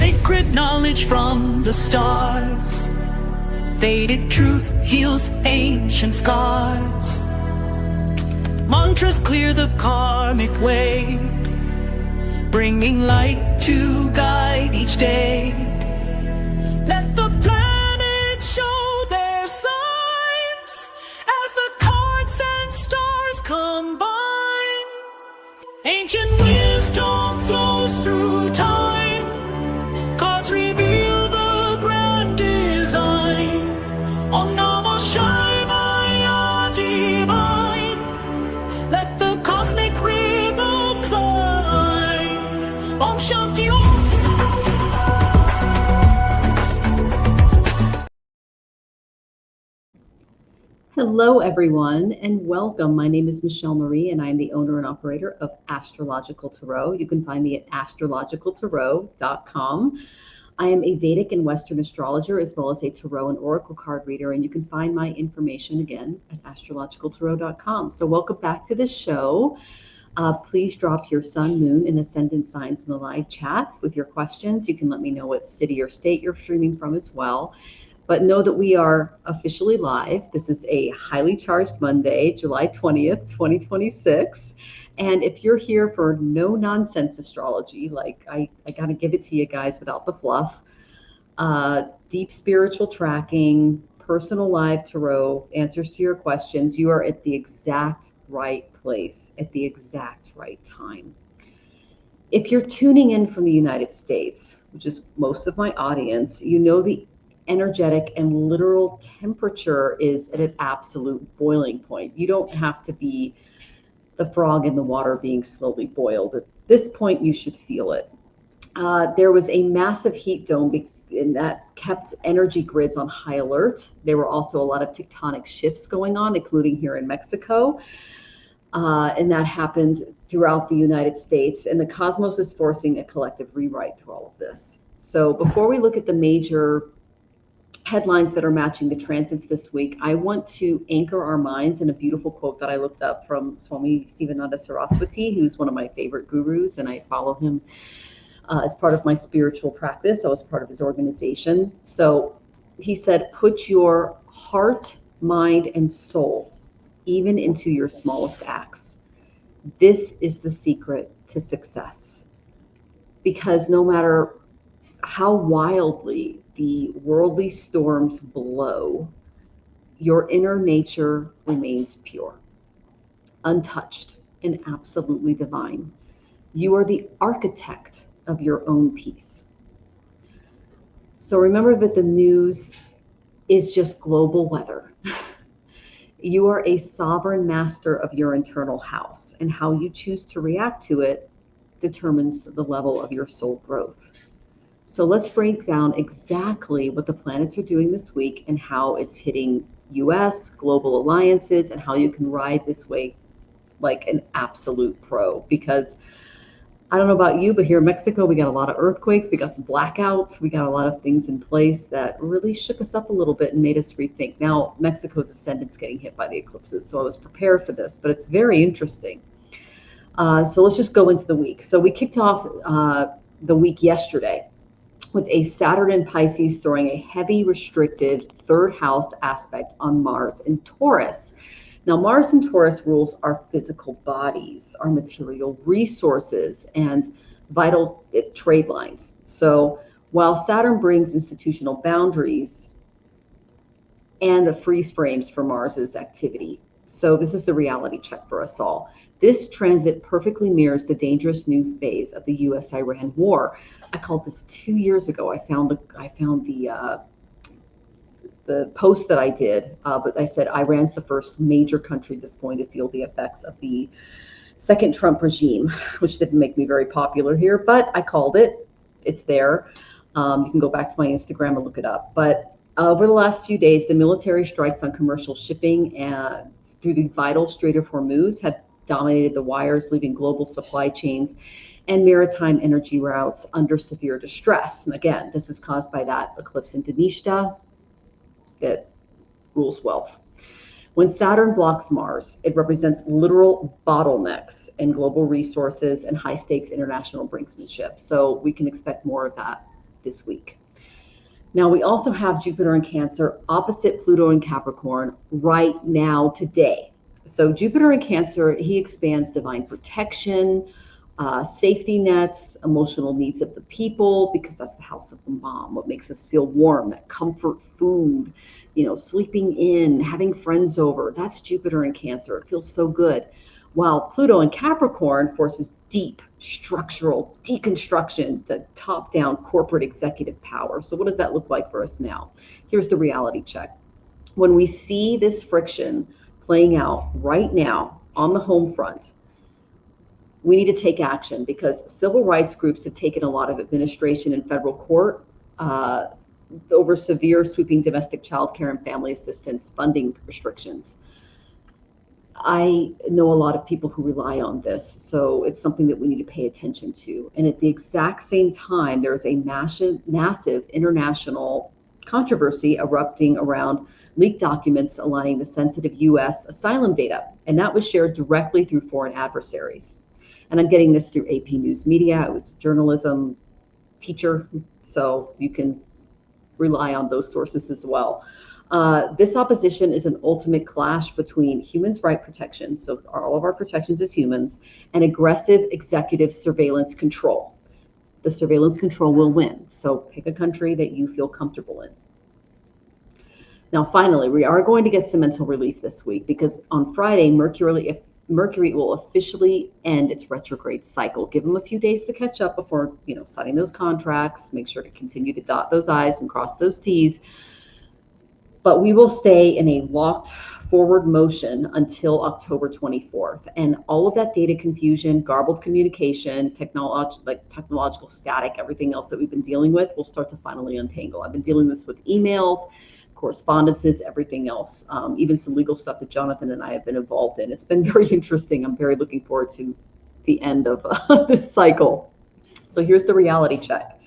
sacred knowledge from the stars. Vedic truth heals ancient scars. Mantras clear the karmic way, bringing light to guide each day. Let the planets show their signs as the cards and stars combine. Ancient wisdom flows through time. Cards reveal the grand design. Om Namah Shivaya divine. Let the cosmic rhythms align. Om Shanti Om. Hello, everyone, and welcome. My name is Michelle Marie, and I am the owner and operator of Astrological Tarot. You can find me at astrologicaltarot.com. I am a Vedic and Western astrologer, as well as a tarot and oracle card reader, and you can find my information again at astrologicaltarot.com. So welcome back to the show. Please drop your sun, moon, and ascendant signs in the live chat with your questions. You can let me know what city or state you're streaming from as well. But know that we are officially live. This is a highly charged Monday, July 20th, 2026. And if you're here for no nonsense astrology, like I got to give it to you guys without the fluff, deep spiritual tracking, personal live tarot, answers to your questions, you are at the exact right place at the exact right time. If you're tuning in from the United States, which is most of my audience, you know the energetic and literal temperature is at an absolute boiling point. You don't have to be the frog in the water being slowly boiled. At this point, you should feel it. There was a massive heat dome and that kept energy grids on high alert. There were also a lot of tectonic shifts going on, including here in Mexico. And that happened throughout the United States. And the cosmos is forcing a collective rewrite through all of this. So before we look at the major headlines that are matching the transits this week, I want to anchor our minds in a beautiful quote that I looked up from Swami Sivananda Saraswati, who's one of my favorite gurus, and I follow him as part of my spiritual practice. I was part of his organization. So he said, put your heart, mind, and soul even into your smallest acts. This is the secret to success. Because no matter how wildly the worldly storms blow, your inner nature remains pure, untouched, and absolutely divine. You are the architect of your own peace. So remember that the news is just global weather. You are a sovereign master of your internal house, and how you choose to react to it determines the level of your soul growth. So let's break down exactly what the planets are doing this week and how it's hitting US, global alliances, and how you can ride this wave like an absolute pro. Because I don't know about you, but here in Mexico, we got a lot of earthquakes, we got some blackouts, we got a lot of things in place that really shook us up a little bit and made us rethink. Now, Mexico's ascendant's getting hit by the eclipses, so I was prepared for this, but it's very interesting. So let's just go into the week. So we kicked off the week yesterday with a Saturn in Pisces throwing a heavy restricted third house aspect on Mars in Taurus. Now, Mars in Taurus rules our physical bodies, our material resources, and vital trade lines. So while Saturn brings institutional boundaries and the freeze frames for Mars's activity. So this is the reality check for us all. This transit perfectly mirrors the dangerous new phase of the U.S.-Iran war. I called this 2 years ago. I found the post that I did, but I said Iran's the first major country that's going to feel the effects of the second Trump regime, which didn't make me very popular here, but I called it. It's there. You can go back to my Instagram and look it up. But over the last few days, the military strikes on commercial shipping through the vital Strait of Hormuz have dominated the wires, leaving global supply chains and maritime energy routes under severe distress. And again, this is caused by that eclipse in Denisha that rules wealth. When Saturn blocks Mars, it represents literal bottlenecks in global resources and high-stakes international brinksmanship. So we can expect more of that this week. Now, we also have Jupiter in Cancer opposite Pluto in Capricorn right now today. So Jupiter in Cancer, he expands divine protection, safety nets, emotional needs of the people, because that's the house of the mom, what makes us feel warm, that comfort food, sleeping in, having friends over. That's Jupiter in Cancer. It feels so good. While Pluto in Capricorn forces deep structural deconstruction, the top-down corporate executive power. So what does that look like for us now? Here's the reality check. When we see this friction playing out right now on the home front, we need to take action, because civil rights groups have taken a lot of administration in federal court over severe sweeping domestic child care and family assistance funding restrictions. I know a lot of people who rely on this, so it's something that we need to pay attention to. And at the exact same time, there's a massive international controversy erupting around leaked documents aligning the sensitive U.S. asylum data, and that was shared directly through foreign adversaries. And I'm getting this through AP News Media. I was a journalism teacher, so you can rely on those sources as well. This opposition is an ultimate clash between humans' right protections, so all of our protections as humans, and aggressive executive surveillance control. The surveillance control will win, so pick a country that you feel comfortable in. Now, finally, we are going to get some mental relief this week, because on Friday, Mercury will officially end its retrograde cycle. Give them a few days to catch up before, signing those contracts. Make sure to continue to dot those I's and cross those T's. But we will stay in a locked forward motion until October 24th. And all of that data confusion, garbled communication, technological static, everything else that we've been dealing with will start to finally untangle. I've been dealing this with emails, correspondences, everything else, even some legal stuff that Jonathan and I have been involved in. It's been very interesting. I'm very looking forward to the end of this cycle. So here's the reality check.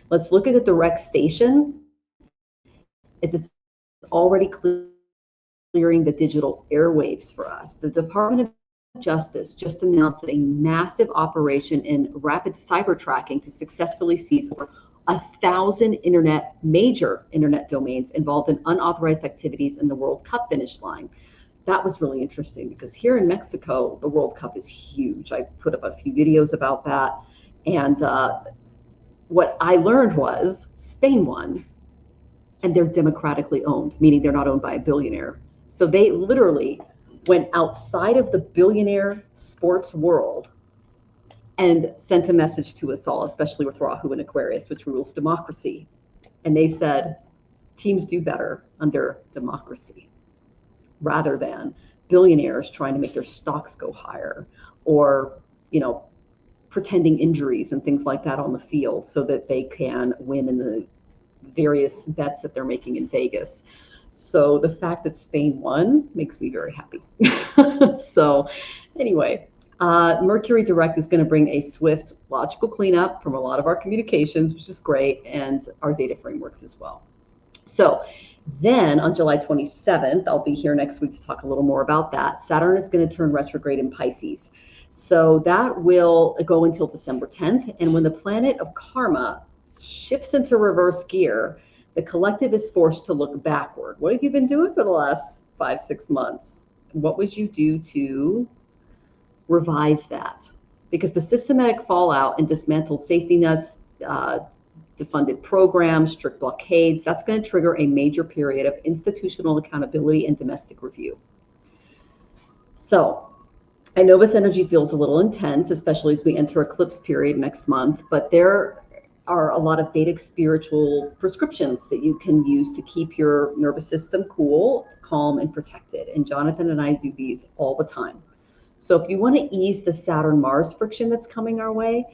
Let's look at the direct station. It's already clearing the digital airwaves for us. The Department of Justice just announced that a massive operation in rapid cyber tracking to successfully seize over 1,000 major internet domains involved in unauthorized activities in the World Cup finish line. That was really interesting, because here in Mexico, the World Cup is huge. I put up a few videos about that. And what I learned was Spain won, and they're democratically owned, meaning they're not owned by a billionaire. So they literally went outside of the billionaire sports world and sent a message to us all, especially with Rahu and Aquarius, which rules democracy. And they said, teams do better under democracy, rather than billionaires trying to make their stocks go higher, or, pretending injuries and things like that on the field so that they can win in the various bets that they're making in Vegas. So the fact that Spain won makes me very happy. So anyway, Mercury direct is going to bring a swift logical cleanup from a lot of our communications, which is great, and our data frameworks as well. So then on July 27th, I'll be here next week to talk a little more about that. Saturn is going to turn retrograde in Pisces. So that will go until December 10th. And when the planet of karma shifts into reverse gear, the collective is forced to look backward. What have you been doing for the last 5-6 months? What would you do to revise that? Because the systematic fallout and dismantled safety nets, defunded programs, strict blockades, that's going to trigger a major period of institutional accountability and domestic review. So I know this energy feels a little intense, especially as we enter eclipse period next month, but there are a lot of Vedic spiritual prescriptions that you can use to keep your nervous system cool, calm, and protected. And Jonathan and I do these all the time. So if you want to ease the Saturn-Mars friction that's coming our way,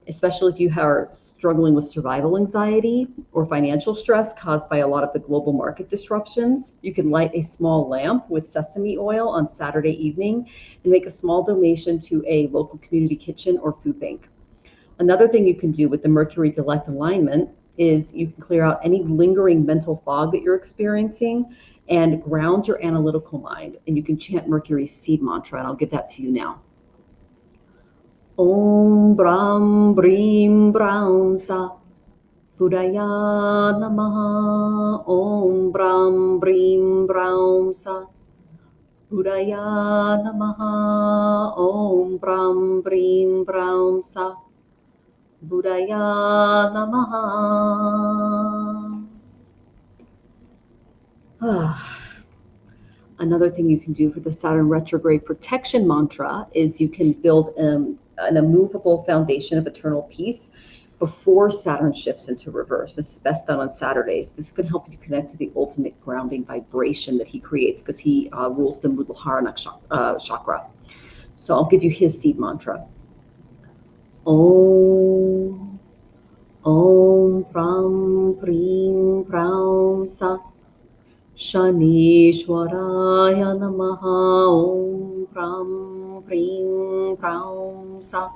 especially if you are struggling with survival anxiety or financial stress caused by a lot of the global market disruptions, you can light a small lamp with sesame oil on Saturday evening and make a small donation to a local community kitchen or food bank. Another thing you can do with the Mercury direct alignment is you can clear out any lingering mental fog that you're experiencing and ground your analytical mind. And you can chant Mercury's seed mantra, and I'll give that to you now. Om Brahm Brim Brahm Sa Budaya Namaha Om Brahm Brim Braum Sa. Budaya Namaha Om Brahm Brim Braum Sa. Budaya Namaha. Another thing you can do for the Saturn retrograde protection mantra is you can build an immovable foundation of eternal peace before Saturn shifts into reverse. This is best done on Saturdays. This can help you connect to the ultimate grounding vibration that he creates because he rules the Muladhara chakra. So I'll give you his seed mantra. Om Pram Prim Pram Sa. Shanishwaraya Namaha Om Pram Prim Pram Sa.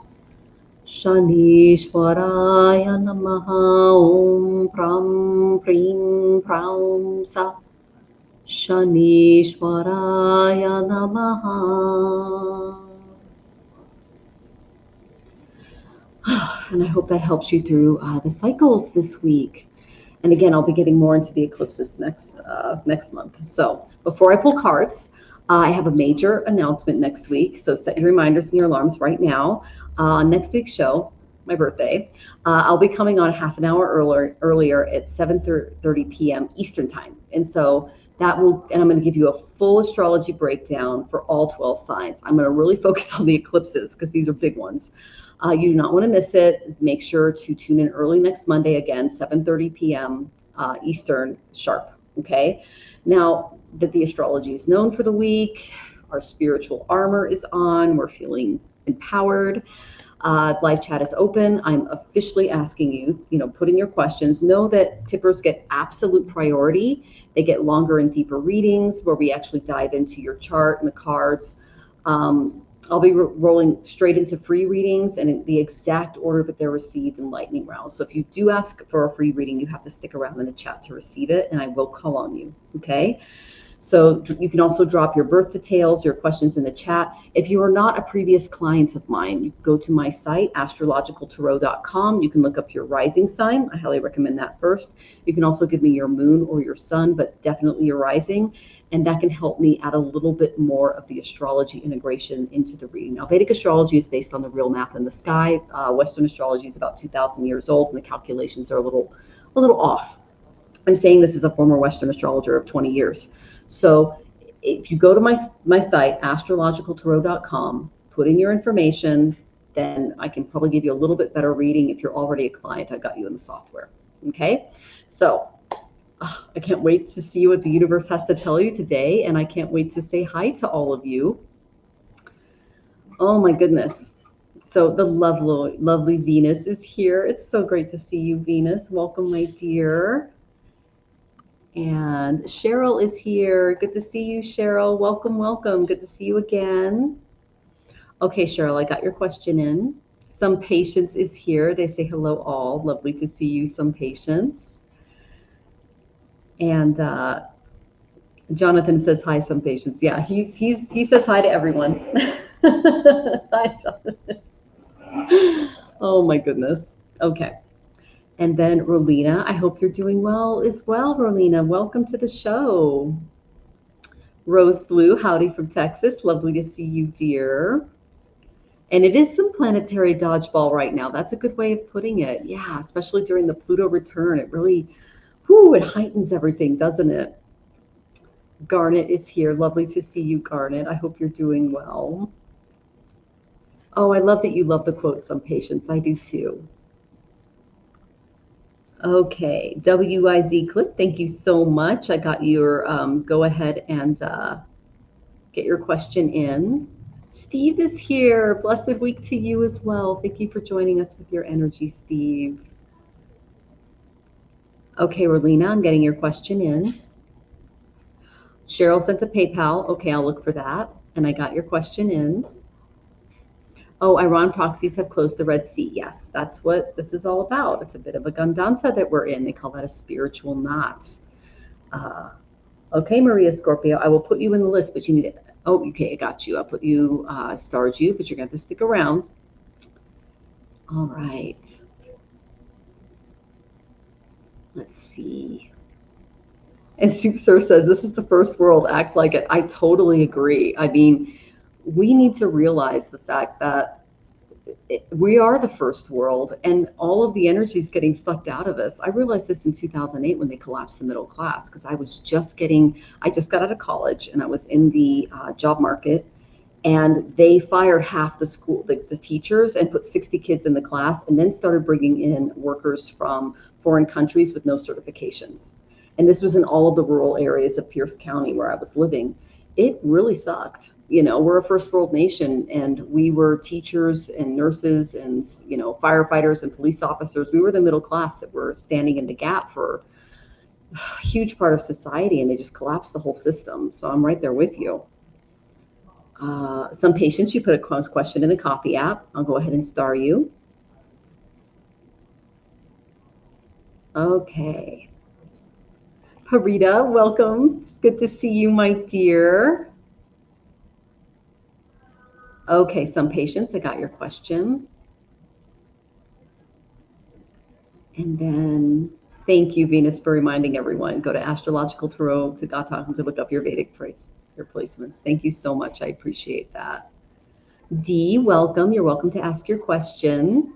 Shanishwaraya Namaha Om Pram Prim Pram Sa. Shanishwaraya Namaha. And I hope that helps you through the cycles this week. And again, I'll be getting more into the eclipses next month. So before I pull cards, I have a major announcement next week. So set your reminders and your alarms right now. Next week's show, my birthday, I'll be coming on half an hour earlier at 7:30 p.m. Eastern time. And so I'm going to give you a full astrology breakdown for all 12 signs. I'm going to really focus on the eclipses because these are big ones. You do not want to miss it. Make sure to tune in early next Monday, again, 7:30 p.m. Eastern sharp, okay? Now that the astrology is known for the week, our spiritual armor is on, we're feeling empowered. Live chat is open. I'm officially asking you, put in your questions. Know that tippers get absolute priority. They get longer and deeper readings where we actually dive into your chart and the cards. I'll be rolling straight into free readings and in the exact order that they're received in lightning rounds. So if you do ask for a free reading, you have to stick around in the chat to receive it, and I will call on you, okay? So you can also drop your birth details, your questions in the chat. If you are not a previous client of mine, you can go to my site, astrologicaltarot.com. You can look up your rising sign. I highly recommend that first. You can also give me your moon or your sun, but definitely your rising. And that can help me add a little bit more of the astrology integration into the reading. Now, Vedic astrology is based on the real math in the sky. Western astrology is about 2,000 years old, and the calculations are a little off. I'm saying this as a former Western astrologer of 20 years. So if you go to my site, astrologicaltarot.com, put in your information, then I can probably give you a little bit better reading. If you're already a client, I've got you in the software. Okay? So I can't wait to see what the universe has to tell you today, and I can't wait to say hi to all of you. Oh my goodness. So the lovely Venus is here. It's so great to see you, Venus. Welcome, my dear. And Cheryl is here. Good to see you, Cheryl. Welcome, welcome. Good to see you again. Okay, Cheryl, I got your question in. Some Patience is here. They say hello all. Lovely to see you, Some Patience. And Jonathan says hi, Some Patience. Yeah, he says hi to everyone. Hi, Jonathan. Oh my goodness. Okay. And then Rolina, I hope you're doing well as well, Rolina. Welcome to the show. Rose Blue, howdy from Texas. Lovely to see you, dear. And it is some planetary dodgeball right now. That's a good way of putting it. Yeah, especially during the Pluto return. It really, it heightens everything, doesn't it? Garnet is here. Lovely to see you, Garnet. I hope you're doing well. Oh, I love that you love the quote, Some Patience. I do too. Okay, WIZ Clip, thank you so much. I got your, go ahead and get your question in. Steve is here. Blessed week to you as well. Thank you for joining us with your energy, Steve. Okay, Rolina, I'm getting your question in. Cheryl sent a PayPal. Okay, I'll look for that. And I got your question in. Oh, Iran proxies have closed the Red Sea. Yes, that's what this is all about. It's a bit of a Gandanta that we're in. They call that a spiritual knot. Okay, Maria Scorpio, I will put you in the list, but you need it. Oh, okay, I got you. I'll put you, starred you, but you're going to have to stick around. All right. Let's see. And Soup Sir says, this is the first world, act like it. I totally agree. I mean, we need to realize the fact that we are the first world and all of the energy is getting sucked out of us. I realized this in 2008 when they collapsed the middle class, because I just got out of college and I was in the job market, and they fired half the school, the teachers, and put 60 kids in the class, and then started bringing in workers from foreign countries with no certifications. And this was in all of the rural areas of Pierce County where I was living. It really sucked. You know, we're a first world nation, and we were teachers and nurses and, you know, firefighters and police officers. We were the middle class that were standing in the gap for a huge part of society, and they just collapsed the whole system. So I'm right there with you. Some patients, you put a question in the coffee app. I'll go ahead and star you. Okay. Parita, welcome. It's good to see you, my dear. Okay, some patients, I got your question. And then thank you, Venus, for reminding everyone. Go to Astrological Tarot to Gata to look up your Vedic your placements. Thank you so much. I appreciate that. Dee, welcome. You're welcome to ask your question.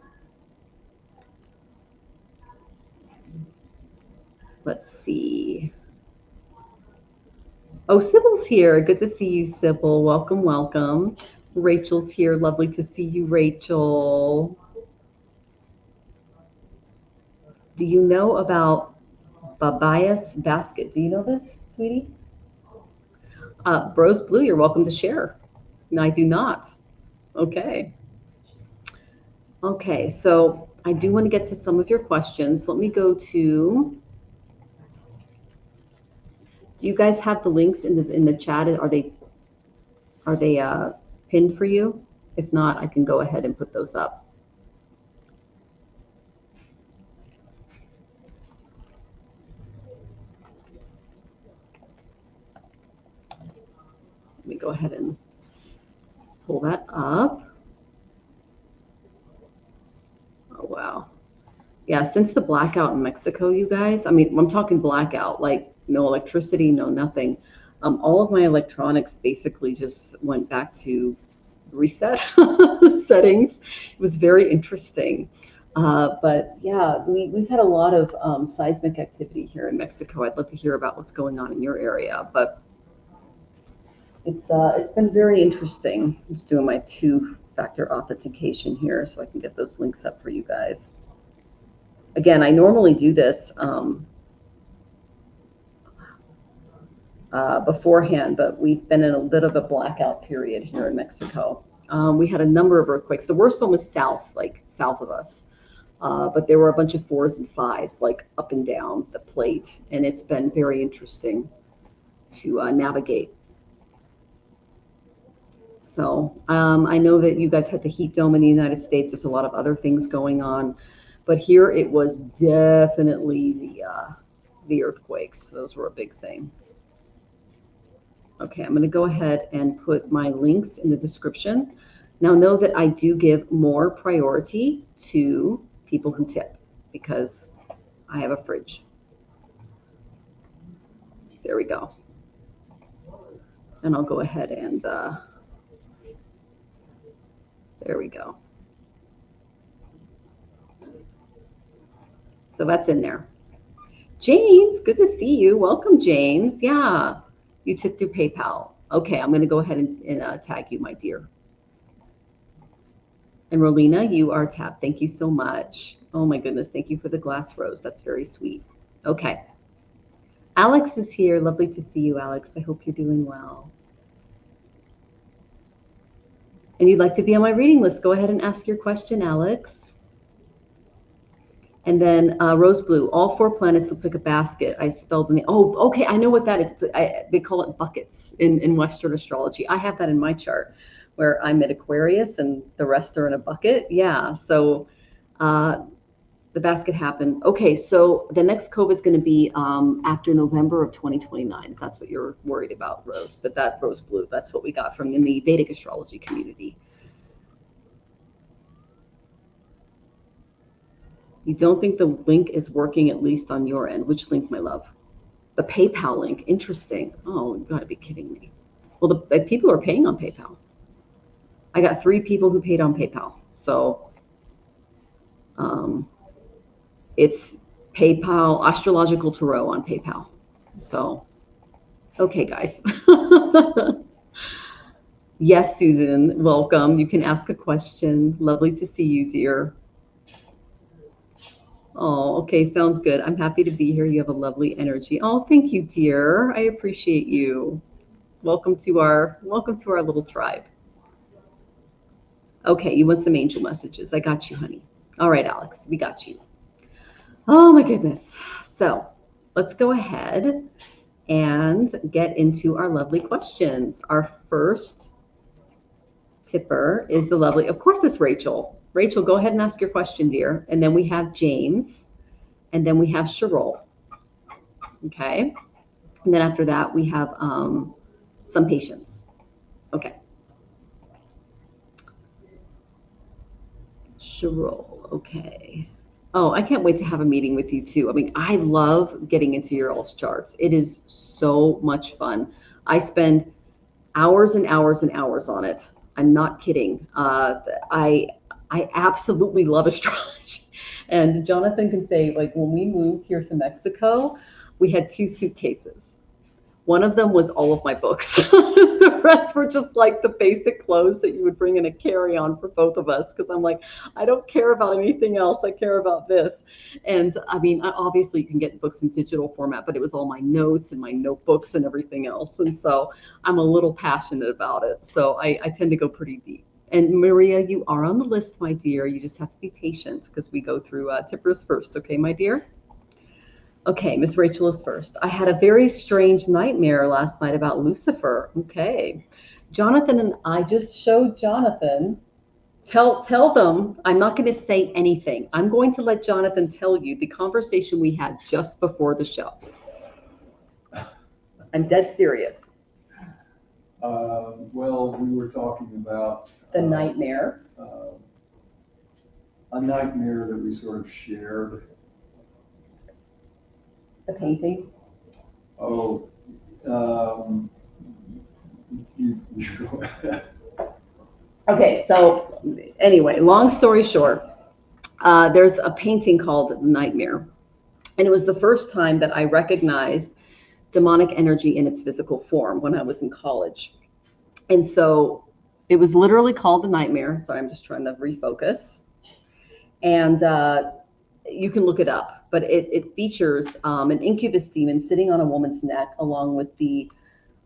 Let's see. Oh, Sybil's here. Good to see you, Sybil. Welcome, welcome. Rachel's here. Lovely to see you, Rachel. Do you know about Babaya's basket? Do you know this, sweetie? Rose Blue, you're welcome to share. No, I do not. Okay. Okay, so I do want to get to some of your questions. Let me go to. Do you guys have the links in the chat? Are they pinned for you? If not, I can go ahead and put those up. Let me go ahead and pull that up. Oh, wow. Yeah, since the blackout in Mexico, you guys, I mean, I'm talking blackout, like no electricity, no nothing. All of my electronics basically just went back to reset settings. It was very interesting. But yeah, we've had a lot of seismic activity here in Mexico. I'd love to hear about what's going on in your area, but it's been very interesting. I'm just doing my two-factor authentication here so I can get those links up for you guys. Again, I normally do this beforehand, but we've been in a bit of a blackout period here in Mexico. We had a number of earthquakes. The worst one was south of us. But there were a bunch of 4s and 5s, like up and down the plate. And it's been very interesting to navigate. So I know that you guys had the heat dome in the United States. There's a lot of other things going on. But here it was definitely the earthquakes. Those were a big thing. Okay, I'm going to go ahead and put my links in the description. Now know that I do give more priority to people who tip because I have a fridge. There we go. And I'll go ahead and there we go. So that's in there. James, good to see you. Welcome, James. Yeah, you tipped through PayPal. Okay, I'm going to go ahead and tag you, my dear. And Rolina, you are tapped. Thank you so much. Oh my goodness, thank you for the glass rose. That's very sweet. Okay. Alex is here. Lovely to see you, Alex. I hope you're doing well. And you'd like to be on my reading list, go ahead and ask your question, Alex. And then Rose Blue, all 4 planets looks like a basket. I spelled the name. Oh, okay, I know what that is. They call it buckets in Western astrology. I have that in my chart where I'm at Aquarius and the rest are in a bucket. Yeah, so the basket happened. Okay, so the next COVID is going to be after November of 2029. If that's what you're worried about, Rose. But that Rose Blue, that's what we got from in the Vedic astrology community. You don't think the link is working, at least on your end. Which link, my love? The PayPal link. Interesting. Oh, you got to be kidding me. Well, the people are paying on PayPal. I got 3 people who paid on PayPal. So it's PayPal, Astrological Tarot on PayPal. So, okay, guys. Yes, Susan, welcome. You can ask a question. Lovely to see you, dear. Oh, okay, sounds good. I'm happy to be here. You have a lovely energy. Oh, thank you, dear. I appreciate you. Welcome to our little tribe. Okay, you want some angel messages. I got you, honey. All right, Alex, we got you. Oh my goodness. So let's go ahead and get into our lovely questions. Our first tipper is the lovely, of course, it's Rachel. Rachel, go ahead and ask your question, dear. And then we have James, and then we have Cheryl. Okay. And then after that, we have some patients. Okay. Cheryl. Okay. Oh, I can't wait to have a meeting with you too. I mean, I love getting into your all's charts. It is so much fun. I spend hours and hours and hours on it. I'm not kidding. I absolutely love astrology. And Jonathan can say, like, when we moved here to Mexico, we had 2 suitcases. One of them was all of my books. The rest were just like the basic clothes that you would bring in a carry-on for both of us. Because I'm like, I don't care about anything else. I care about this. And I mean, obviously you can get books in digital format, but it was all my notes and my notebooks and everything else. And so I'm a little passionate about it. So I tend to go pretty deep. And Maria, you are on the list, my dear. You just have to be patient because we go through tippers first. Okay, my dear? Okay, Miss Rachel is first. I had a very strange nightmare last night about Lucifer. Okay. Jonathan and I just showed Jonathan. Tell them I'm not going to say anything. I'm going to let Jonathan tell you the conversation we had just before the show. I'm dead serious. Well, we were talking about the nightmare. A nightmare that we sort of shared. The painting. Oh, you go ahead. Okay, so anyway, long story short, there's a painting called Nightmare. And it was the first time that I recognized demonic energy in its physical form when I was in college. And so it was literally called The Nightmare. So I'm just trying to refocus. And you can look it up. But it features an incubus demon sitting on a woman's neck, along with the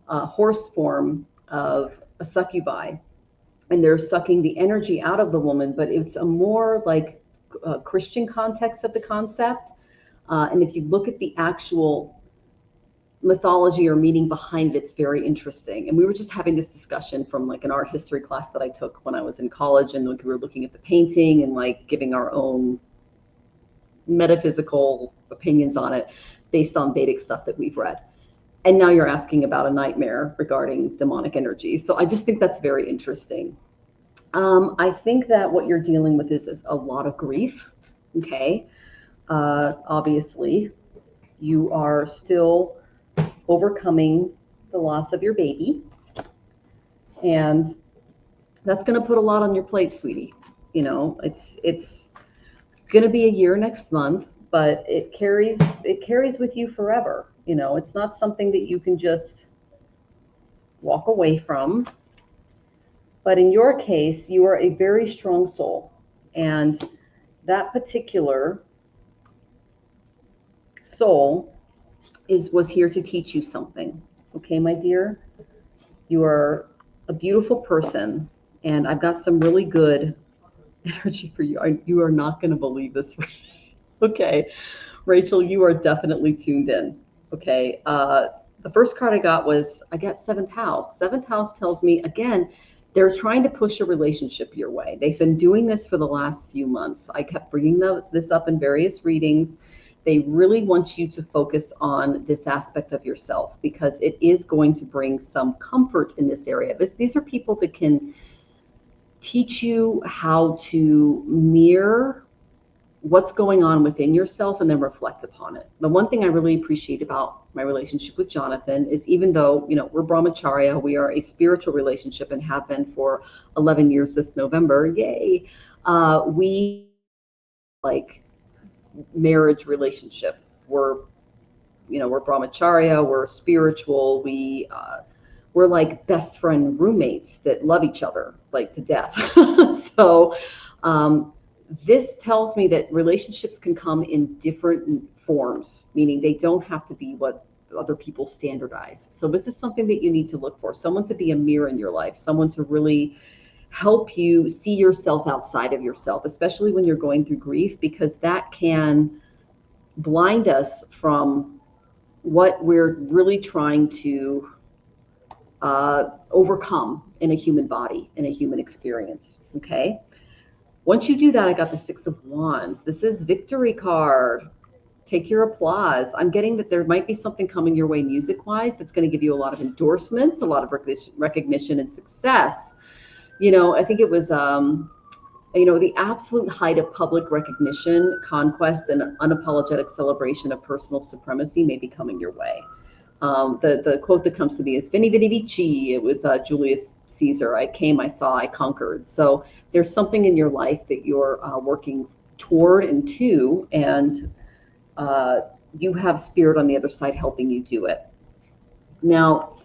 horse form of a succubi. And they're sucking the energy out of the woman, but it's a more like Christian context of the concept. And if you look at the actual mythology or meaning behind it, it's very interesting. And we were just having this discussion from like an art history class that I took when I was in college, and like we were looking at the painting and like giving our own metaphysical opinions on it based on Vedic stuff that we've read. And now you're asking about a nightmare regarding demonic energy. So I just think that's very interesting. I think that what you're dealing with is a lot of grief. Okay. Obviously, you are still overcoming the loss of your baby. And that's going to put a lot on your plate, sweetie. You know, it's going to be a year next month, but it carries with you forever. You know, it's not something that you can just walk away from. But in your case, you are a very strong soul, and that particular soul was here to teach you something. Okay, my dear, you are a beautiful person, and I've got some really good energy for you. You are not going to believe this. Okay, Rachel, you are definitely tuned in. Okay, the first card I got 7th house. 7th house tells me, again, they're trying to push a relationship your way. They've been doing this for the last few months. I kept bringing this up in various readings. They really want you to focus on this aspect of yourself, because it is going to bring some comfort in this area. These are people that can teach you how to mirror what's going on within yourself and then reflect upon it. The one thing I really appreciate about my relationship with Jonathan is, even though, we're brahmacharya, we are a spiritual relationship and have been for 11 years this November, yay. We like marriage relationship. We're brahmacharya, we're spiritual, we're like best friend roommates that love each other like to death. So this tells me that relationships can come in different forms, meaning they don't have to be what other people standardize. So this is something that you need to look for, someone to be a mirror in your life, someone to really help you see yourself outside of yourself, especially when you're going through grief, because that can blind us from what we're really trying to overcome in a human body, in a human experience. Okay. Once you do that, I got the Six of Wands. This is victory card. Take your applause. I'm getting that there might be something coming your way music-wise that's going to give you a lot of endorsements, a lot of recognition and success. I think it was, the absolute height of public recognition, conquest, and unapologetic celebration of personal supremacy may be coming your way. The quote that comes to me is Veni Vidi Vici. It was Julius Caesar. I came, I saw, I conquered. So there's something in your life that you're working toward and to, and you have spirit on the other side helping you do it. Now,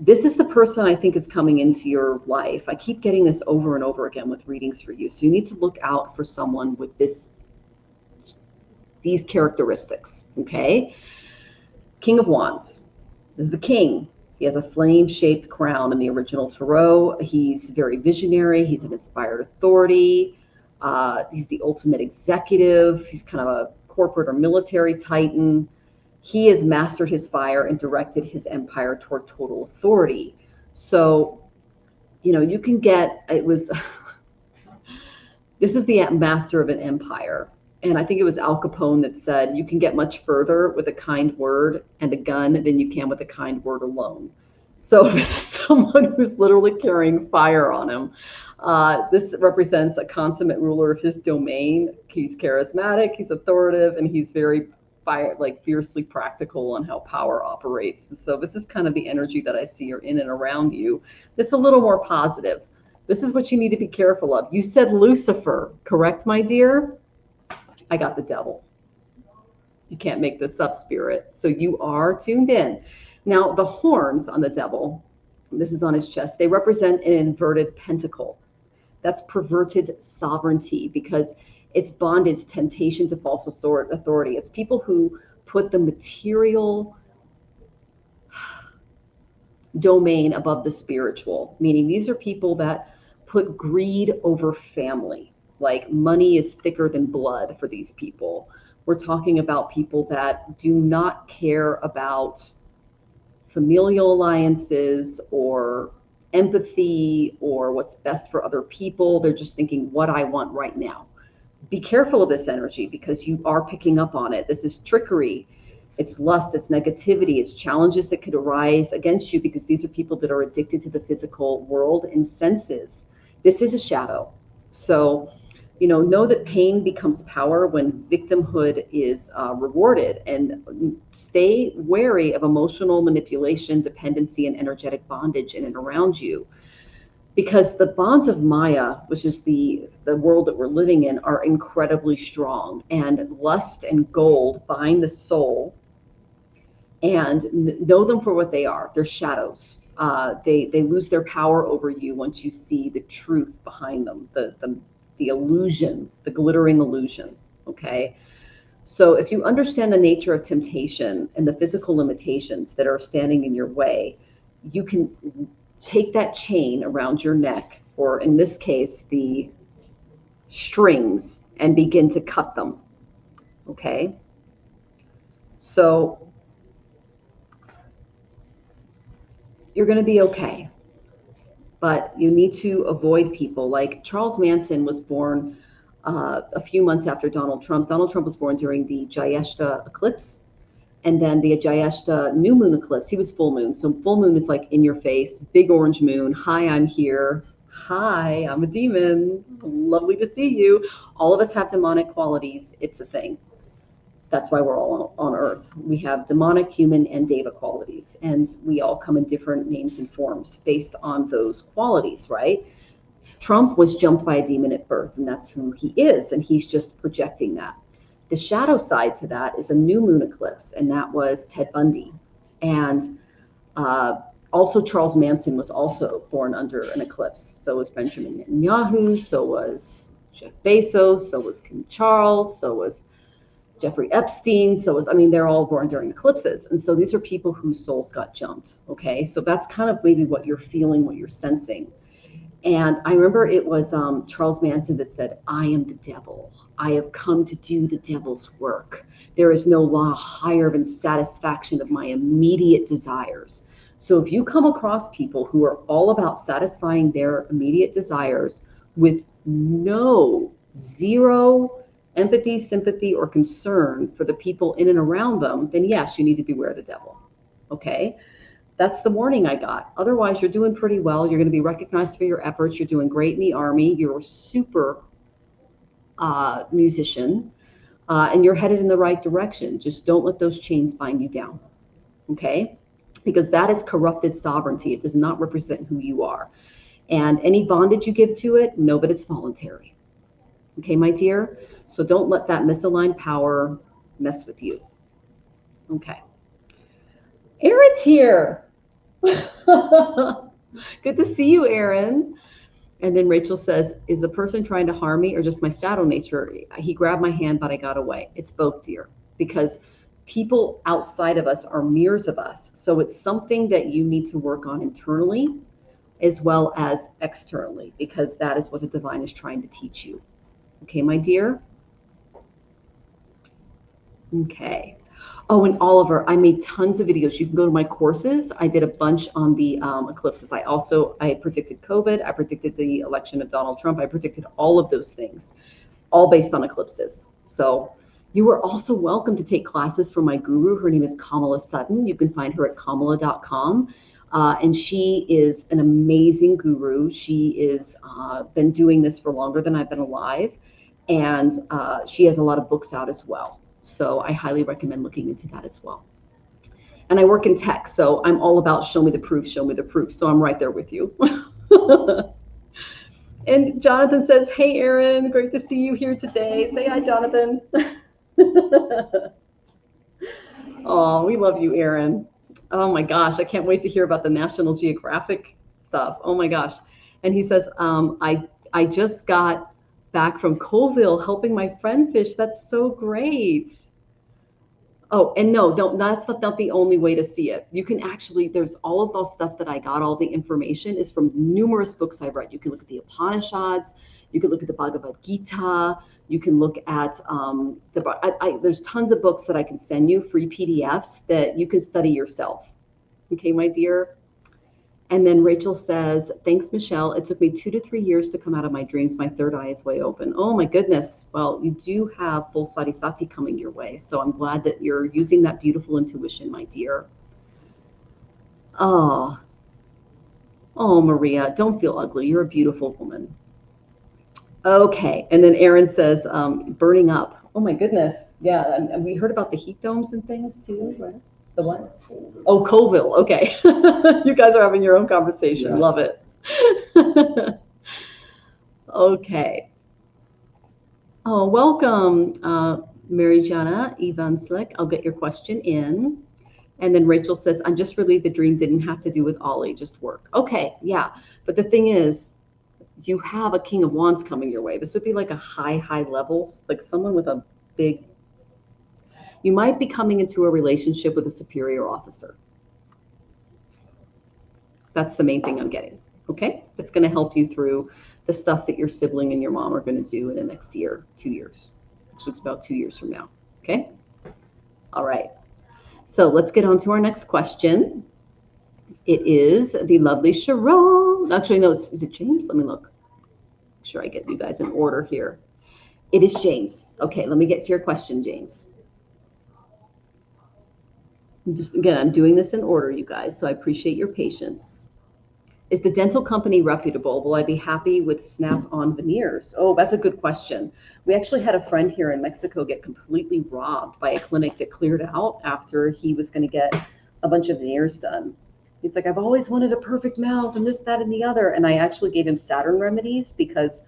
this is the person I think is coming into your life. I keep getting this over and over again with readings for you. So you need to look out for someone with these characteristics, okay? King of Wands. This is the king. He has a flame-shaped crown in the original tarot. He's very visionary. He's an inspired authority. He's the ultimate executive. He's kind of a corporate or military titan. He has mastered his fire and directed his empire toward total authority. So, you can get, this is the master of an empire. And I think it was Al Capone that said, you can get much further with a kind word and a gun than you can with a kind word alone. So this is someone who's literally carrying fire on him. This represents a consummate ruler of his domain. He's charismatic, he's authoritative, and he's very fiercely practical on how power operates. And so this is kind of the energy that I see are in and around you. That's a little more positive. This is what you need to be careful of. You said Lucifer, correct, my dear? I got the devil. You can't make this up, spirit. So you are tuned in. Now, the horns on the devil, this is on his chest, they represent an inverted pentacle. That's perverted sovereignty, because it's bondage, temptation to false authority. It's people who put the material domain above the spiritual, meaning these are people that put greed over family. Like money is thicker than blood for these people. We're talking about people that do not care about familial alliances or empathy or what's best for other people. They're just thinking what I want right now. Be careful of this energy, because you are picking up on it. This is trickery. It's lust, it's negativity, it's challenges that could arise against you, because these are people that are addicted to the physical world and senses. This is a shadow. So, know that pain becomes power when victimhood is rewarded, and stay wary of emotional manipulation, dependency, and energetic bondage in and around you. Because the bonds of Maya, which is the world that we're living in, are incredibly strong, and lust and gold bind the soul, and know them for what they are. They're shadows. They lose their power over you once you see the truth behind them, the illusion, the glittering illusion, okay? So if you understand the nature of temptation and the physical limitations that are standing in your way, you can take that chain around your neck, or in this case, the strings, and begin to cut them, okay? So you're going to be okay. But you need to avoid people. Like Charles Manson was born a few months after Donald Trump. Donald Trump was born during the Jyeshta eclipse, and then the Jyeshta new moon eclipse. He was full moon. So full moon is like in your face, big orange moon. Hi, I'm here. Hi, I'm a demon. Lovely to see you. All of us have demonic qualities. It's a thing. That's why we're all on Earth. We have demonic, human, and deva qualities, and we all come in different names and forms based on those qualities, right? Trump was jumped by a demon at birth, and that's who he is, and he's just projecting that. The shadow side to that is a new moon eclipse, and that was Ted Bundy. And also Charles Manson was also born under an eclipse. So was Benjamin Netanyahu, so was Jeff Bezos, so was King Charles, so was Jeffrey Epstein, they're all born during eclipses. And so these are people whose souls got jumped, okay? So that's kind of maybe what you're feeling, what you're sensing. And I remember it was Charles Manson that said, I am the devil. I have come to do the devil's work. There is no law higher than satisfaction of my immediate desires. So if you come across people who are all about satisfying their immediate desires with zero empathy, sympathy, or concern for the people in and around them, then yes, you need to beware the devil, okay? That's the warning I got. Otherwise, you're doing pretty well. You're going to be recognized for your efforts. You're doing great in the Army. You're a super musician, and you're headed in the right direction. Just don't let those chains bind you down, okay? Because that is corrupted sovereignty. It does not represent who you are. And any bondage you give to it, know that it's voluntary. Okay, my dear? So don't let that misaligned power mess with you. Okay. Aaron's here. Good to see you, Aaron. And then Rachel says, is the person trying to harm me or just my shadow nature? He grabbed my hand, but I got away. It's both, dear, because people outside of us are mirrors of us. So it's something that you need to work on internally as well as externally, because that is what the divine is trying to teach you. Okay, my dear? Okay. Oh, and Oliver, I made tons of videos. You can go to my courses. I did a bunch on the eclipses. I predicted COVID. I predicted the election of Donald Trump. I predicted all of those things, all based on eclipses. So you are also welcome to take classes from my guru. Her name is Komilla Sutton. You can find her at komilla.com. And she is an amazing guru. She is been doing this for longer than I've been alive. And she has a lot of books out as well. So I highly recommend looking into that as well. And I work in tech, so I'm all about show me the proof, show me the proof. So I'm right there with you. And Jonathan says, hey, Aaron, great to see you here today. Say hi, Jonathan. Oh, we love you, Aaron. Oh my gosh, I can't wait to hear about the National Geographic stuff. Oh my gosh. And he says, I just got back from Colville helping my friend fish. That's so great. Oh, and no, that's not the only way to see it. You can actually, there's all of the stuff that I got, all the information is from numerous books I've read. You can look at the Upanishads, you can look at the Bhagavad Gita, you can look at, there's tons of books that I can send you, free PDFs that you can study yourself. Okay, my dear? And then Rachel says, thanks, Michelle. It took me 2 to 3 years to come out of my dreams. My third eye is way open. Oh my goodness. Well, you do have full sadhisati coming your way. So I'm glad that you're using that beautiful intuition, my dear. Oh, Maria, don't feel ugly. You're a beautiful woman. Okay. And then Aaron says, burning up. Oh my goodness. Yeah. And we heard about the heat domes and things too, right? The what? Oh, Colville. Okay. You guys are having your own conversation. Yeah. Love it. Okay. Oh, welcome, Mary Jana Ivan Slick. I'll get your question in. And then Rachel says, I'm just relieved the dream didn't have to do with Ollie, just work. Okay, yeah. But the thing is, you have a King of Wands coming your way. This would be like a high levels, like someone with a big, you might be coming into a relationship with a superior officer. That's the main thing I'm getting, okay? It's going to help you through the stuff that your sibling and your mom are going to do in the next year, 2 years, which looks about 2 years from now, okay? All right. So let's get on to our next question. It is the lovely Sharon. Actually, no, is it James? Let me look. Make sure I get you guys in order here. It is James. Okay, let me get to your question, James. I'm doing this in order, you guys, so I appreciate your patience. Is the dental company reputable? Will I be happy with snap-on veneers? Oh, that's a good question. We actually had a friend here in Mexico get completely robbed by a clinic that cleared out after he was going to get a bunch of veneers done. He's like, I've always wanted a perfect mouth and this, that, and the other. And I actually gave him Saturn remedies because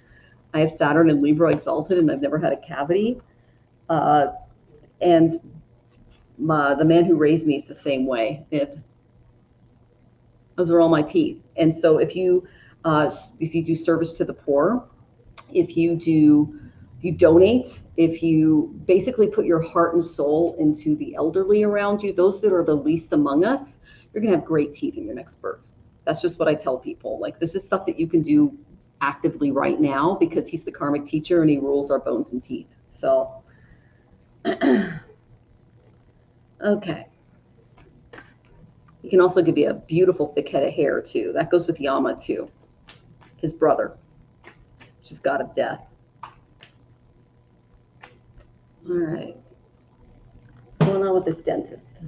I have Saturn in Libra exalted and I've never had a cavity. And the man who raised me is the same way. Those are all my teeth. And so if you do service to the poor, if you donate, if you basically put your heart and soul into the elderly around you, those that are the least among us, you're gonna have great teeth in your next birth. That's just what I tell people. Like, this is stuff that you can do actively right now because he's the karmic teacher and he rules our bones and teeth. So, okay. He can also give you a beautiful thick head of hair too. That goes with Yama too, his brother, which is god of death. All right. What's going on with this dentist?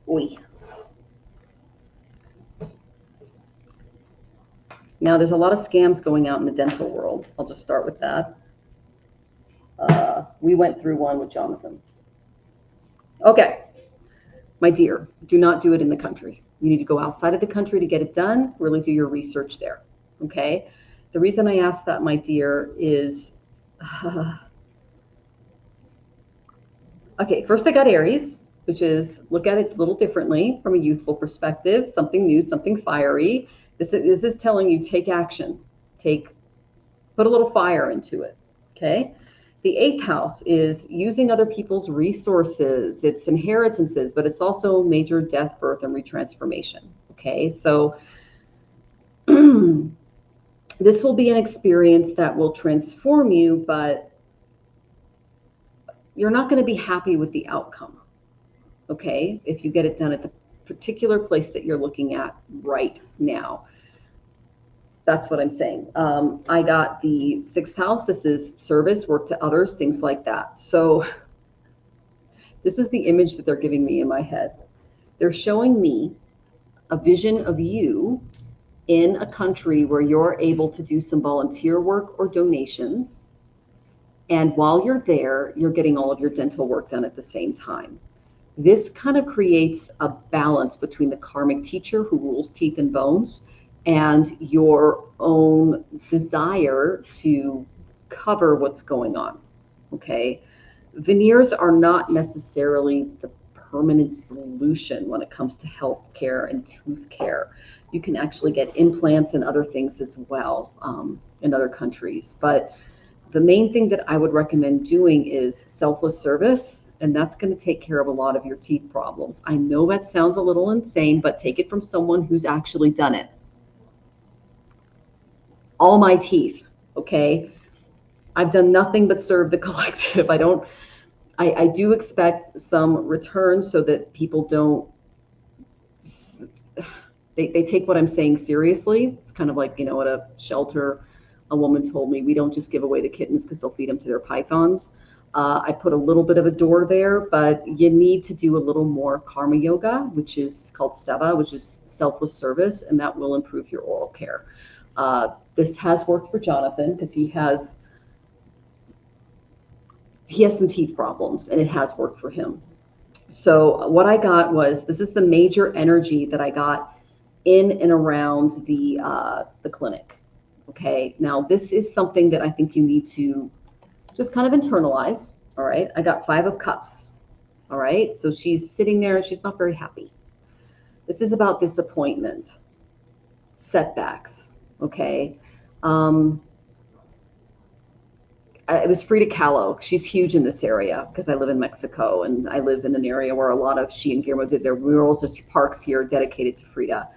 Oi. Now, there's a lot of scams going out in the dental world. I'll just start with that. We went through one with Jonathan. Okay, my dear, do not do it in the country. You need to go outside of the country to get it done. Really do your research there, okay? The reason I asked that, my dear, is... okay, first I got Aries, which is look at it a little differently from a youthful perspective, something new, something fiery. This is telling you take action, put a little fire into it, okay? The 8th house is using other people's resources. It's inheritances, but it's also major death, birth, and retransformation, okay? So this will be an experience that will transform you, but you're not going to be happy with the outcome, okay, if you get it done at the particular place that you're looking at right now. That's what I'm saying. I got the 6th house. This is service, work to others, things like that. So this is the image that they're giving me in my head. They're showing me a vision of you in a country where you're able to do some volunteer work or donations. And while you're there, you're getting all of your dental work done at the same time. This kind of creates a balance between the karmic teacher who rules teeth and bones and your own desire to cover what's going on, okay? Veneers are not necessarily the permanent solution when it comes to health care and tooth care. You can actually get implants and other things as well in other countries. But the main thing that I would recommend doing is selfless service, and that's going to take care of a lot of your teeth problems. I know that sounds a little insane, but take it from someone who's actually done it. All my teeth, okay? I've done nothing but serve the collective. I do expect some returns so that people don't, they take what I'm saying seriously. It's kind of like, you know, at a shelter, a woman told me, we don't just give away the kittens because they'll feed them to their pythons. I put a little bit of a door there, but you need to do a little more karma yoga, which is called seva, which is selfless service, and that will improve your oral care. This has worked for Jonathan because he has some teeth problems, and it has worked for him. So what I got was, this is the major energy that I got in and around the clinic. Okay, now this is something that I think you need to just kind of internalize. All right, I got 5 of Cups. All right, so she's sitting there and she's not very happy. This is about disappointment, setbacks. Okay, it was Frida Kahlo. She's huge in this area because I live in Mexico and I live in an area where a lot of, she and Guillermo did their murals. There's parks here dedicated to Frida.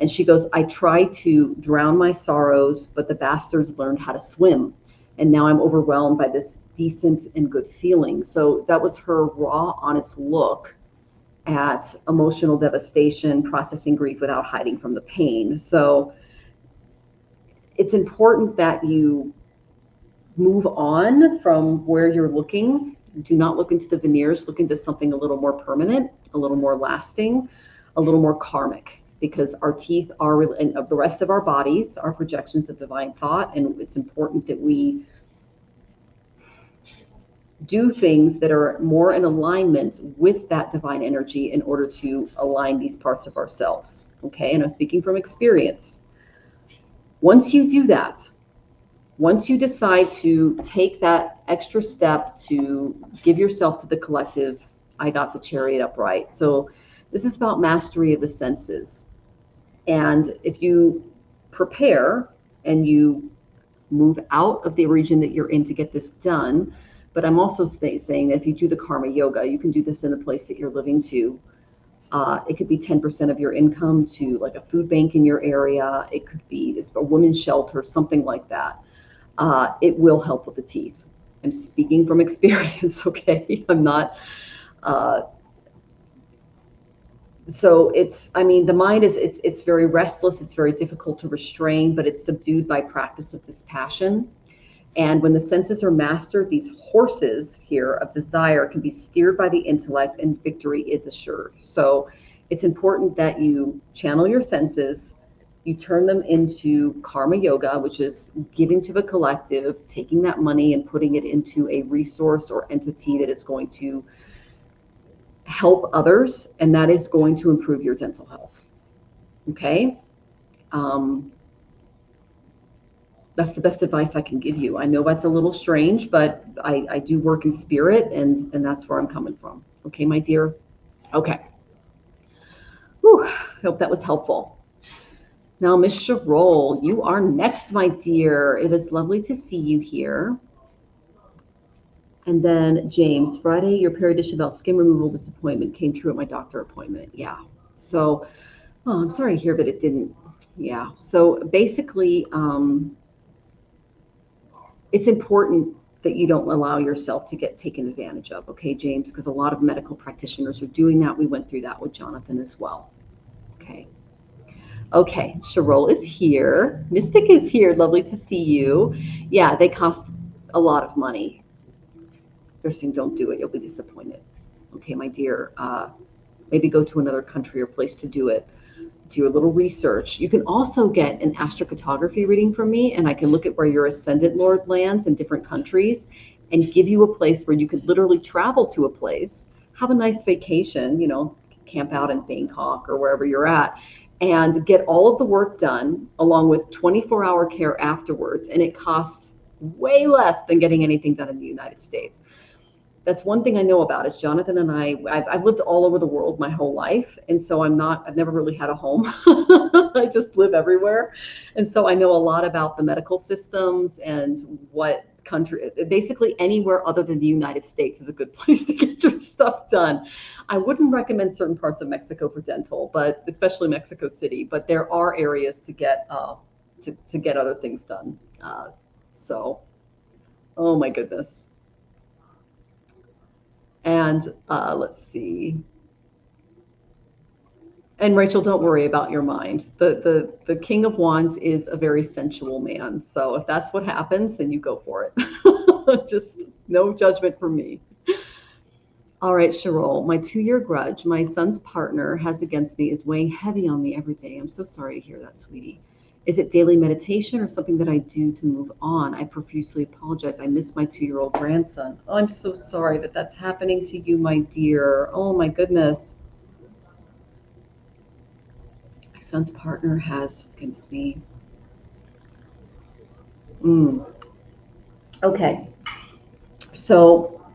And she goes, I tried to drown my sorrows, but the bastards learned how to swim. And now I'm overwhelmed by this decent and good feeling. So that was her raw, honest look at emotional devastation, processing grief without hiding from the pain. So it's important that you move on from where you're looking, do not look into the veneers, look into something a little more permanent, a little more lasting, a little more karmic, because our teeth are, and the rest of our bodies are projections of divine thought. And it's important that we do things that are more in alignment with that divine energy in order to align these parts of ourselves. Okay. And I'm speaking from experience. Once you do that, once you decide to take that extra step to give yourself to the collective, I got the chariot upright. So this is about mastery of the senses. And if you prepare and you move out of the region that you're in to get this done, but I'm also saying that if you do the karma yoga, you can do this in the place that you're living to. It could be 10% of your income to like a food bank in your area. It could be a women's shelter, something like that. It will help with the teeth. I'm speaking from experience, okay? I'm not. So it's, I mean, the mind is, it's very restless. It's very difficult to restrain, but it's subdued by practice of dispassion. And when the senses are mastered, these horses here of desire can be steered by the intellect, and victory is assured. So it's important that you channel your senses, you turn them into karma yoga, which is giving to the collective, taking that money and putting it into a resource or entity that is going to help others, and that is going to improve your dental health. Okay? That's the best advice I can give you. I know that's a little strange, but I do work in spirit, and that's where I'm coming from. Okay, my dear? Okay. Whew, hope that was helpful. Now, Miss Sherol, you are next, my dear. It is lovely to see you here. And then James, Friday, your paradish about skin removal disappointment came true at my doctor appointment. Yeah. So, oh, I'm sorry to hear that it didn't. Yeah. So basically, it's important that you don't allow yourself to get taken advantage of, okay, James, because a lot of medical practitioners are doing that. We went through that with Jonathan as well. Okay. Okay, Sherol is here. Mystic is here. Lovely to see you. Yeah, they cost a lot of money. They're saying don't do it. You'll be disappointed. Okay, my dear. Maybe go to another country or place to do it. Do a little research. You can also get an astrocartography reading from me, and I can look at where your ascendant lord lands in different countries and give you a place where you could literally travel to a place, have a nice vacation, you know, camp out in Bangkok or wherever you're at, and get all of the work done along with 24-hour care afterwards. And it costs way less than getting anything done in the United States. That's one thing I know about is Jonathan and I've lived all over the world my whole life. And so I've never really had a home. I just live everywhere. And so I know a lot about the medical systems and what country, basically anywhere other than the United States is a good place to get your stuff done. I wouldn't recommend certain parts of Mexico for dental, but especially Mexico City, but there are areas to get, to get other things done. So, oh my goodness. And let's see. And Rachel, don't worry about your mind. The King of Wands is a very sensual man. So if that's what happens, then you go for it. Just no judgment from me. All right, Sherol, my 2-year grudge my son's partner has against me is weighing heavy on me every day. I'm so sorry to hear that, sweetie. Is it daily meditation or something that I do to move on? I profusely apologize. I miss my 2-year-old grandson. Oh, I'm so sorry that that's happening to you, my dear. Oh, my goodness. My son's partner has against me. Okay. So,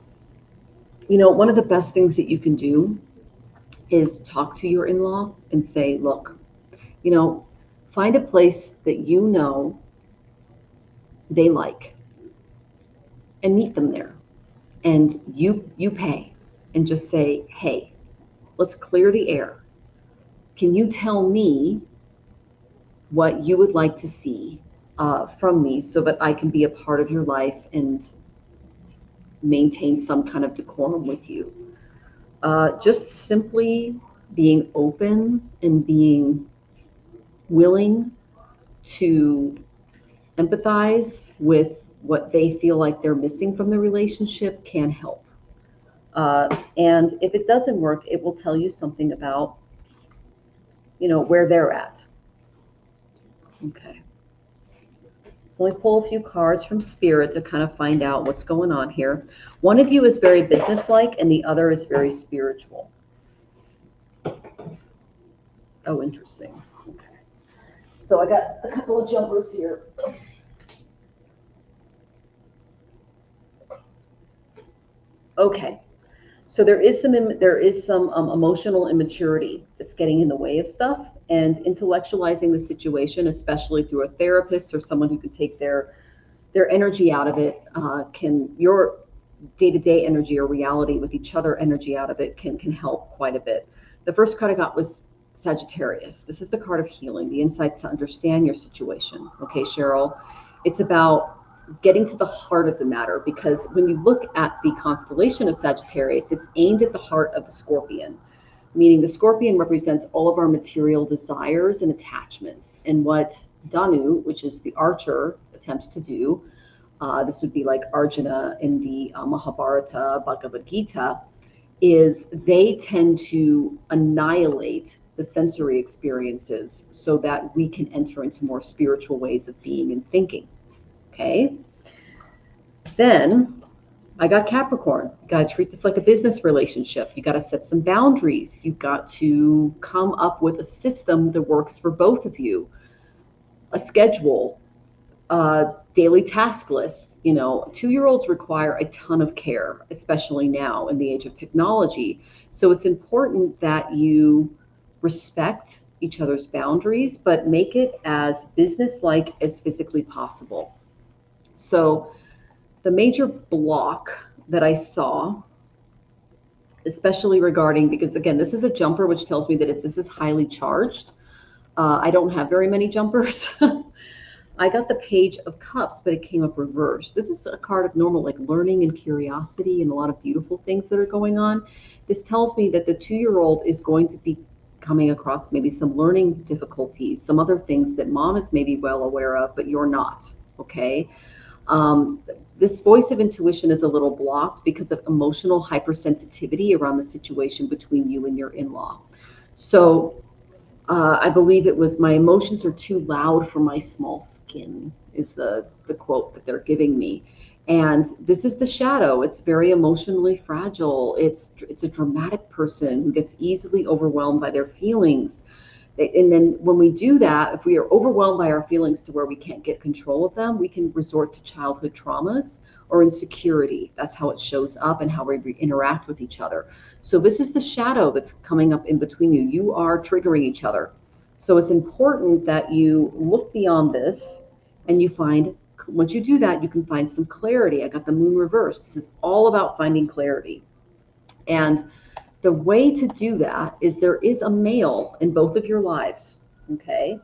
you know, one of the best things that you can do is talk to your in-law and say, look, you know, find a place that you know they like and meet them there. And you pay and just say, hey, let's clear the air. Can you tell me what you would like to see from me so that I can be a part of your life and maintain some kind of decorum with you? Just simply being open and being willing to empathize with what they feel like they're missing from the relationship can help. And if it doesn't work, it will tell you something about, where they're at. Okay. So let me pull a few cards from Spirit to kind of find out what's going on here. One of you is very businesslike and the other is very spiritual. Oh, interesting. Okay. So I got a couple of jumpers here. Okay. So there is some emotional immaturity that's getting in the way of stuff, and intellectualizing the situation, especially through a therapist or someone who can take their energy out of it, can your day-to-day energy or reality with each other energy out of it can help quite a bit. The first card I got was Sagittarius. This is the card of healing, the insights to understand your situation. Okay, Cheryl, it's about getting to the heart of the matter, because when you look at the constellation of Sagittarius, it's aimed at the heart of the Scorpion, meaning the Scorpion represents all of our material desires and attachments. And what Danu, which is the archer, attempts to do, this would be like Arjuna in the Mahabharata, Bhagavad Gita, is they tend to annihilate the sensory experiences so that we can enter into more spiritual ways of being and thinking. Okay. Then I got Capricorn. You got to treat this like a business relationship. You got to set some boundaries. You've got to come up with a system that works for both of you, a schedule, a daily task list. 2-year-olds require a ton of care, especially now in the age of technology. So it's important that you respect each other's boundaries, but make it as business-like as physically possible. So the major block that I saw, especially regarding, because again, this is a jumper, which tells me that this is highly charged. I don't have very many jumpers. I got the Page of Cups, but it came up reversed. This is a card of normal, like learning and curiosity and a lot of beautiful things that are going on. This tells me that the 2-year-old is going to be coming across maybe some learning difficulties, some other things that mom is maybe well aware of, but you're not. Okay. This voice of intuition is a little blocked because of emotional hypersensitivity around the situation between you and your in-law. So I believe it was, my emotions are too loud for my small skin, is the quote that they're giving me. And this is the shadow. It's very emotionally fragile. It's a dramatic person who gets easily overwhelmed by their feelings. And then when we do that, if we are overwhelmed by our feelings to where we can't get control of them, we can resort to childhood traumas or insecurity. That's how it shows up and how we interact with each other. So this is the shadow that's coming up in between you. You are triggering each other. So it's important that you look beyond this and you find, once you do that, you can find some clarity. I got the moon reversed. This is all about finding clarity. And the way to do that is there is a male in both of your lives, okay?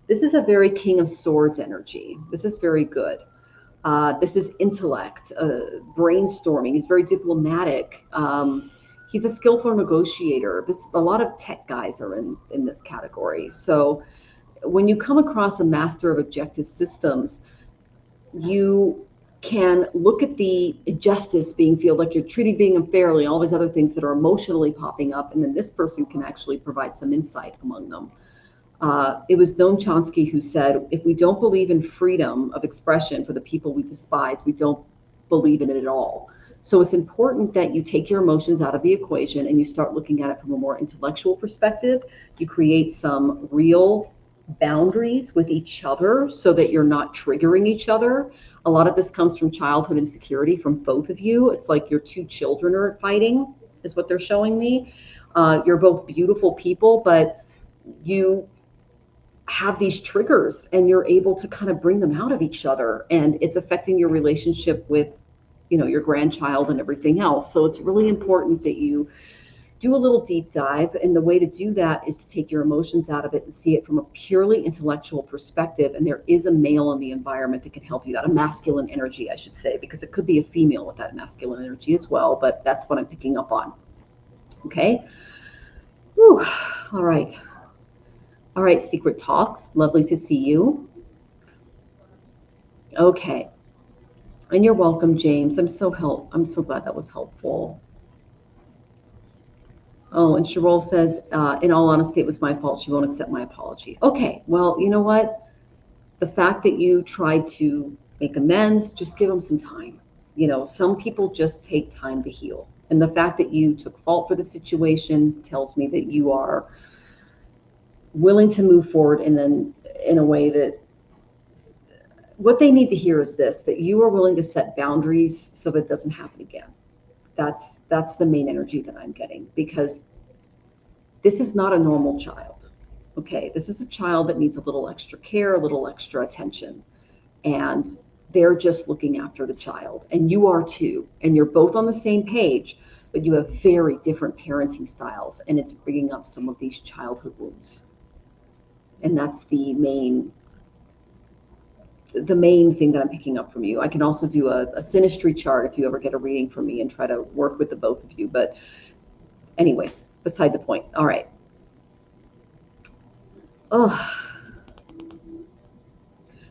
This is a very King of Swords energy. This is very good. This is intellect, brainstorming. He's very diplomatic. He's a skillful negotiator. A lot of tech guys are in this category. So when you come across a master of objective systems, you can look at the injustice being feel like you're treating being unfairly, all these other things that are emotionally popping up, and then this person can actually provide some insight among them. It was Noam Chomsky who said, if we don't believe in freedom of expression for the people we despise, we don't believe in it at all. So it's important that you take your emotions out of the equation and you start looking at it from a more intellectual perspective. You create some real boundaries with each other so that you're not triggering each other. A lot of this comes from childhood insecurity from both of you. It's like your 2 children are fighting, is what they're showing me. You're both beautiful people, but you have these triggers and you're able to kind of bring them out of each other, and it's affecting your relationship with, your grandchild and everything else. So it's really important that you do a little deep dive, and the way to do that is to take your emotions out of it and see it from a purely intellectual perspective. And there is a male in the environment that can help you, that a masculine energy, I should say, because it could be a female with that masculine energy as well, but that's what I'm picking up on. Okay. Whew. All right, Secret Talks, lovely to see you. Okay, and you're welcome, James. I'm so glad that was helpful. Oh, and Sherol says, in all honesty, it was my fault. She won't accept my apology. Okay, well, you know what? The fact that you tried to make amends, just give them some time. You know, some people just take time to heal. And the fact that you took fault for the situation tells me that you are willing to move forward in a way that what they need to hear is this, that you are willing to set boundaries so that it doesn't happen again. That's the main energy that I'm getting, because this is not a normal child. Okay, this is a child that needs a little extra care, a little extra attention. And they're just looking after the child. And you are too. And you're both on the same page, but you have very different parenting styles. And it's bringing up some of these childhood wounds. And that's the main thing that I'm picking up from you. I can also do a synastry chart if you ever get a reading from me and try to work with the both of you. But anyways, beside the point. All right. Oh,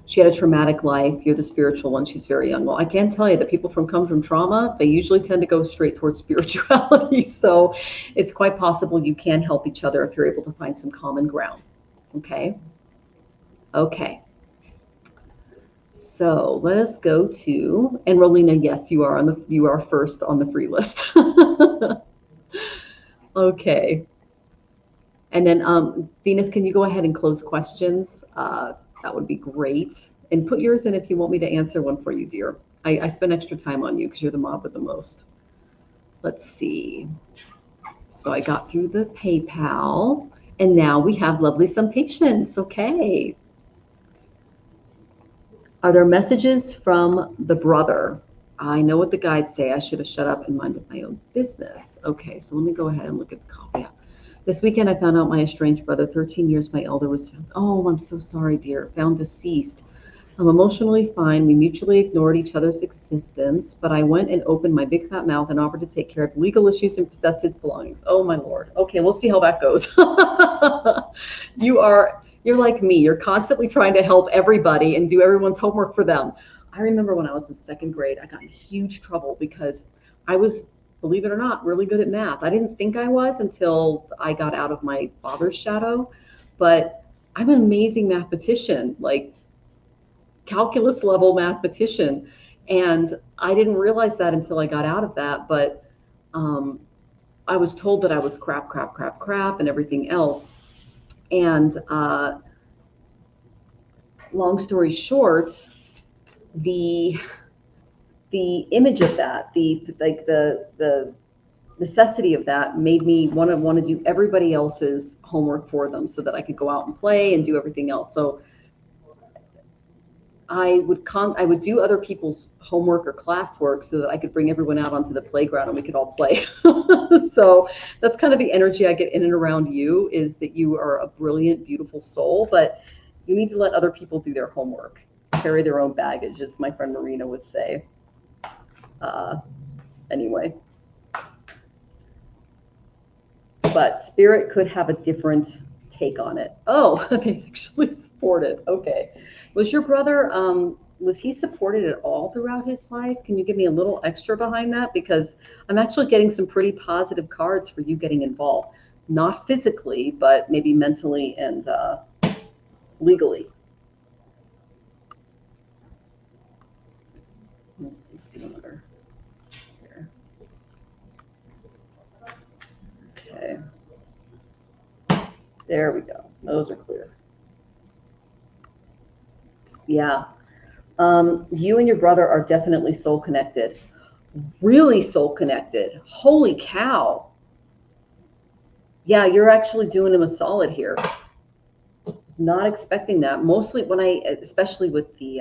she had a traumatic life. You're the spiritual one. She's very young. Well, I can tell you that people come from trauma, they usually tend to go straight towards spirituality. So it's quite possible you can help each other if you're able to find some common ground. Okay. Okay. So let us go to, and Rolina, yes, you are first on the free list. Okay. And then Venus, can you go ahead and close questions? That would be great. And put yours in if you want me to answer one for you, dear. I spend extra time on you because you're the mob with the most. Let's see. So I got through the PayPal, and now we have lovely some patience. Okay. Are there messages from the brother? I know what the guides say. I should have shut up and minded my own business. Okay, so let me go ahead and look at the copy. This weekend, I found out my estranged brother, 13 years my elder, was found. Oh, I'm so sorry, dear. Found deceased. I'm emotionally fine. We mutually ignored each other's existence, but I went and opened my big fat mouth and offered to take care of legal issues and possess his belongings. Oh, my Lord. Okay, we'll see how that goes. You're like me. You're constantly trying to help everybody and do everyone's homework for them. I remember when I was in second grade, I got in huge trouble because I was, believe it or not, really good at math. I didn't think I was until I got out of my father's shadow, but I'm an amazing mathematician, like calculus level mathematician. And I didn't realize that until I got out of that. But I was told that I was crap, and everything else. And long story short, the image of that, the necessity of that made me want to do everybody else's homework for them so that I could go out and play and do everything else. So I would do other people's homework or classwork so that I could bring everyone out onto the playground and we could all play. So that's kind of the energy I get in and around you, is that you are a brilliant, beautiful soul, but you need to let other people do their homework, carry their own baggage, as my friend Marina would say. Anyway. But spirit could have a different take on it. Oh, they actually support it. Okay. Was your brother, was he supported at all throughout his life? Can you give me a little extra behind that? Because I'm actually getting some pretty positive cards for you getting involved. Not physically, but maybe mentally and legally. Let's do another here. Okay. There we go. Those are clear. Yeah. You and your brother are definitely soul connected. Really soul connected. Holy cow. Yeah, you're actually doing him a solid here. Was not expecting that. Mostly when especially with the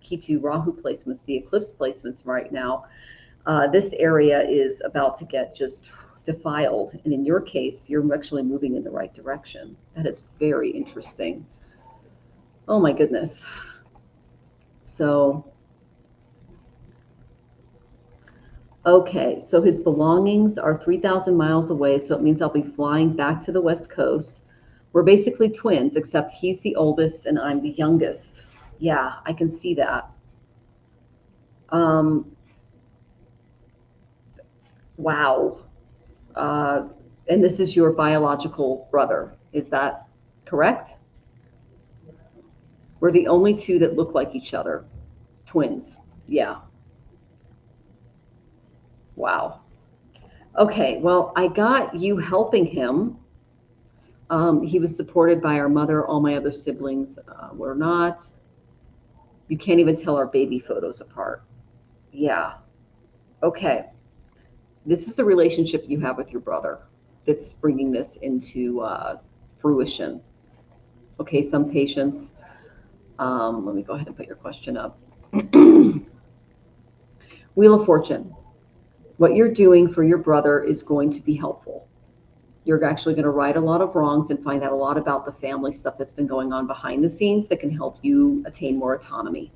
Ketu Rahu placements, the eclipse placements right now, this area is about to get just defiled. And in your case, you're actually moving in the right direction. That is very interesting. Oh my goodness. So, okay, so his belongings are 3,000 miles away, so it means I'll be flying back to the West Coast. We're basically twins, except he's the oldest and I'm the youngest. Yeah, I can see that. Wow. And this is your biological brother. Is that correct? We're the only two that look like each other. Twins. Yeah. Wow. Okay, well, I got you helping him. He was supported by our mother. All my other siblings were not. You can't even tell our baby photos apart. Yeah. Okay. This is the relationship you have with your brother that's bringing this into fruition. Okay, some patients. Let me go ahead and put your question up. Wheel of Fortune. What you're doing for your brother is going to be helpful. You're actually going to right a lot of wrongs and find out a lot about the family stuff that's been going on behind the scenes that can help you attain more autonomy.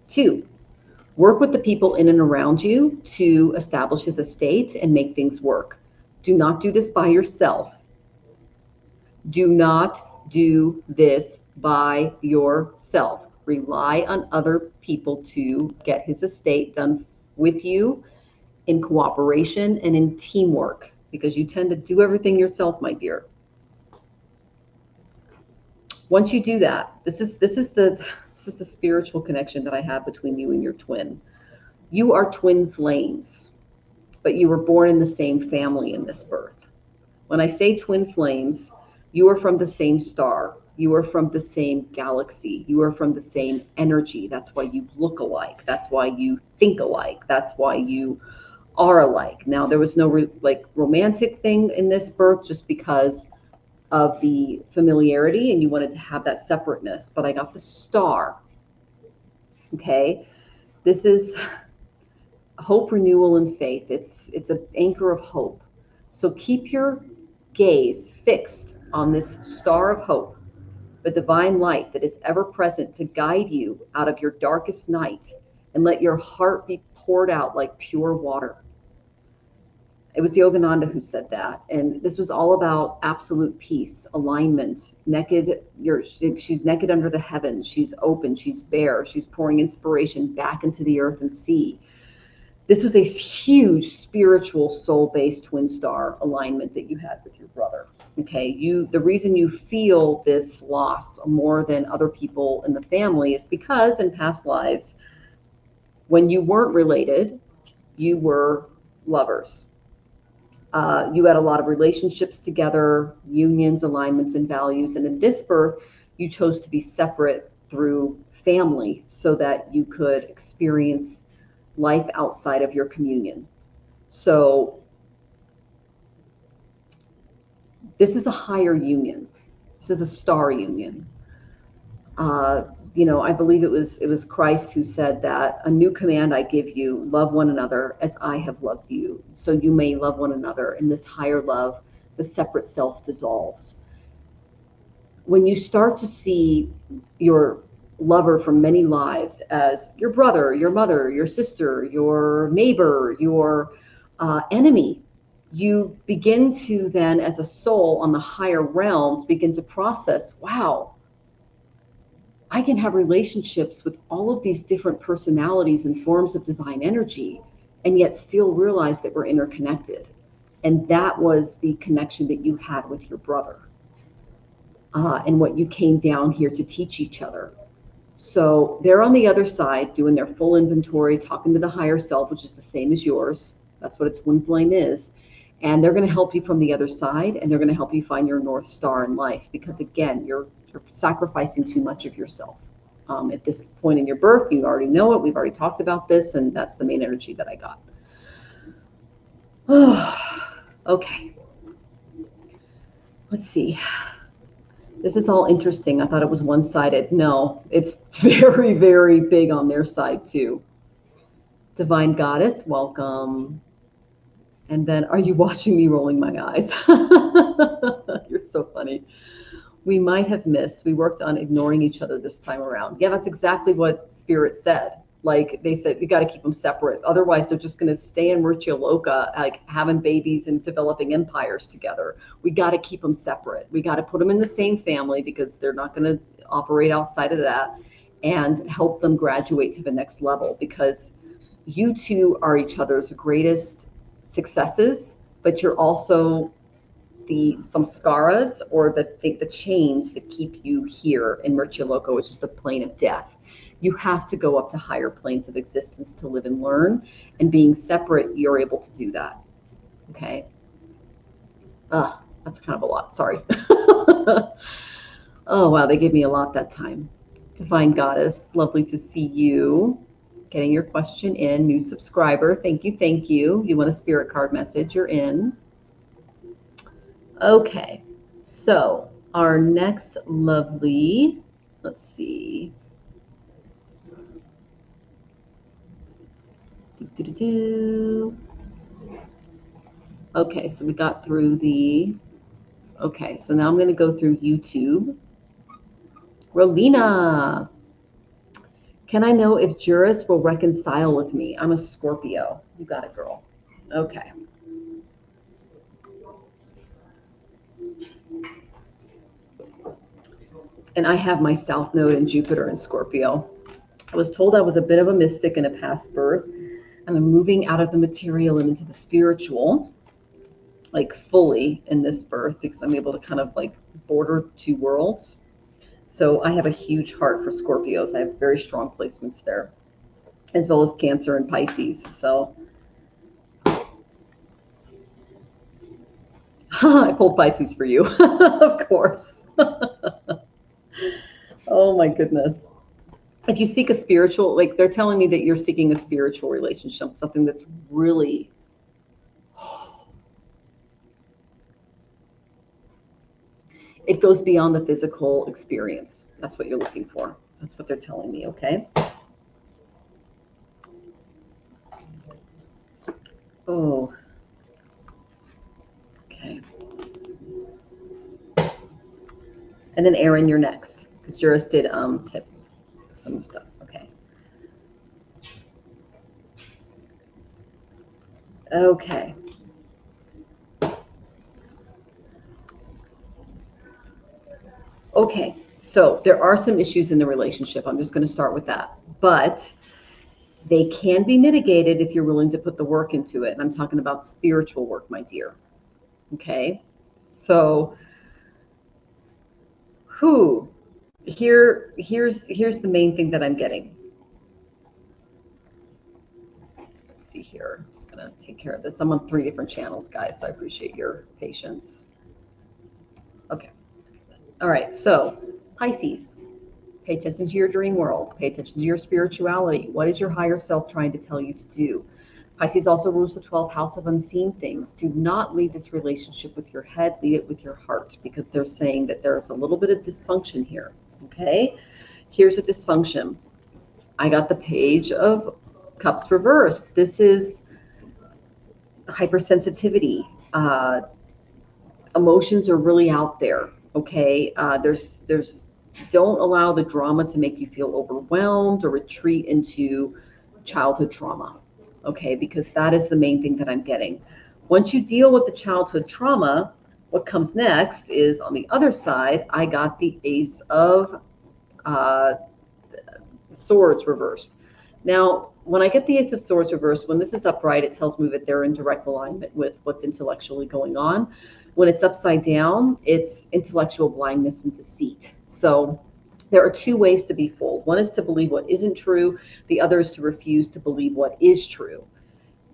2, work with the people in and around you to establish his estate and make things work. Do not do this by yourself. Do not do this by yourself. Rely on other people to get his estate done with you in cooperation and in teamwork, because you tend to do everything yourself, my dear. Once you do that, this is the spiritual connection that I have between you and your twin. You are twin flames, but you were born in the same family in this birth. When I say twin flames, you are from the same star. You are from the same galaxy. You are from the same energy. That's why you look alike. That's why you think alike. That's why you are alike. Now, there was no romantic thing in this birth just because of the familiarity and you wanted to have that separateness, but I got the star. Okay. This is hope, renewal, and faith. It's an anchor of hope. So keep your gaze fixed on this star of hope, the divine light that is ever present to guide you out of your darkest night, and let your heart be poured out like pure water. It was Yogananda who said that. And this was all about absolute peace, alignment, she's naked under the heavens. She's open, she's bare, she's pouring inspiration back into the earth and sea. This was a huge spiritual soul-based twin star alignment that you had with your brother. Okay, the reason you feel this loss more than other people in the family is because in past lives, when you weren't related, you were lovers. You had a lot of relationships together, unions, alignments, and values. And in this birth, you chose to be separate through family so that you could experience life outside of your communion. So this is a higher union. This is a star union. I believe it was Christ who said that a new command I give you, love one another as I have loved you. So you may love one another. In this higher love, the separate self dissolves. When you start to see your lover from many lives as your brother, your mother, your sister, your neighbor, your enemy, you begin to then, as a soul on the higher realms, begin to process, wow, I can have relationships with all of these different personalities and forms of divine energy, and yet still realize that we're interconnected. And that was the connection that you had with your brother, and what you came down here to teach each other. So they're on the other side doing their full inventory, talking to the higher self, which is the same as yours. That's what its twin flame is. And they're going to help you from the other side, and they're going to help you find your North Star in life, because again, you're sacrificing too much of yourself. At this point in your birth, you already know it. We've already talked about this, and that's the main energy that I got. Okay. Let's see. This is all interesting. I thought it was one-sided. No, it's very, very big on their side too. Divine Goddess, welcome. And then, are you watching me rolling my eyes? You're so funny. We might have missed. We worked on ignoring each other this time around. Yeah, that's exactly what Spirit said. Like they said, you got to keep them separate. Otherwise, they're just going to stay in Murcia Loca, like having babies and developing empires together. We got to keep them separate. We got to put them in the same family, because they're not going to operate outside of that, and help them graduate to the next level, because you two are each other's greatest successes but you're also the samskaras, or the chains that keep you here in Mrityaloka, which is the plane of death. You have to go up to higher planes of existence to live and learn, and being separate, you're able to do that. Okay. That's kind of a lot. Sorry. Oh, wow. They gave me a lot that time. Divine Goddess, lovely to see you. Getting your question in. New subscriber. Thank you. Thank you. You want a spirit card message? You're in. Okay. So our next lovely, let's see. Okay, so we got through okay, so now I'm going to go through YouTube. Rolina, can I know if Juris will reconcile with me? I'm a Scorpio. You got it, girl. Okay. And I have my South Node in Jupiter in Scorpio. I was told I was a bit of a mystic in a past birth, and I'm moving out of the material and into the spiritual, like fully in this birth, because I'm able to kind of like border two worlds. So I have a huge heart for Scorpios. I have very strong placements there, as well as Cancer and Pisces. So I pulled Pisces for you, of course. Oh my goodness. If you seek a spiritual, like they're telling me that you're seeking a spiritual relationship, something that's really, it goes beyond the physical experience. That's what you're looking for. That's what they're telling me, okay? Oh, okay. And then Aaron, you're next, because Juris did tip some stuff. Okay. Okay. Okay. So there are some issues in the relationship. I'm just going to start with that. But they can be mitigated if you're willing to put the work into it. And I'm talking about spiritual work, my dear. Okay. So here's the main thing that I'm getting. Let's see here. I'm just gonna take care of this. I'm on 3 different channels, guys, so I appreciate your patience. Okay. All right. So Pisces, pay attention to your dream world. Pay attention to your spirituality. What is your higher self trying to tell you to do? Pisces also rules the 12th house of unseen things. Do not lead this relationship with your head, lead it with your heart, because they're saying that there's a little bit of dysfunction here, okay? Here's a dysfunction. I got the Page of Cups reversed. This is hypersensitivity. Emotions are really out there, okay? Don't allow the drama to make you feel overwhelmed or retreat into childhood trauma. Okay, because that is the main thing that I'm getting. Once you deal with the childhood trauma, what comes next is on the other side, I got the Ace of Swords reversed. Now, when I get the Ace of Swords reversed, when this is upright, it tells me that they're in direct alignment with what's intellectually going on. When it's upside down, it's intellectual blindness and deceit. So there are 2 ways to be fooled. One is to believe what isn't true. The other is to refuse to believe what is true.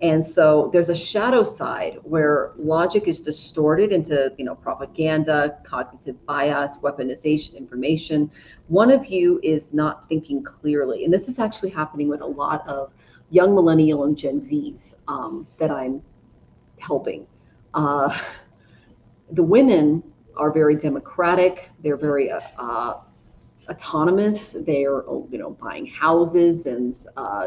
And so there's a shadow side where logic is distorted into, propaganda, cognitive bias, weaponization, information. One of you is not thinking clearly. And this is actually happening with a lot of young millennial and Gen Zs that I'm helping. The women are very democratic. They're very autonomous. They're, buying houses and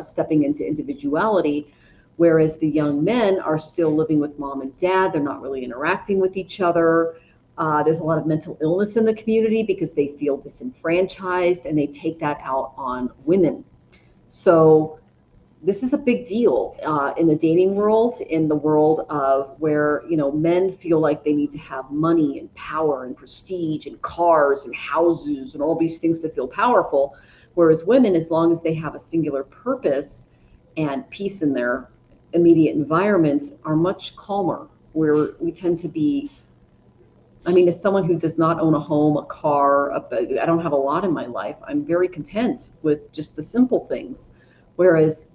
stepping into individuality, whereas the young men are still living with mom and dad. They're not really interacting with each other. There's a lot of mental illness in the community because they feel disenfranchised, and they take that out on women. So this is a big deal in the dating world, in the world of where, men feel like they need to have money and power and prestige and cars and houses and all these things to feel powerful. Whereas women, as long as they have a singular purpose and peace in their immediate environment, are much calmer, where we tend to be, I mean, as someone who does not own a home, a car, I don't have a lot in my life. I'm very content with just the simple things. Whereas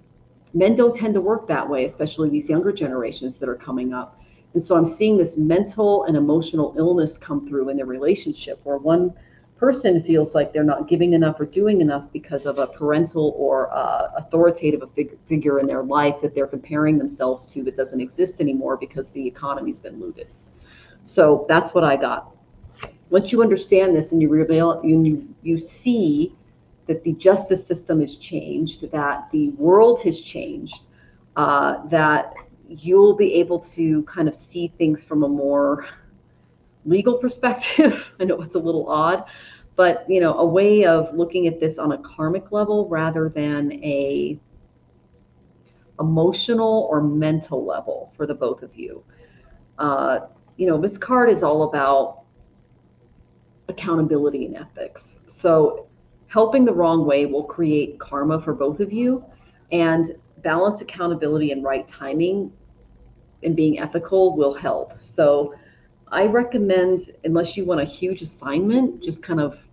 men don't tend to work that way, especially these younger generations that are coming up. And so I'm seeing this mental and emotional illness come through in their relationship, where one person feels like they're not giving enough or doing enough because of a parental or authoritative figure in their life that they're comparing themselves to that doesn't exist anymore because the economy's been looted. So that's what I got. Once you understand this and you see that the justice system has changed, that the world has changed, that you'll be able to kind of see things from a more legal perspective. I know it's a little odd, but a way of looking at this on a karmic level rather than a emotional or mental level for the both of you. This card is all about accountability and ethics. So helping the wrong way will create karma for both of you, and balance accountability and right timing and being ethical will help. So I recommend, unless you want a huge assignment, just kind of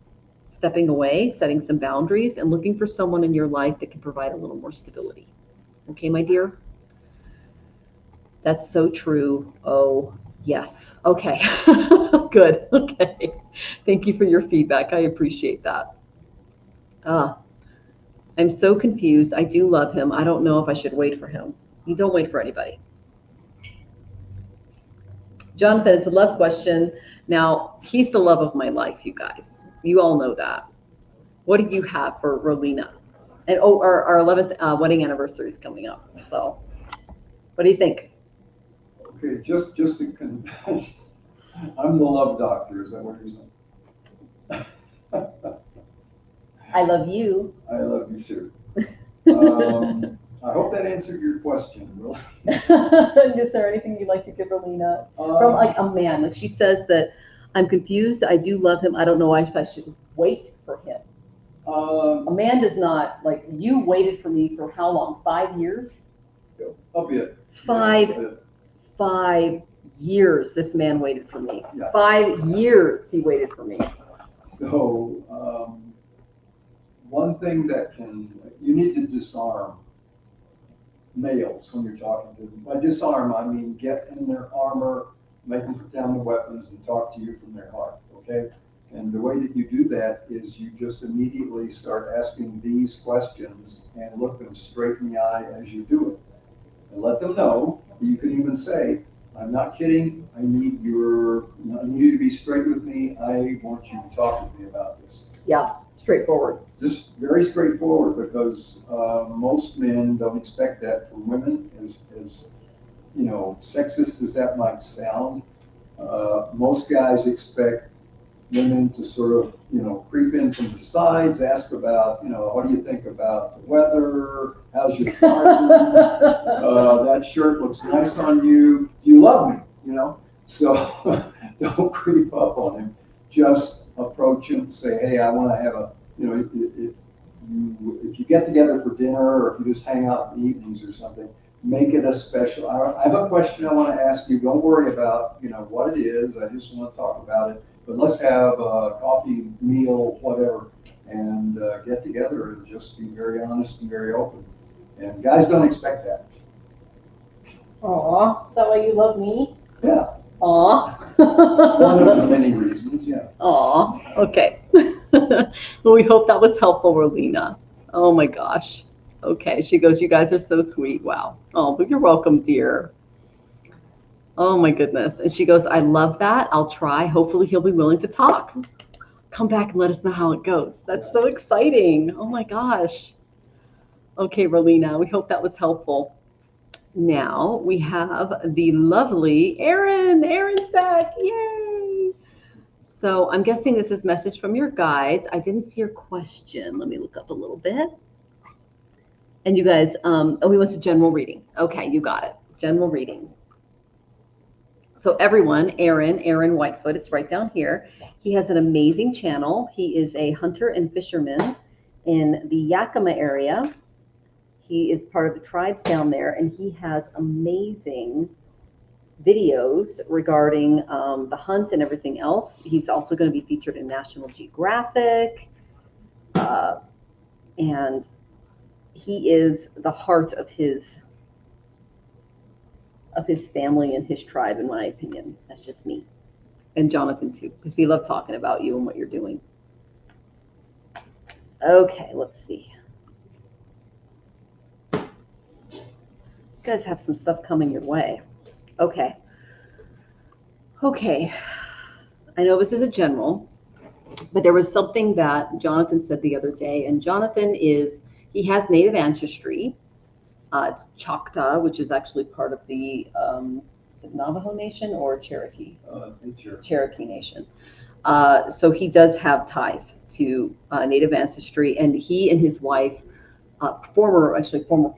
stepping away, setting some boundaries, and looking for someone in your life that can provide a little more stability. Okay, my dear? That's so true. Oh, yes. Okay. Good. Okay. Thank you for your feedback. I appreciate that. I'm so confused. I do love him. I don't know if I should wait for him. You don't wait for anybody. Jonathan, it's a love question. Now, he's the love of my life, you guys. You all know that. What do you have for Rolina? And our 11th wedding anniversary is coming up. So what do you think? Okay, just to I'm the love doctor, is that what you're saying? I love you. I love you too. I hope that answered your question, really. Is there anything you'd like to give Rolina? From like a man, like she says that I'm confused. I do love him. I don't know if I should wait for him. A man does not, like, you waited for me for how long? 5 years? A bit. 5 years this man waited for me. Yeah. 5 years he waited for me. So one thing that you need to disarm males when you're talking to them. By disarm, I mean get in their armor, make them put down the weapons and talk to you from their heart, okay? And the way that you do that is you just immediately start asking these questions and look them straight in the eye as you do it. And let them know, you can even say, I'm not kidding, I need you to be straight with me, I want you to talk with me about this. Yeah, straightforward. Just very straightforward, because most men don't expect that from women, as sexist as that might sound. Most guys expect women to sort of, creep in from the sides, ask about, what do you think about the weather? How's your garden? That shirt looks nice on you. Do you love me? So don't creep up on him. Just approach him, say, hey, I want to have a, if you get together for dinner or if you just hang out in the evenings or something, make it a special. I have a question I want to ask you. Don't worry about, what it is. I just want to talk about it. But let's have a coffee, meal, whatever, and get together and just be very honest and very open. And guys don't expect that. Aw, is that why you love me? Yeah. Aw. One of the many reasons, yeah. Aw, okay. Well, we hope that was helpful, Rolina. Oh my gosh. Okay, she goes, you guys are so sweet. Wow. Oh, but you're welcome, dear. Oh my goodness. And she goes, I love that. I'll try. Hopefully he'll be willing to talk. Come back and let us know how it goes. That's so exciting. Oh my gosh. Okay, Rolina, we hope that was helpful. Now we have the lovely Erin. Erin's back. Yay. So I'm guessing this is message from your guides. I didn't see your question. Let me look up a little bit. And you guys, we went to general reading. Okay, you got it. General reading. So everyone, Aaron Whitefoot, it's right down here. He has an amazing channel. He is a hunter and fisherman in the Yakima area. He is part of the tribes down there, and he has amazing videos regarding the hunt and everything else. He's also going to be featured in National Geographic, and he is the heart of his family and his tribe, in my opinion. That's just me. And Jonathan too, because we love talking about you and what you're doing. Okay, let's see. You guys have some stuff coming your way. Okay. Okay. I know this is a general, but there was something that Jonathan said the other day, and Jonathan he has native ancestry. It's Choctaw, which is actually part of the, is it Navajo Nation or Cherokee? Cherokee Nation. So he does have ties to native ancestry, and he and his wife, former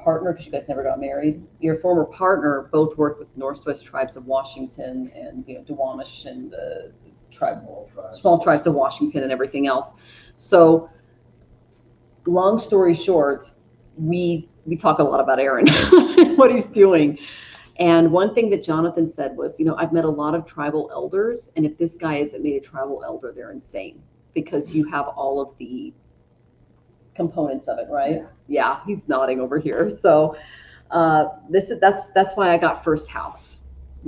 partner, because you guys never got married, your former partner both worked with Northwest Tribes of Washington and, Duwamish and the small tribes of Washington and everything else. So long story short, we talk a lot about Aaron, what he's doing. And one thing that Jonathan said was, I've met a lot of tribal elders, and if this guy isn't made a tribal elder, they're insane, because you have all of the components of it, right? Yeah, he's nodding over here. So that's why I got first house.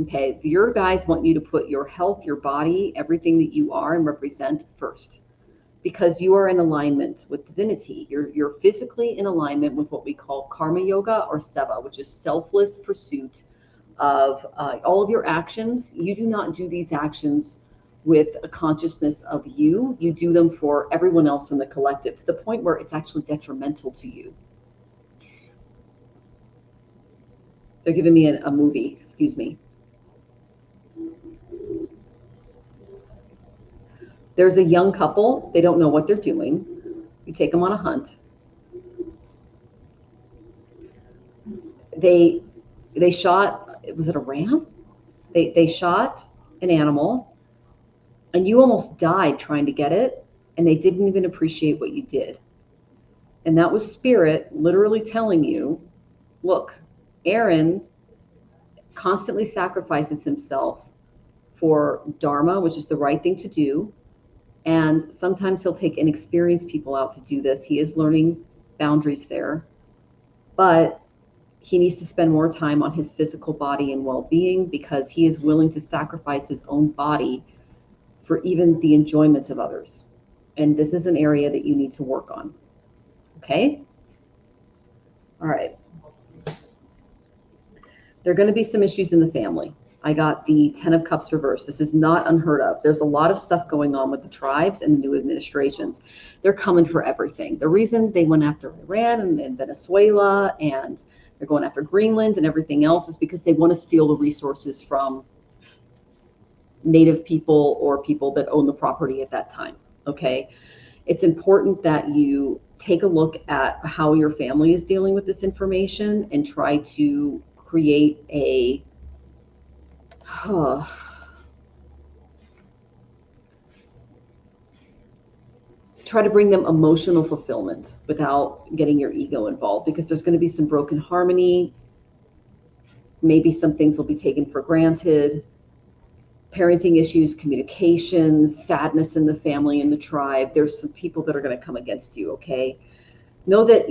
Okay, your guides want you to put your health, your body, everything that you are and represent first, because you are in alignment with divinity. You're physically in alignment with what we call karma yoga or seva, which is selfless pursuit of all of your actions. You do not do these actions with a consciousness of you. You do them for everyone else in the collective, to the point where it's actually detrimental to you. They're giving me a movie, excuse me. There's a young couple, they don't know what they're doing. You take them on a hunt. They shot, was it a ram? They shot an animal, and you almost died trying to get it, and they didn't even appreciate what you did. And that was spirit literally telling you, look, Aaron constantly sacrifices himself for dharma, which is the right thing to do. And sometimes he'll take inexperienced people out to do this. He is learning boundaries there, but he needs to spend more time on his physical body and well-being, because he is willing to sacrifice his own body for even the enjoyment of others. And this is an area that you need to work on. Okay? All right. There are going to be some issues in the family. I got the 10 of Cups reversed. This is not unheard of. There's a lot of stuff going on with the tribes and the new administrations. They're coming for everything. The reason they went after Iran and Venezuela, and they're going after Greenland and everything else, is because they want to steal the resources from native people or people that own the property at that time. Okay? It's important that you take a look at how your family is dealing with this information and try to create a try to bring them emotional fulfillment without getting your ego involved, because there's going to be some broken harmony. Maybe some things will be taken for granted. Parenting issues, communications, sadness in the family and the tribe. There's some people that are going to come against you, okay? Know that,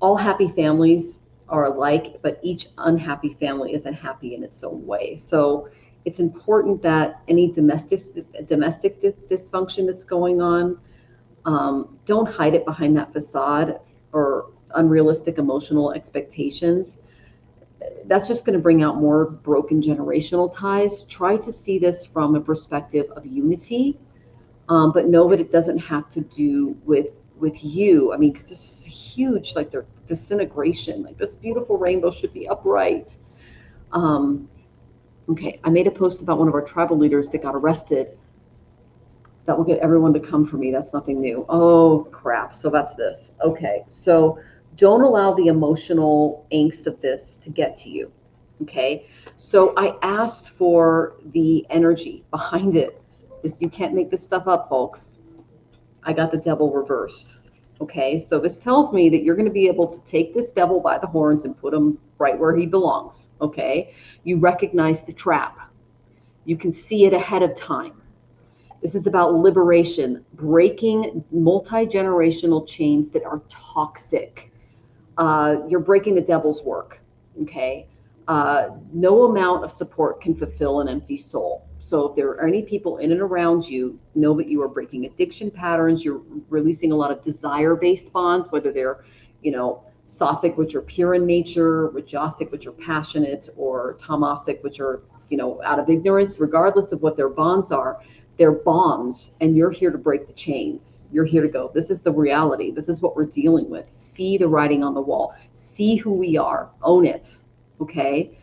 all happy families are alike, but each unhappy family isn't happy in its own way. So it's important that any domestic dysfunction that's going on, don't hide it behind that facade or unrealistic emotional expectations. That's just going to bring out more broken generational ties. Try to see this from a perspective of unity, but know that it doesn't have to do with you. I mean, because this is huge, like the disintegration, like this beautiful rainbow should be upright. Okay, I made a post about one of our tribal leaders that got arrested. That will get everyone to come for me. That's nothing new. Oh, crap. So that's this. Okay, so don't allow the emotional angst of this to get to you. Okay, so I asked for the energy behind it. You can't make this stuff up, folks. I got the devil reversed. Okay, so this tells me that you're going to be able to take this devil by the horns and put him right where he belongs. Okay, you recognize the trap. You can see it ahead of time. This is about liberation, breaking multi-generational chains that are toxic. You're breaking the devil's work. Okay, no amount of support can fulfill an empty soul. So if there are any people in and around you, know that you are breaking addiction patterns. You're releasing a lot of desire-based bonds, whether they're, Sattvic, which are pure in nature, Rajasic, which are passionate, or Tamasic, which are, out of ignorance. Regardless of what their bonds are, they're bonds, and you're here to break the chains. You're here to go, this is the reality. This is what we're dealing with. See the writing on the wall. See who we are. Own it. Okay?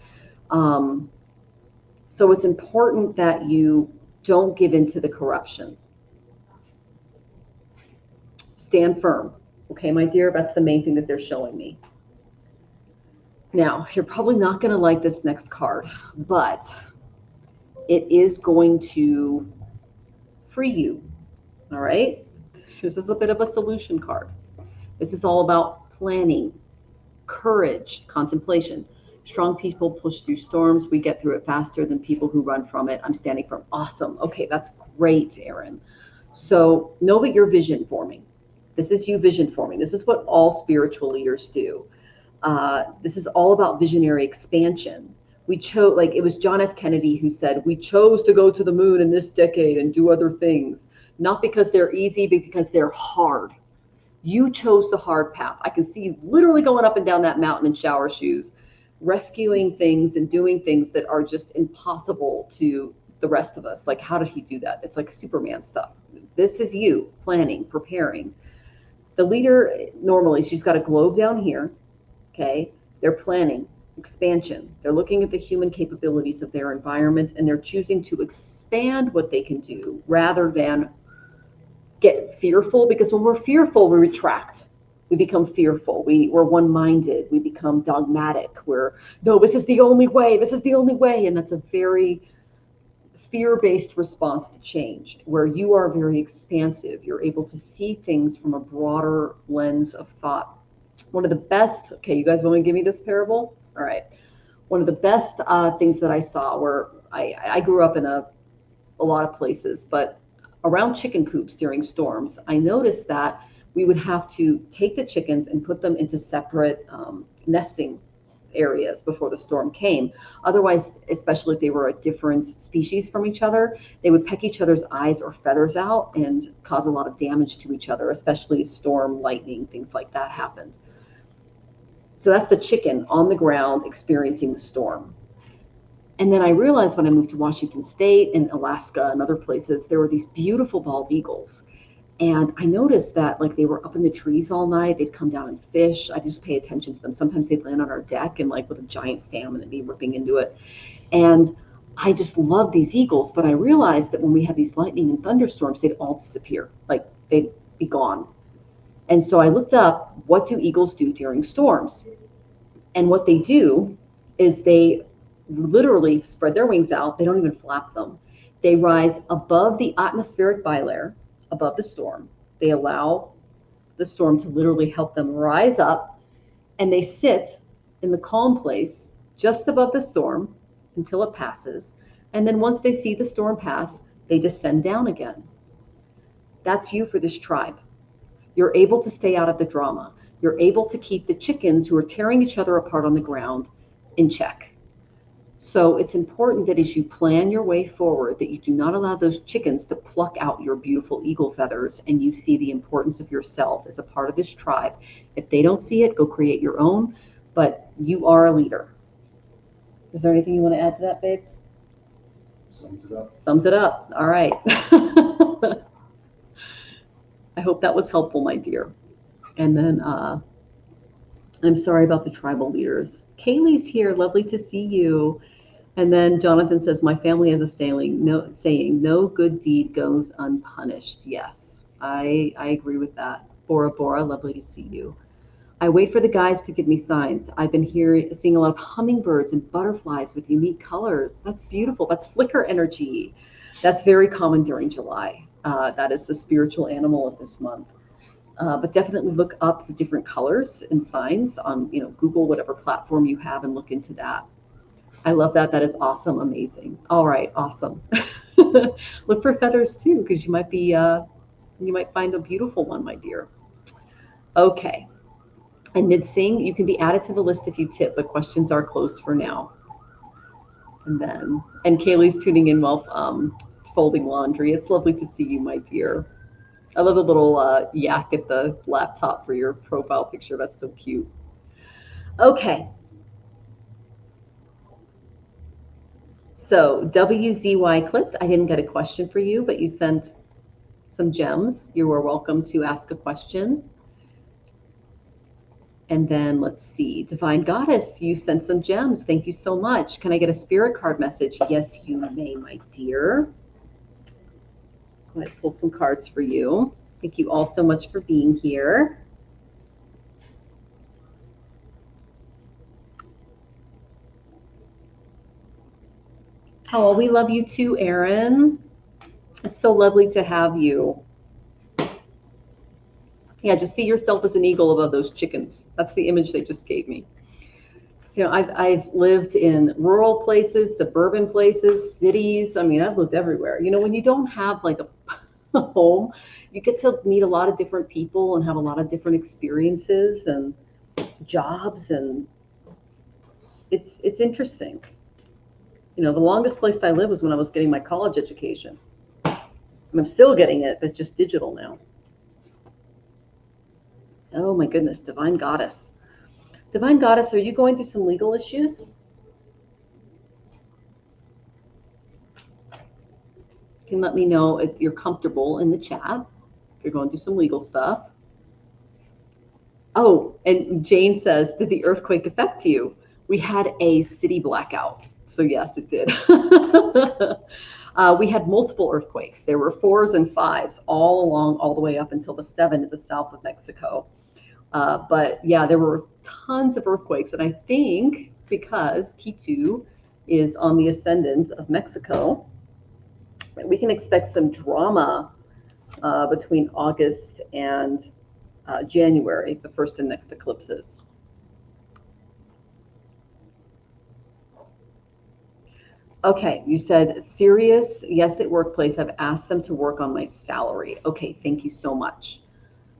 So it's important that you don't give in to the corruption. Stand firm. Okay, my dear, that's the main thing that they're showing me. Now, you're probably not going to like this next card, but it is going to free you. All right? This is a bit of a solution card. This is all about planning, courage, contemplation. Strong people push through storms. We get through it faster than people who run from it. I'm standing firm. Awesome. Okay, that's great, Aaron. So know that you're vision forming. This is you vision forming. This is what all spiritual leaders do. This is all about visionary expansion. We chose, like it was John F. Kennedy who said, we chose to go to the moon in this decade and do other things, not because they're easy, but because they're hard. You chose the hard path. I can see you literally going up and down that mountain in shower shoes, rescuing things and doing things that are just impossible to the rest of us. Like, how did he do that? It's like Superman stuff. This is you planning, preparing. The leader, normally, she's got a globe down here. Okay. They're planning expansion. They're looking at the human capabilities of their environment, and they're choosing to expand what they can do rather than get fearful, because when we're fearful, we retract. We become fearful. We're one-minded. We become dogmatic. No, this is the only way. This is the only way. And that's a very fear-based response to change, where you are very expansive. You're able to see things from a broader lens of thought. One of the best, okay, you guys want to give me this parable? All right. One of the best things that I saw, where I grew up in a lot of places, but around chicken coops during storms, I noticed that we would have to take the chickens and put them into separate nesting areas before the storm came. Otherwise, especially if they were a different species from each other, they would peck each other's eyes or feathers out and cause a lot of damage to each other, especially storm, lightning, things like that happened. So that's the chicken on the ground experiencing the storm. And then I realized when I moved to Washington State and Alaska and other places, there were these beautiful bald eagles. And I noticed that like they were up in the trees all night. They'd come down and fish. I just pay attention to them. Sometimes they'd land on our deck and like with a giant salmon and be ripping into it. And I just love these eagles. But I realized that when we had these lightning and thunderstorms, they'd all disappear. Like they'd be gone. And so I looked up, what do eagles do during storms? And what they do is they literally spread their wings out. They don't even flap them. They rise above the atmospheric bilayer, above the storm. They allow the storm to literally help them rise up, and they sit in the calm place just above the storm until it passes. And then once they see the storm pass, they descend down again. That's you for this tribe. You're able to stay out of the drama. You're able to keep the chickens who are tearing each other apart on the ground in check. So it's important that as you plan your way forward, that you do not allow those chickens to pluck out your beautiful eagle feathers, and you see the importance of yourself as a part of this tribe. If they don't see it, go create your own, but you are a leader. Is there anything you want to add to that, babe? Sums it up. Sums it up. All right. I hope that was helpful, my dear. And then I'm sorry about the tribal leaders. Kaylee's here. Lovely to see you. And then Jonathan says, my family has a saying, no good deed goes unpunished. Yes, I agree with that. Bora Bora, lovely to see you. I wait for the guides to give me signs. I've been seeing a lot of hummingbirds and butterflies with unique colors. That's beautiful. That's flicker energy. That's very common during July. That is the spiritual animal of this month. But definitely look up the different colors and signs on, Google, whatever platform you have, and look into that. I love that. That is awesome. Amazing. All right. Awesome. Look for feathers too, because you might find a beautiful one, my dear. Okay. And Midsing, you can be added to the list if you tip, but questions are closed for now. And Kaylee's tuning in while folding laundry. It's lovely to see you, my dear. I love the little yak at the laptop for your profile picture. That's so cute. Okay. So WZY clipped. I didn't get a question for you, but you sent some gems. You are welcome to ask a question. And then let's see, Divine Goddess, you sent some gems. Thank you so much. Can I get a spirit card message? Yes, you may, my dear. I'm going to pull some cards for you. Thank you all so much for being here. Oh, we love you too, Erin. It's so lovely to have you. Yeah, just see yourself as an eagle above those chickens. That's the image they just gave me. So, I've lived in rural places, suburban places, cities. I mean, I've lived everywhere. When you don't have like a home, you get to meet a lot of different people and have a lot of different experiences and jobs, and it's interesting. The longest place I lived was when I was getting my college education. And I'm still getting it, but it's just digital now. Oh my goodness, Divine Goddess. Divine Goddess, are you going through some legal issues? You can let me know if you're comfortable in the chat. If you're going through some legal stuff. Oh, and Jane says, did the earthquake affect you? We had a city blackout. So yes, it did. We had multiple earthquakes. There were 4s and 5s all the way up until the 7 to the south of Mexico. But yeah, there were tons of earthquakes. And I think because K2 is on the ascendant of Mexico, we can expect some drama between August and January, the first and next eclipses. Okay, you said serious, yes, at workplace. I've asked them to work on my salary. Okay, thank you so much.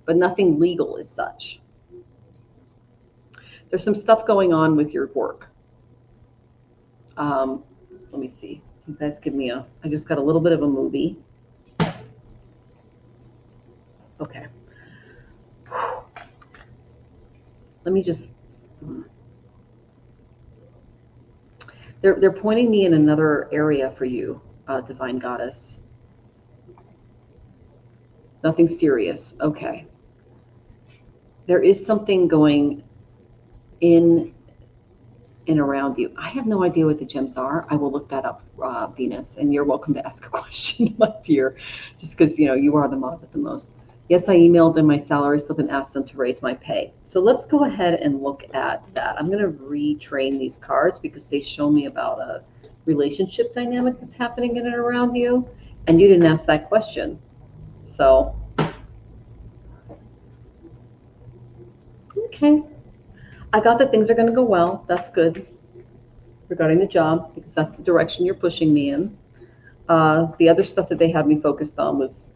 But nothing legal as such. There's some stuff going on with your work. Let me see. You guys give me I just got a little bit of a movie. Okay. Let me just... They're pointing me in another area for you, Divine Goddess. Nothing serious. Okay. There is something going in and around you. I have no idea what the gems are. I will look that up, Venus, and you're welcome to ask a question, my dear, just because, you are the mod with the most. Yes, I emailed them my salary slip and asked them to raise my pay. So let's go ahead and look at that. I'm going to retrain these cards because they show me about a relationship dynamic that's happening in and around you, and you didn't ask that question. So, okay. I got that things are going to go well. That's good regarding the job because that's the direction you're pushing me in. The other stuff that they had me focused on was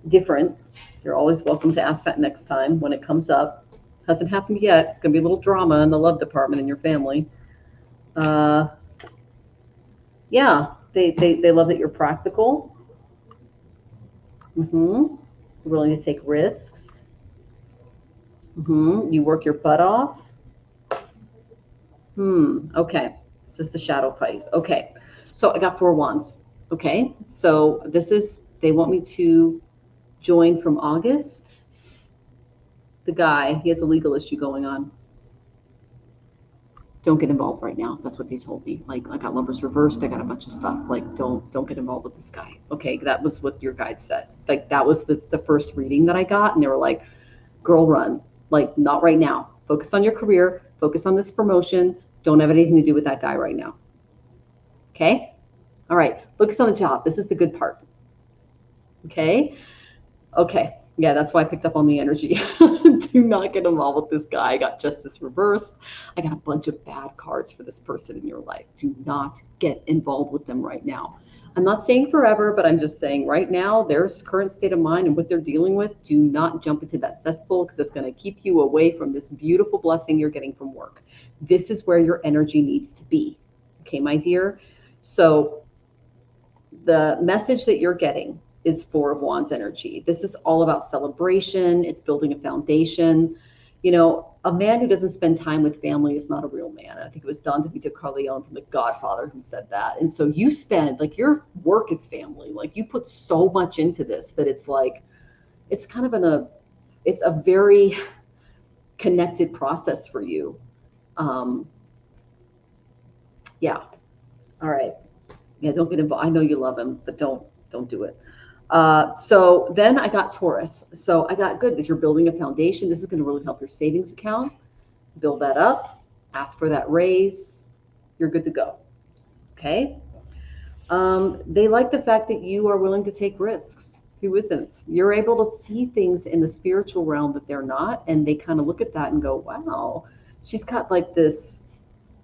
different. You're always welcome to ask that next time when it comes up. Hasn't happened yet. It's going to be a little drama in the love department in your family. Yeah, they love that you're practical. You're willing to take risks. You work your butt off. Okay. This is the shadow Pisces. Okay. So I got 4 wands. Okay. So they want me to join from August. The guy, he has a legal issue going on. Don't get involved right now. That's what they told me. Like, I got lovers reversed. I got a bunch of stuff. Like, don't get involved with this guy. Okay. That was what your guide said. Like, that was the first reading that I got. And they were like, girl, run. Like, not right now. Focus on your career. Focus on this promotion. Don't have anything to do with that guy right now. Okay? All right. Focus on the job. This is the good part. Okay? Okay. Yeah, that's why I picked up on the energy. Do not get involved with this guy. I got justice reversed. I got a bunch of bad cards for this person in your life. Do not get involved with them right now. I'm not saying forever, but I'm just saying right now, their current state of mind and what they're dealing with, do not jump into that cesspool because it's going to keep you away from this beautiful blessing you're getting from work. This is where your energy needs to be. Okay, my dear? So the message that you're getting is Four of Wands energy. This is all about celebration. It's building a foundation. You know, a man who doesn't spend time with family is not a real man. I think it was Don DeVito Corleone from The Godfather who said that. And so you spend, like, your work is family. Like, you put so much into this that it's like, it's kind of it's a very connected process for you. Yeah. All right. Yeah, don't get involved. I know you love him, but don't do it. So then I got Taurus. So I got good. If you're building a foundation, this is going to really help your savings account. Build that up. Ask for that raise. You're good to go. Okay. They like the fact that you are willing to take risks. Who isn't? You're able to see things in the spiritual realm that they're not, and they kind of look at that and go, "Wow, she's got like this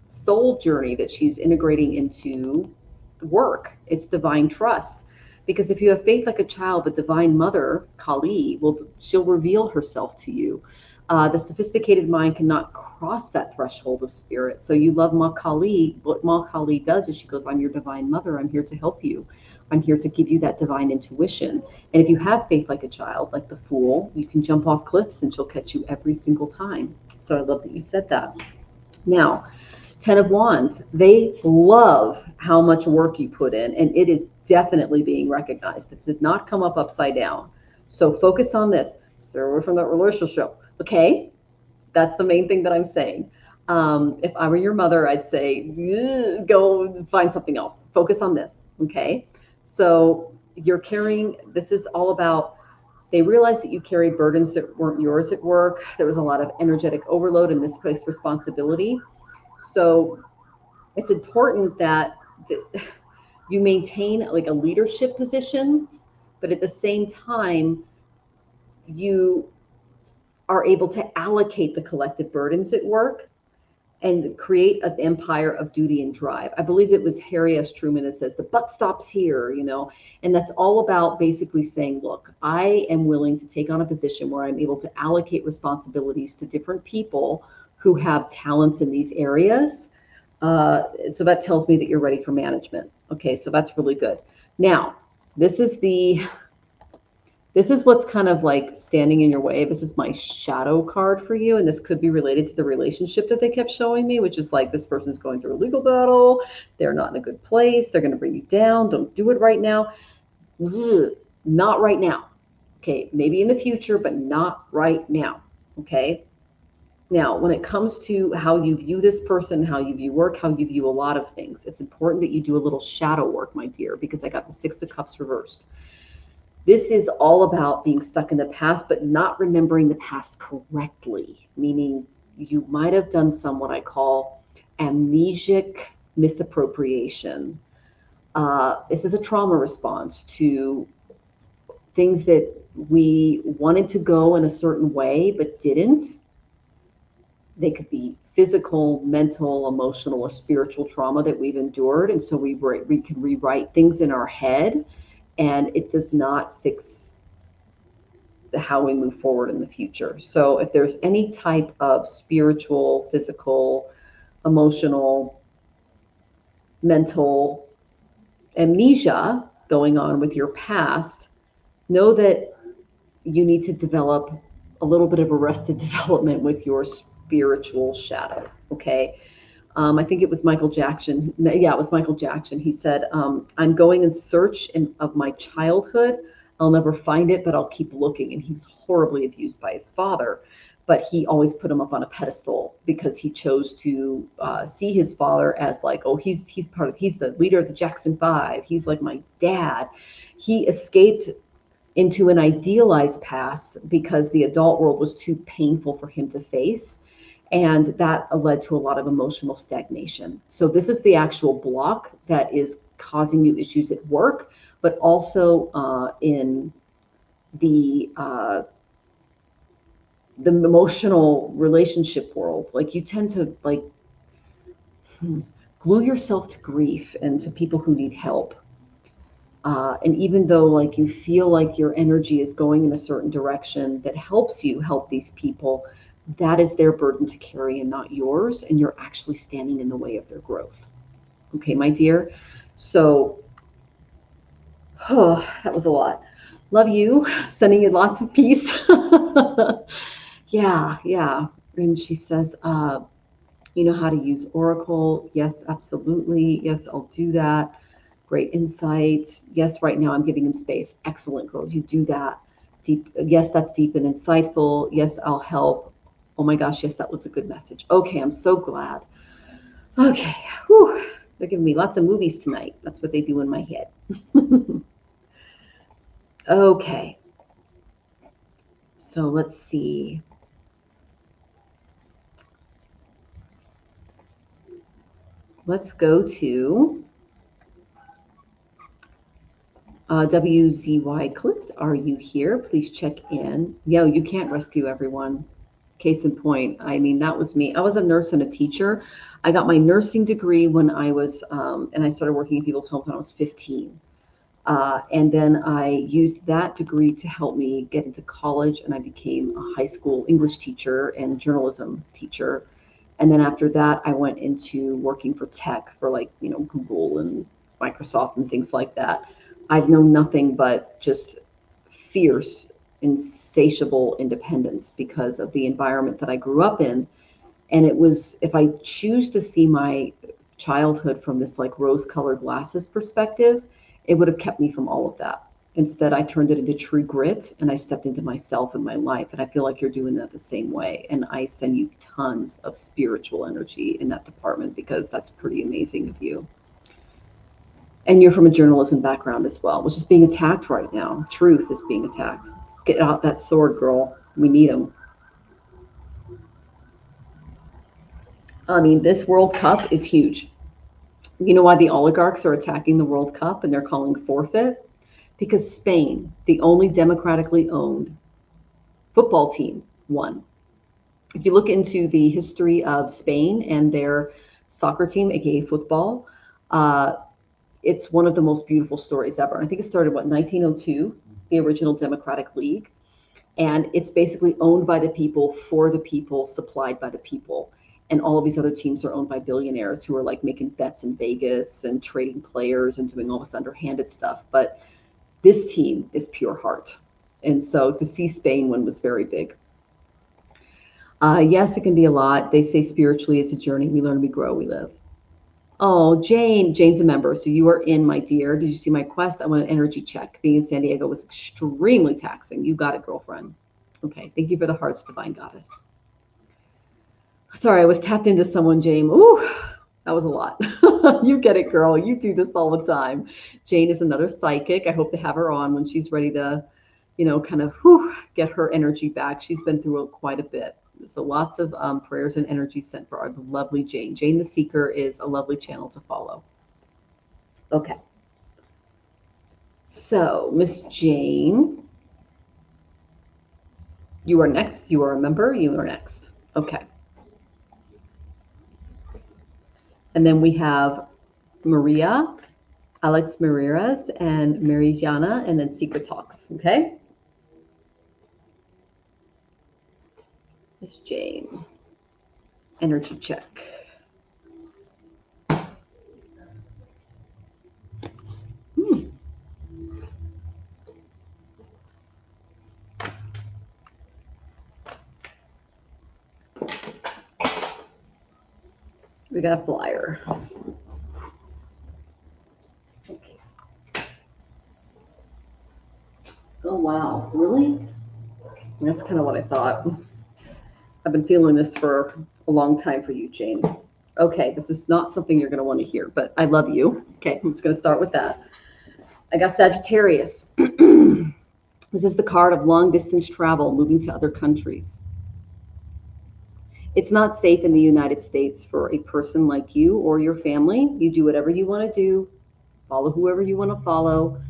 soul journey that she's integrating into work." It's divine trust. Because if you have faith like a child, the divine mother, Kali, she'll reveal herself to you. The sophisticated mind cannot cross that threshold of spirit. So you love Ma Kali. What Ma Kali does is she goes, "I'm your divine mother. I'm here to help you. I'm here to give you that divine intuition." And if you have faith like a child, like the Fool, you can jump off cliffs and she'll catch you every single time. So I love that you said that. Now, 10 of Wands, they love how much work you put in, and it is definitely being recognized. It did not come up upside down. So focus on this. Stay away from that relationship. Okay? That's the main thing that I'm saying. If I were your mother, I'd say, go find something else. Focus on this. Okay? So you're carrying, this is all about, they realized that you carried burdens that weren't yours at work. There was a lot of energetic overload and misplaced responsibility. So it's important that you maintain like a leadership position, but at the same time, you are able to allocate the collective burdens at work and create an empire of duty and drive. I believe it was Harry S. Truman that says the buck stops here, you know, and that's all about basically saying, look, I am willing to take on a position where I'm able to allocate responsibilities to different people who have talents in these areas. So that tells me that you're ready for management. Okay, so that's really good. Now, this is what's kind of like standing in your way. This is my shadow card for you, and this could be related to the relationship that they kept showing me, which is like this person's going through a legal battle. They're not in a good place. They're going to bring you down. Don't do it right now. Not right now. Okay, maybe in the future, but not right now. Okay. Now, when it comes to how you view this person, how you view work, how you view a lot of things, it's important that you do a little shadow work, my dear, because I got the Six of Cups reversed. This is all about being stuck in the past, but not remembering the past correctly, meaning you might have done some what I call amnesic misappropriation. This is a trauma response to things that we wanted to go in a certain way, but didn't. They could be physical, mental, emotional, or spiritual trauma that we've endured. And so we can rewrite things in our head, and it does not fix how we move forward in the future. So if there's any type of spiritual, physical, emotional, mental amnesia going on with your past, know that you need to develop a little bit of arrested development with your spiritual shadow. Okay. I think it was Michael Jackson. Yeah, it was Michael Jackson. He said, I'm going in search of my childhood. I'll never find it, but I'll keep looking. And he was horribly abused by his father, but he always put him up on a pedestal because he chose to see his father as like, oh, he's the leader of the Jackson 5. He's like my dad. He escaped into an idealized past because the adult world was too painful for him to face. And that led to a lot of emotional stagnation. So this is the actual block that is causing you issues at work, but also in the emotional relationship world. Like you tend to like glue yourself to grief and to people who need help. And even though like you feel like your energy is going in a certain direction that helps you help these people, that is their burden to carry and not yours. And you're actually standing in the way of their growth. Okay, my dear. So, oh, that was a lot. Love you. Sending you lots of peace. Yeah, yeah. And she says, you know how to use Oracle? Yes, absolutely. Yes, I'll do that. Great insights. Yes, right now I'm giving him space. Excellent, girl. You do that. Deep. Yes, that's deep and insightful. Yes, I'll help. Oh my gosh, yes, that was a good message. Okay, I'm so glad. Okay. Whew. They're giving me lots of movies tonight. That's what they do in my head. Okay. So let's see. Let's go to WZY Clips. Are you here? Please check in. Yo, you can't rescue everyone. Case in point, I mean, that was me. I was a nurse and a teacher. I got my nursing degree when I was, and I started working in people's homes when I was 15. And then I used that degree to help me get into college, and I became a high school English teacher and journalism teacher. And then after that, I went into working for tech for like, you know, Google and Microsoft and things like that. I've known nothing but just fierce, insatiable independence because of the environment that I grew up in. And it was, if I choose to see my childhood from this like rose-colored glasses perspective, it would have kept me from all of that. Instead, I turned it into true grit and I stepped into myself and my life. And I feel like you're doing that the same way. And I send you tons of spiritual energy in that department because that's pretty amazing of you. And you're from a journalism background as well, which is being attacked right now. Truth is being attacked. Get out that sword, girl. We need them. I mean, this World Cup is huge. You know why the oligarchs are attacking the World Cup and they're calling forfeit? Because Spain, the only democratically owned football team, won. If you look into the history of Spain and their soccer team, aka football, it's one of the most beautiful stories ever. I think it started, 1902, the original Democratic League. And it's basically owned by the people, for the people, supplied by the people. And all of these other teams are owned by billionaires who are like making bets in Vegas and trading players and doing all this underhanded stuff. But this team is pure heart. And so to see Spain win was very big. Yes, it can be a lot. They say spiritually it's a journey. We learn, we grow, we live. Oh, Jane. Jane's a member. So you are in, my dear. Did you see my quest? I want an energy check. Being in San Diego was extremely taxing. You got it, girlfriend. Okay. Thank you for the hearts, divine goddess. Sorry, I was tapped into someone, Jane. Ooh, that was a lot. You get it, girl. You do this all the time. Jane is another psychic. I hope to have her on when she's ready to, you know, kind of get her energy back. She's been through quite a bit. So lots of prayers and energy sent for our lovely Jane. Jane the Seeker is a lovely channel to follow. Okay. So, Miss Jane, you are next. You are a member. You are next. Okay. And then we have Maria, Alex Mariras, and Mariana, and then Secret Talks. Okay. Miss Jane, energy check. We got a flyer. Okay. Oh, wow. Really? That's kind of what I thought. I've been feeling this for a long time for you, Jane. Okay, this is not something you're going to want to hear, but I love you. Okay, I'm just going to start with that. I got Sagittarius. This is the card of long distance travel, moving to other countries. It's not safe in the United States for a person like you or your family. You do whatever you want to do, follow whoever you want to follow.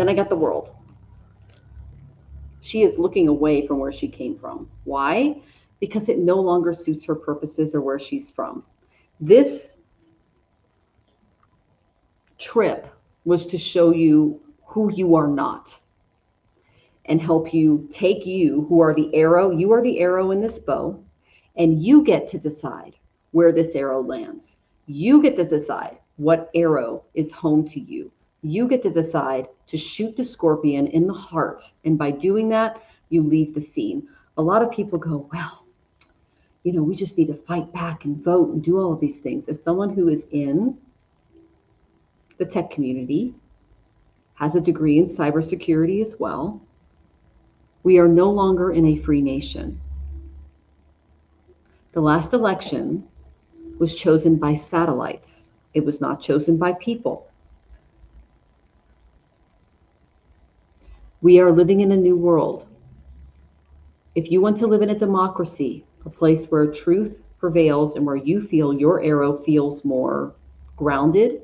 Then I got the world. She is looking away from where she came from. Why? Because it no longer suits her purposes or where she's from. This trip was to show you who you are not and help you take you, who are the arrow, you are the arrow in this bow, and you get to decide where this arrow lands. You get to decide what arrow is home to you. You get to decide to shoot the scorpion in the heart. And by doing that, you leave the scene. A lot of people go, well, you know, we just need to fight back and vote and do all of these things. As someone who is in the tech community, has a degree in cybersecurity as well, we are no longer in a free nation. The last election was chosen by satellites. It was not chosen by people. We are living in a new world. If you want to live in a democracy, a place where truth prevails and where you feel your arrow feels more grounded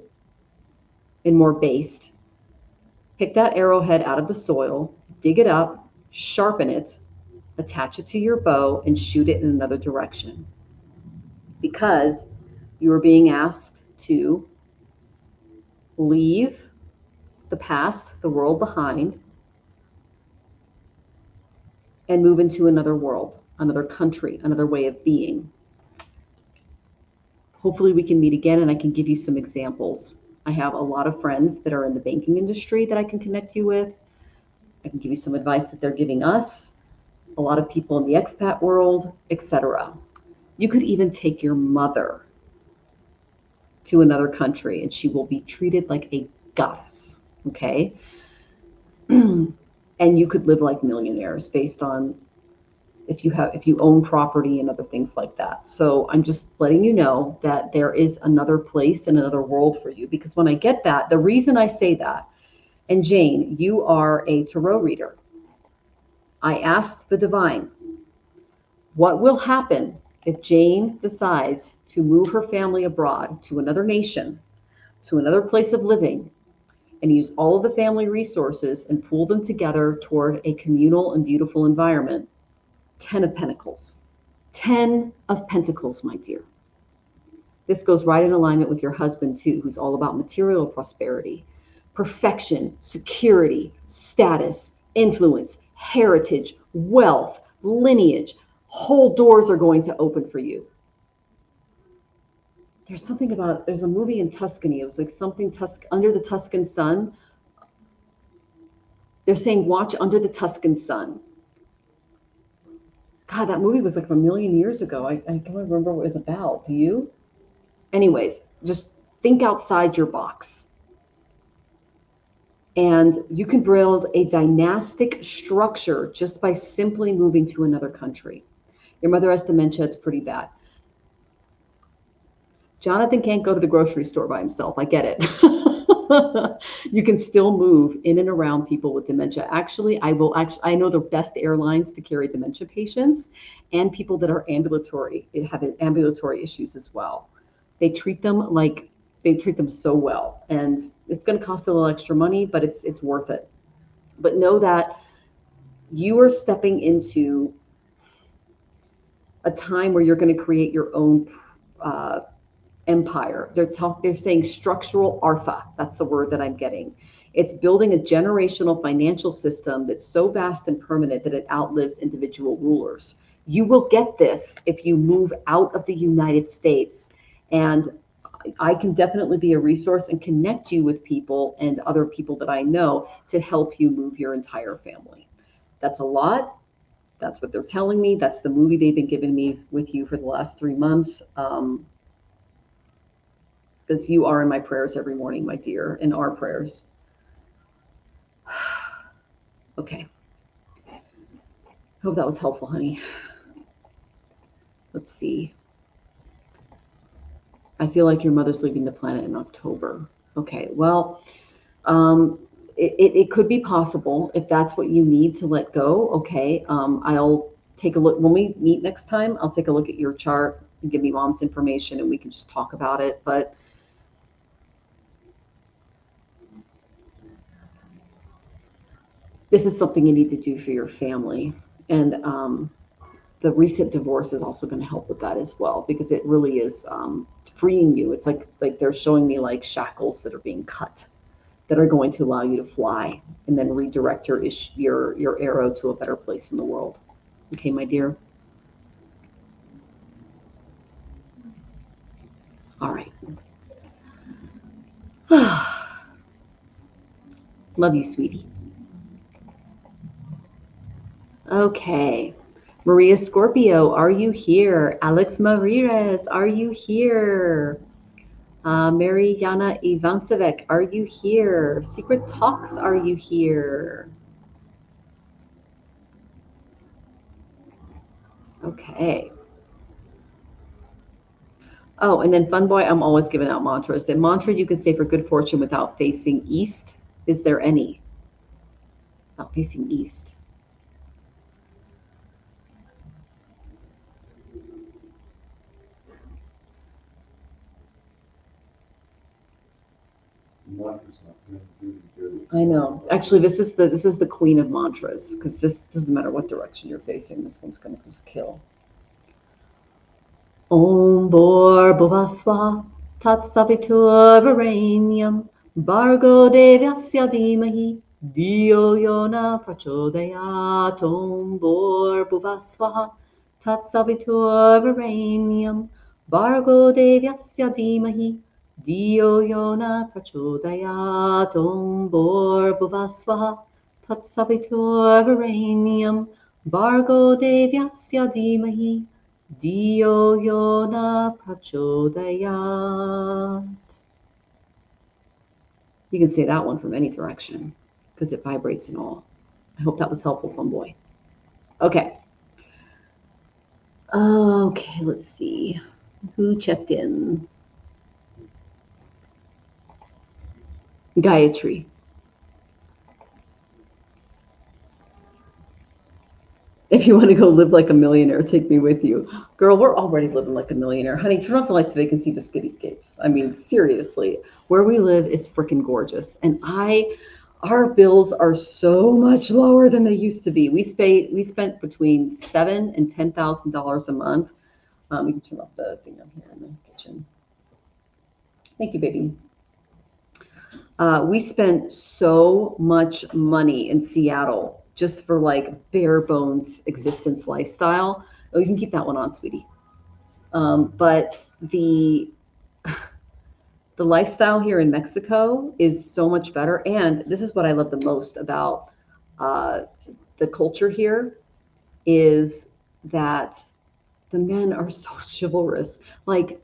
and more based, pick that arrowhead out of the soil, dig it up, sharpen it, attach it to your bow, and shoot it in another direction. Because you are being asked to leave the past, the world behind, and move into another world, another country, another way of being. Hopefully we can meet again and I can give you some examples. I have a lot of friends that are in the banking industry that I can connect you with. I can give you some advice that they're giving us, a lot of people in the expat world, etc. You could even take your mother to another country and she will be treated like a goddess, okay? And you could live like millionaires based on if you own property and other things like that. So I'm just letting you know that there is another place and another world for you, because when I get that, the reason I say that, and Jane, you are a tarot reader. I asked the divine, what will happen if Jane decides to move her family abroad to another nation, to another place of living, and use all of the family resources and pool them together toward a communal and beautiful environment? 10 of Pentacles. 10 of Pentacles, my dear. This goes right in alignment with your husband too, who's all about material prosperity, perfection, security, status, influence, heritage, wealth, lineage. Whole doors are going to open for you. There's something about, there's a movie in Tuscany. It was like something under the Tuscan sun. They're saying, watch Under the Tuscan Sun. God, that movie was like a million years ago. I can't remember what it was about. Do you? Anyways, just think outside your box. And you can build a dynastic structure just by simply moving to another country. Your mother has dementia. It's pretty bad. Jonathan can't go to the grocery store by himself. I get it. You can still move in and around people with dementia. Actually, I know the best airlines to carry dementia patients and people that are ambulatory, have ambulatory issues as well. They treat them so well, and it's going to cost a little extra money, but it's worth it. But know that you are stepping into a time where you're going to create your own empire. They're saying structural artha. That's the word that I'm getting. It's building a generational financial system that's so vast and permanent that it outlives individual rulers. You will get this if you move out of the United States. And I can definitely be a resource and connect you with people and other people that I know to help you move your entire family. That's a lot. That's what they're telling me. That's the movie they've been giving me with you for the last 3 months. Because you are in my prayers every morning, my dear, in our prayers. Okay. Hope that was helpful, honey. Let's see. I feel like your mother's leaving the planet in October. Okay, well, it could be possible if that's what you need to let go. Okay, I'll take a look. When we meet next time, I'll take a look at your chart and give me mom's information and we can just talk about it. But this is something you need to do for your family. And the recent divorce is also going to help with that as well, because it really is freeing you. It's like they're showing me like shackles that are being cut, that are going to allow you to fly and then redirect your arrow to a better place in the world. Okay, my dear. All right. Love you, sweetie. Okay. Maria Scorpio, are you here? Alex Marires, are you here? Mary Yana Ivancevic, are you here? Secret Talks, are you here? Okay. Oh, and then Fun Boy, I'm always giving out mantras. The mantra you can say for good fortune without facing east, is there any? Without facing east. I know. Actually, this is the queen of mantras, because this doesn't matter what direction you're facing. This one's going to just kill. Om Bor Bhuvasvaha Tat Savitur Varenyam Bargo Devasya Dhimahi Dio Yona Prachodayat. Om Bor Bhuvasvaha Tat Savitur Varenyam Bargo Devasya Dhimahi Dio Yona Prachodayat. Om Bor Bhuvasvaha Tat Savitur Varenyam Bargo Devasya Dhimahi Dio Yona Prachodayat. You can say that one from any direction because it vibrates in all. I hope that was helpful, Fun Boy. Okay. Okay, let's see. Who checked in? Gayatri. If you want to go live like a millionaire, take me with you. Girl, we're already living like a millionaire. Honey, turn off the lights so they can see the skitty-scapes. I mean, seriously, where we live is freaking gorgeous. And our bills are so much lower than they used to be. We spent between $7,000 and $10,000 a month. You can turn off the thing down here in the kitchen. Thank you, baby. We spent so much money in Seattle just for like bare bones existence lifestyle. Oh, you can keep that one on, sweetie. But the lifestyle here in Mexico is so much better. And this is what I love the most about the culture here, is that the men are so chivalrous. Like,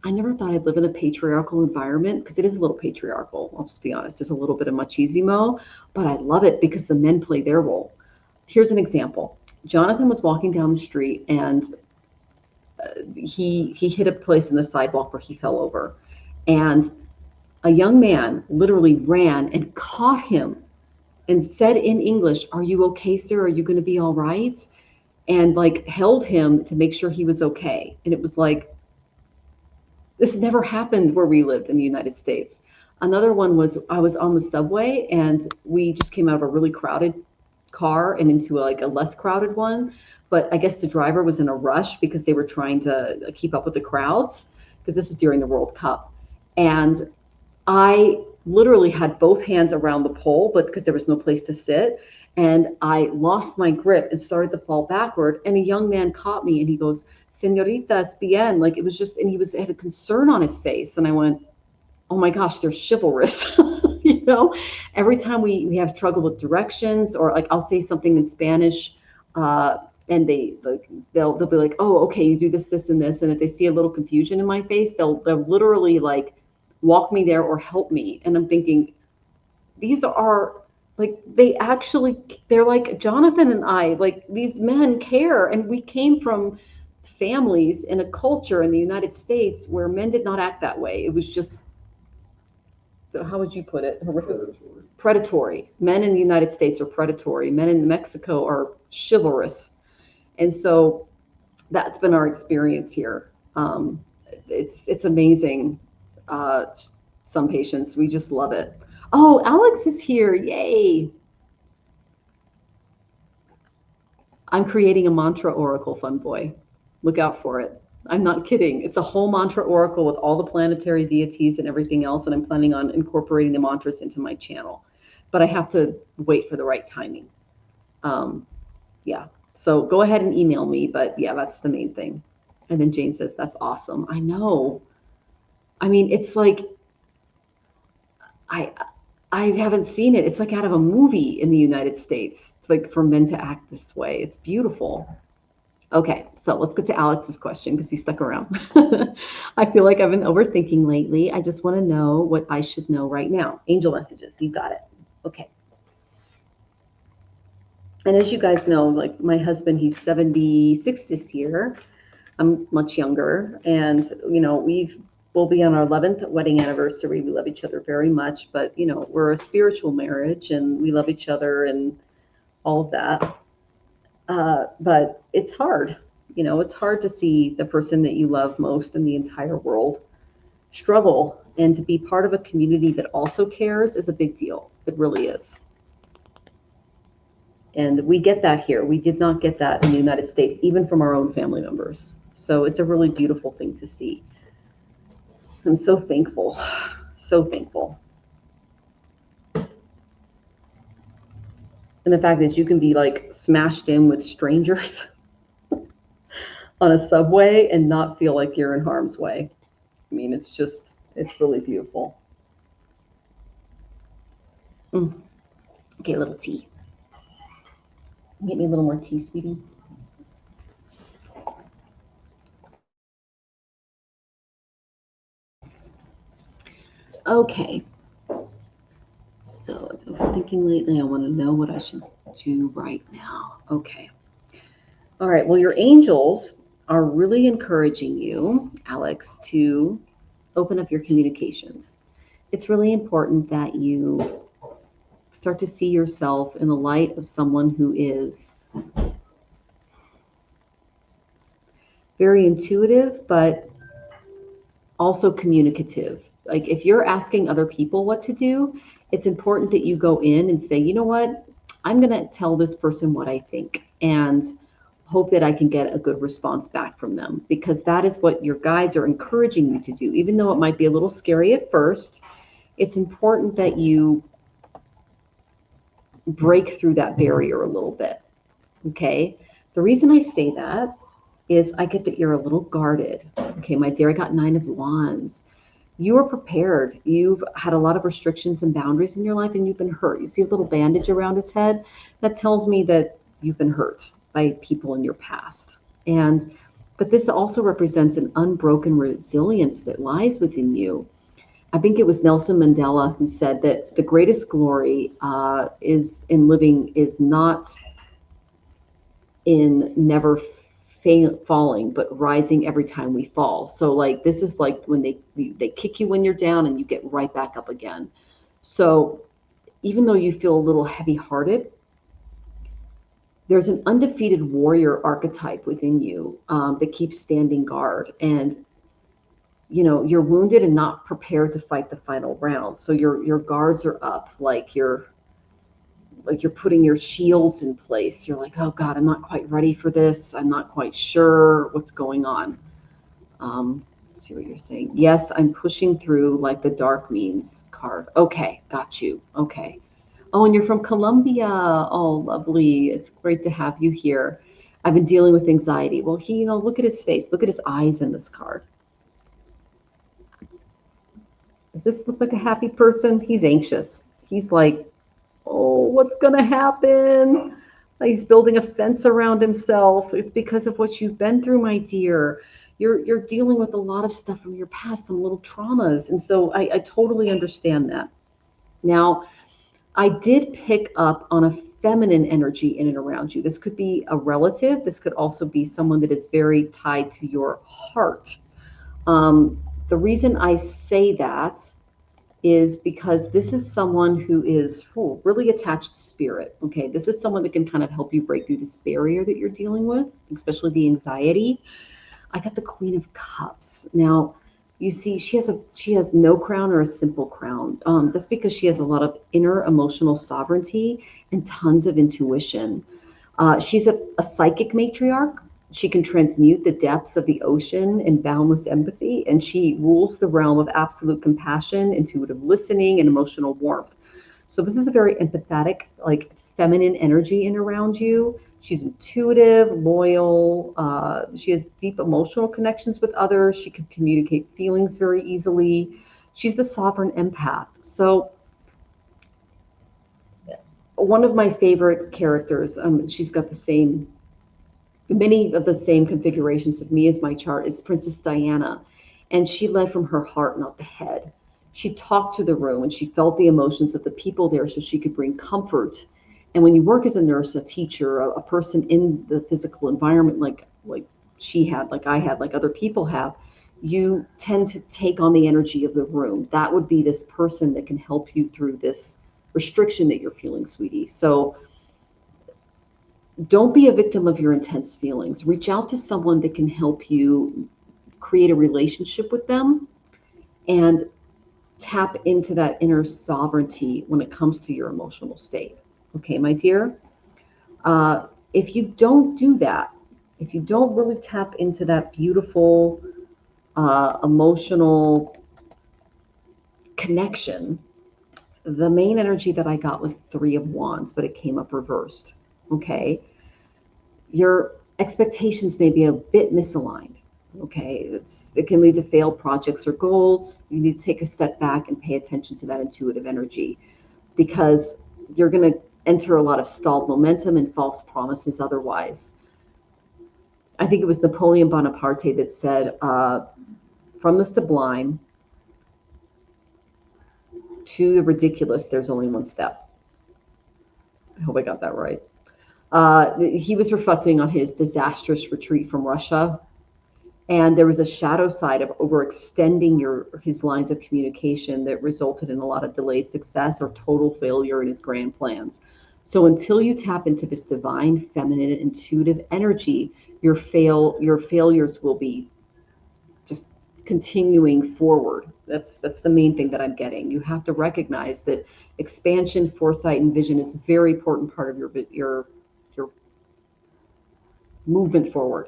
I never thought I'd live in a patriarchal environment, because it is a little patriarchal. I'll just be honest. There's a little bit of machismo, but I love it because the men play their role. Here's an example. Jonathan was walking down the street, and he hit a place in the sidewalk where he fell over. And a young man literally ran and caught him and said in English, "Are you okay, sir? Are you going to be all right?" And like held him to make sure he was okay. And it was like, this never happened where we lived in the United States. Another one was, I was on the subway and we just came out of a really crowded car and into like a less crowded one. But I guess the driver was in a rush because they were trying to keep up with the crowds, because this is during the World Cup. And I literally had both hands around the pole, but because there was no place to sit, and I lost my grip and started to fall backward. And a young man caught me and he goes, "Señorita, es bien." Like, it was just, and he had a concern on his face. And I went, oh my gosh, they're chivalrous. You know, every time we have trouble with directions, or like I'll say something in Spanish, and they'll be like, "Oh, okay, you do this, this, and this." And if they see a little confusion in my face, they'll literally like walk me there or help me. And I'm thinking, these are like, they're like Jonathan and I, like, these men care. And we came from families in a culture in the United States where men did not act that way. It was just, how would you put it? Predatory. Men in the United States are predatory. Men in Mexico are chivalrous. And so that's been our experience here. It's amazing. Some patients, we just love it. Oh, Alex is here. Yay. I'm creating a mantra oracle, fun boy. Look out for it. I'm not kidding. It's a whole mantra oracle with all the planetary deities and everything else, and I'm planning on incorporating the mantras into my channel. But I have to wait for the right timing. Yeah. So go ahead and email me, but yeah, that's the main thing. And then Jane says, that's awesome. I know. I mean, it's like, I haven't seen it. It's like out of a movie in the United States. It's like for men to act this way. It's beautiful. Okay, so let's get to Alex's question because he stuck around. I feel like I've been overthinking lately. I just want to know what I should know right now. Angel messages, you got it. Okay. And as you guys know, like my husband, he's 76 this year. I'm much younger, and we'll be on our 11th wedding anniversary. We love each other very much, but we're a spiritual marriage, and we love each other and all of that. But it's hard. It's hard to see the person that you love most in the entire world struggle, and to be part of a community that also cares is a big deal. It really is. And we get that here. We did not get that in the United States, even from our own family members. So it's a really beautiful thing to see. I'm so thankful, so thankful. And the fact is you can be like smashed in with strangers on a subway and not feel like you're in harm's way. I mean, it's really beautiful. Okay, a little tea. Get me a little more tea, sweetie. Okay. So I've been thinking lately, I want to know what I should do right now. Okay. All right. Well, your angels are really encouraging you, Alex, to open up your communications. It's really important that you start to see yourself in the light of someone who is very intuitive, but also communicative. Like if you're asking other people what to do, it's important that you go in and say, you know what, I'm going to tell this person what I think and hope that I can get a good response back from them, because that is what your guides are encouraging you to do. Even though it might be a little scary at first, it's important that you break through that barrier a little bit. Okay. The reason I say that is I get that you're a little guarded. Okay, my dear, I got 9 of Wands. You are prepared. You've had a lot of restrictions and boundaries in your life, and you've been hurt. You see a little bandage around his head? That tells me that you've been hurt by people in your past. But this also represents an unbroken resilience that lies within you. I think it was Nelson Mandela who said that the greatest glory is in living is not in never falling, but rising every time we fall. So like this is like when they kick you when you're down and you get right back up again. So even though you feel a little heavy-hearted, there's an undefeated warrior archetype within you that keeps standing guard. And you're wounded and not prepared to fight the final round. So your guards are up, like you're putting your shields in place. You're like, oh God, I'm not quite ready for this. I'm not quite sure what's going on. Let's see what you're saying. Yes, I'm pushing through like the dark means card. Okay, got you. Okay. Oh, and you're from Colombia. Oh, lovely. It's great to have you here. I've been dealing with anxiety. Well, look at his face. Look at his eyes in this card. Does this look like a happy person? He's anxious. He's like, oh, what's going to happen? He's building a fence around himself. It's because of what you've been through, my dear. You're dealing with a lot of stuff from your past, some little traumas. And so I totally understand that. Now, I did pick up on a feminine energy in and around you. This could be a relative. This could also be someone that is very tied to your heart. The reason I say that is because this is someone who is really attached to spirit. Okay, this is someone that can kind of help you break through this barrier that you're dealing with, especially the anxiety. I got the Queen of Cups. Now, you see, she has no crown or a simple crown. That's because she has a lot of inner emotional sovereignty and tons of intuition. She's a psychic matriarch. She can transmute the depths of the ocean in boundless empathy, and she rules the realm of absolute compassion, intuitive listening, and emotional warmth. So this is a very empathetic, like feminine energy in around you. She's intuitive, loyal. She has deep emotional connections with others. She can communicate feelings very easily. She's the sovereign empath. So one of my favorite characters, she's got many of the same configurations of me as my chart, is Princess Diana. And she led from her heart, not the head. She talked to the room and she felt the emotions of the people there so she could bring comfort. And when you work as a nurse, a teacher, a person in the physical environment, like she had, like I had, like other people have, you tend to take on the energy of the room. That would be this person that can help you through this restriction that you're feeling, sweetie. So don't be a victim of your intense feelings. Reach out to someone that can help you create a relationship with them and tap into that inner sovereignty when it comes to your emotional state. Okay, my dear? If you don't do that, if you don't really tap into that beautiful emotional connection, the main energy that I got was Three of Wands, but it came up reversed. Okay? Your expectations may be a bit misaligned. Okay, it can lead to failed projects or goals. You need to take a step back and pay attention to that intuitive energy, because you're going to enter a lot of stalled momentum and false promises otherwise. I think it was Napoleon Bonaparte that said, from the sublime to the ridiculous, there's only one step. I hope I got that right. He was reflecting on his disastrous retreat from Russia. And there was a shadow side of overextending his lines of communication that resulted in a lot of delayed success or total failure in his grand plans. So until you tap into this divine, feminine, intuitive energy, your failures will be just continuing forward. That's the main thing that I'm getting. You have to recognize that expansion, foresight, and vision is a very important part of your movement forward.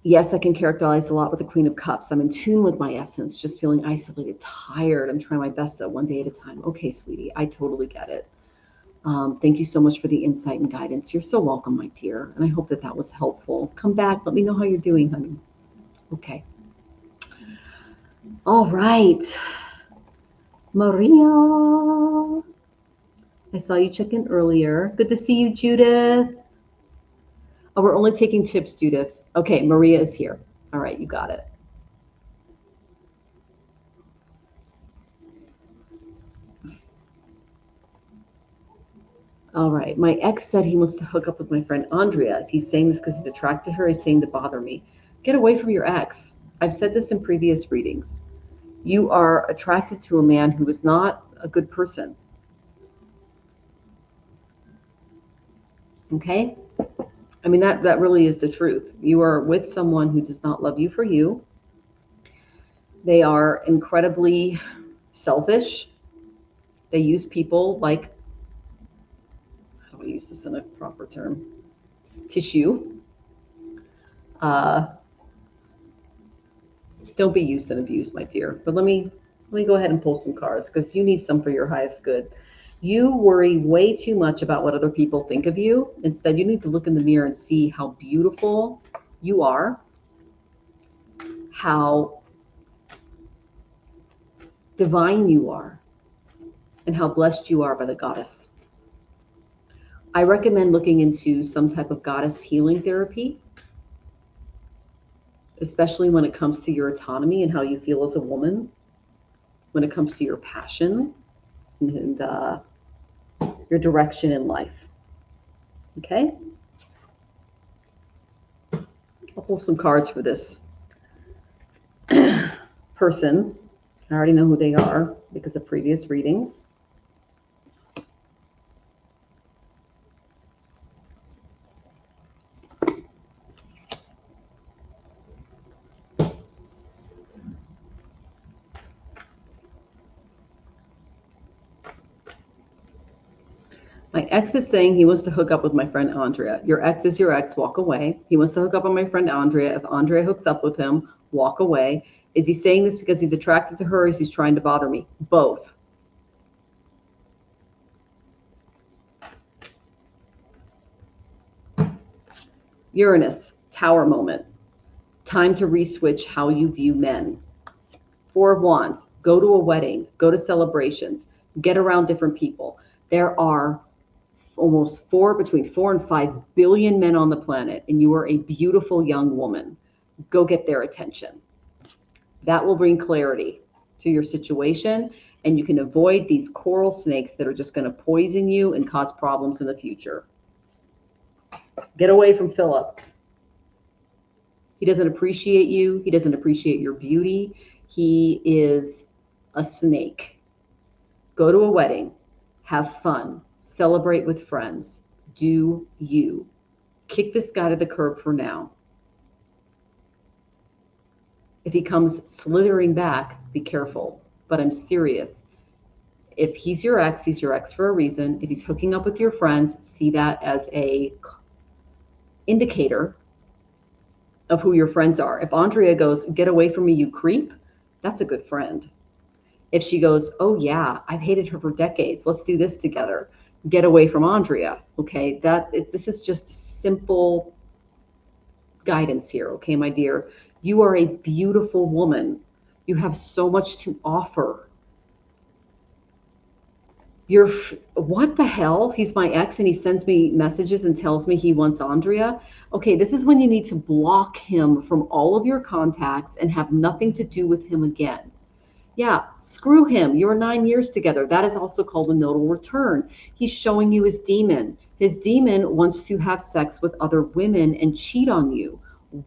Yes, I can characterize a lot with the Queen of Cups. I'm in tune with my essence, just feeling isolated, tired. I'm trying my best though, one day at a time. Okay, sweetie, I totally get it. Thank you so much for the insight and guidance. You're so welcome, my dear. And I hope that was helpful. Come back. Let me know how you're doing, honey. Okay. All right. Maria. I saw you check in earlier. Good to see you, Judith. Oh, we're only taking tips, Judith. Okay, Maria is here. All right, you got it. All right, my ex said he wants to hook up with my friend Andrea. Is he saying this because he's attracted to her? He's saying to bother me. Get away from your ex. I've said this in previous readings. You are attracted to a man who is not a good person. Okay? I mean, that really is the truth. You are with someone who does not love you for you. They are incredibly selfish. They use people like, how do I use this in a proper term? Tissue. Don't be used and abused, my dear. But let me go ahead and pull some cards, because you need some for your highest good. You worry way too much about what other people think of you. Instead, you need to look in the mirror and see how beautiful you are, how divine you are, and how blessed you are by the goddess. I recommend looking into some type of goddess healing therapy, especially when it comes to your autonomy and how you feel as a woman, when it comes to your passion and your direction in life. Okay? I'll pull some cards for this person. I already know who they are because of previous readings. My ex is saying he wants to hook up with my friend Andrea. Your ex is your ex, walk away. He wants to hook up with my friend Andrea. If Andrea hooks up with him, walk away. Is he saying this because he's attracted to her or is he trying to bother me? Both. Uranus, tower moment. Time to re-switch how you view men. Four of Wands, go to a wedding, go to celebrations, get around different people. There are almost between 4 and 5 billion men on the planet, and you are a beautiful young woman. Go get their attention. That will bring clarity to your situation, and you can avoid these coral snakes that are just going to poison you and cause problems in the future. Get away from Philip. He doesn't appreciate you. He doesn't appreciate your beauty. He is a snake. Go to a wedding, have fun, celebrate with friends, do you. Kick this guy to the curb for now. If he comes slithering back, be careful. But I'm serious. If he's your ex for a reason. If he's hooking up with your friends, see that as a indicator of who your friends are. If Andrea goes, get away from me, you creep, that's a good friend. If she goes, oh yeah, I've hated her for decades, let's do this together, get away from Andrea. Okay, this is just simple guidance here. Okay, my dear, you are a beautiful woman. You have so much to offer. What the hell? He's my ex and he sends me messages and tells me he wants Andrea. Okay, this is when you need to block him from all of your contacts and have nothing to do with him again. Yeah, screw him. You're 9 years together. That is also called a nodal return. He's showing you his demon. His demon wants to have sex with other women and cheat on you.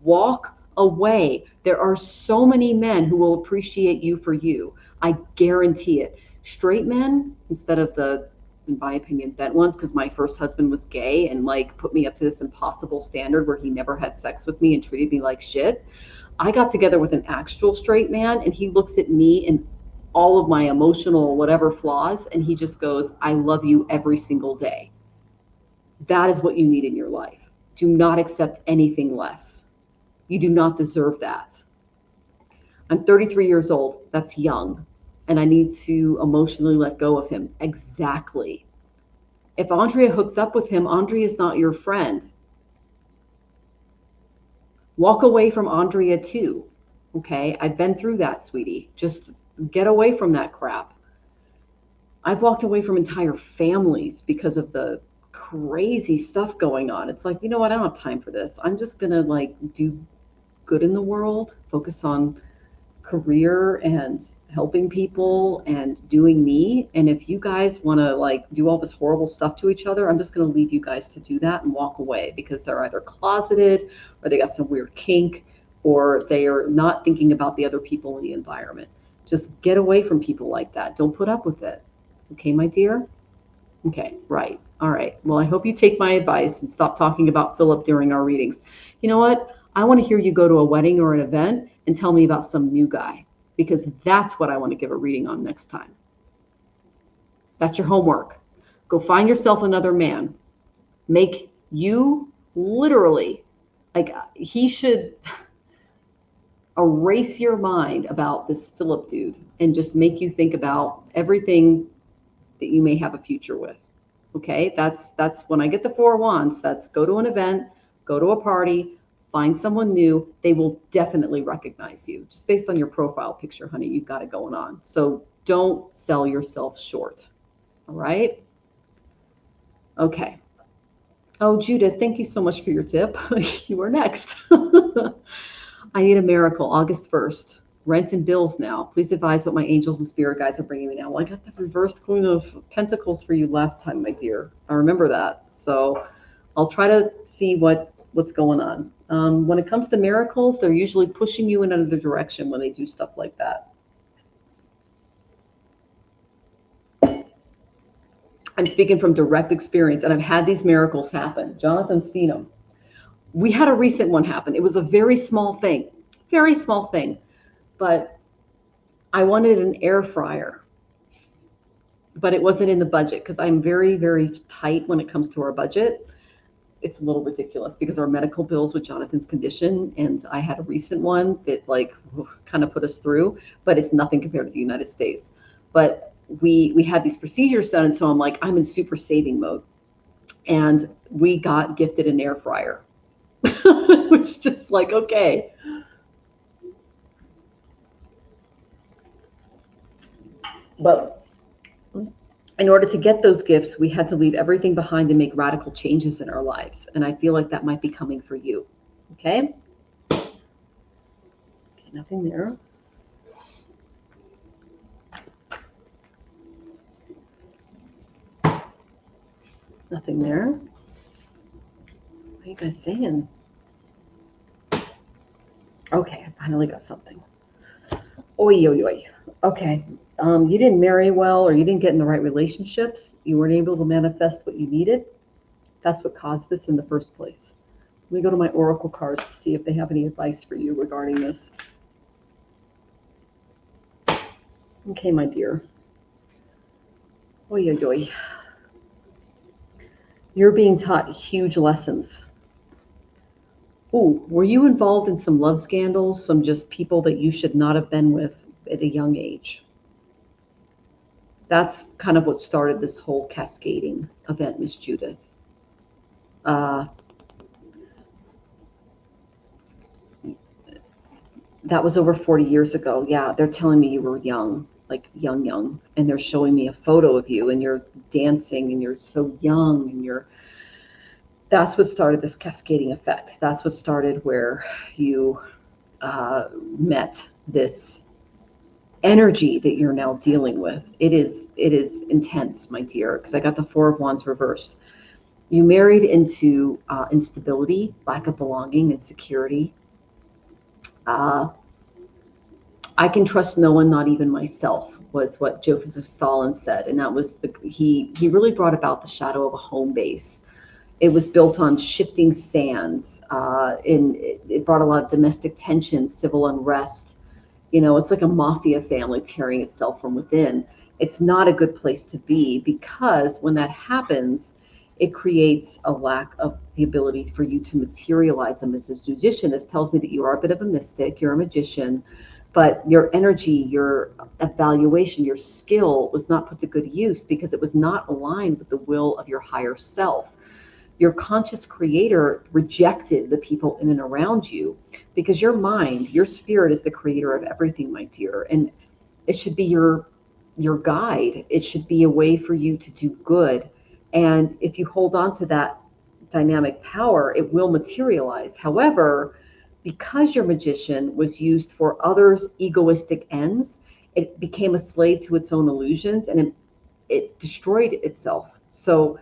Walk away. There are so many men who will appreciate you for you. I guarantee it. Straight men, instead of the, in my opinion, bent ones, because my first husband was gay and like put me up to this impossible standard where he never had sex with me and treated me like shit. I got together with an actual straight man and he looks at me and all of my emotional whatever flaws and he just goes, I love you every single day. That is what you need in your life. Do not accept anything less. You do not deserve that. I'm 33 years old. That's young. And I need to emotionally let go of him. Exactly. If Andrea hooks up with him, Andrea is not your friend. Walk away from Andrea too. Okay, I've been through that, sweetie. Just get away from that crap. I've walked away from entire families because of the crazy stuff going on. It's like, you know what? I don't have time for this. I'm just going to like do good in the world, focus on career and helping people and doing me. And if you guys want to like do all this horrible stuff to each other, I'm just going to leave you guys to do that and walk away because they're either closeted or they got some weird kink or they are not thinking about the other people in the environment. Just get away from people like that. Don't put up with it. Okay, my dear? Okay, right. All right. Well, I hope you take my advice and stop talking about Philip during our readings. You know what? I want to hear you go to a wedding or an event and tell me about some new guy because that's what I want to give a reading on next time. That's your homework. Go find yourself another man. Make you literally, like he should erase your mind about this Philip dude and just make you think about everything that you may have a future with. Okay, that's when I get the Four of Wands, that's go to an event, go to a party, find someone new. They will definitely recognize you. Just based on your profile picture, honey, you've got it going on. So don't sell yourself short. All right? Okay. Oh, Judith, thank you so much for your tip. You are next. I need a miracle, August 1st. Rent and bills now. Please advise what my angels and spirit guides are bringing me now. Well, I got the reversed Queen of Pentacles for you last time, my dear. I remember that. So I'll try to see what's going on. When it comes to miracles, they're usually pushing you in another direction when they do stuff like that. I'm speaking from direct experience, and I've had these miracles happen. Jonathan's seen them. We had a recent one happen. It was a very small thing, but I wanted an air fryer. but it wasn't in the budget because I'm very, very tight when it comes to our budget. It's a little ridiculous because our medical bills with Jonathan's condition, and I had a recent one that like kind of put us through, but it's nothing compared to the United States. But we had these procedures done, and so I'm like, I'm in super saving mode. And we got gifted an air fryer, which just like, okay. But in order to get those gifts, we had to leave everything behind and make radical changes in our lives. And I feel like that might be coming for you. Okay? Okay, nothing there. Nothing there. What are you guys saying? Okay, I finally got something. Oi, oi, oi. Okay. You didn't marry well, or you didn't get in the right relationships. You weren't able to manifest what you needed. That's what caused this in the first place. Let me go to my oracle cards to see if they have any advice for you regarding this. Okay, my dear. Oi, oi, oi. You're being taught huge lessons. Ooh, were you involved in some love scandals, some just people that you should not have been with at a young age? That's kind of what started this whole cascading event, Miss Judith. That was over 40 years ago. Yeah, they're telling me you were young, like young, and they're showing me a photo of you and you're dancing and you're so young and that's what started this cascading effect. That's what started where you met this energy that you're now dealing with. It is intense, my dear, because I got the Four of Wands reversed. You married into instability, lack of belonging, insecurity. I can trust no one, not even myself, was what Joseph Stalin said, and that was he really brought about the shadow of a home base. It was built on shifting sands, and it brought a lot of domestic tension, civil unrest. You know, it's like a mafia family tearing itself from within. It's not a good place to be, because when that happens, it creates a lack of the ability for you to materialize them as a musician. This tells me that you are a bit of a mystic, you're a magician, but your energy, your evaluation, your skill was not put to good use because it was not aligned with the will of your higher self. Your conscious creator rejected the people in and around you because your mind, your spirit is the creator of everything, my dear. And it should be your guide. It should be a way for you to do good. And if you hold on to that dynamic power, it will materialize. However, because your magician was used for others' egoistic ends, it became a slave to its own illusions, and it destroyed itself. So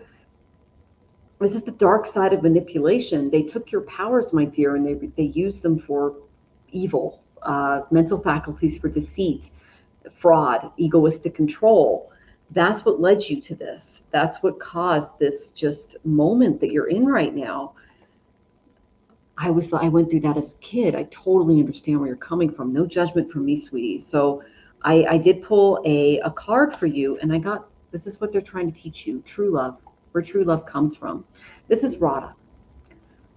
this is the dark side of manipulation. They took your powers, my dear, and they used them for evil, mental faculties for deceit, fraud, egoistic control. That's what led you to this. That's what caused this just moment that you're in right now. I went through that as a kid. I totally understand where you're coming from. No judgment from me, sweetie. So I did pull a card for you, and this is what they're trying to teach you: true love, where true love comes from. This is Radha.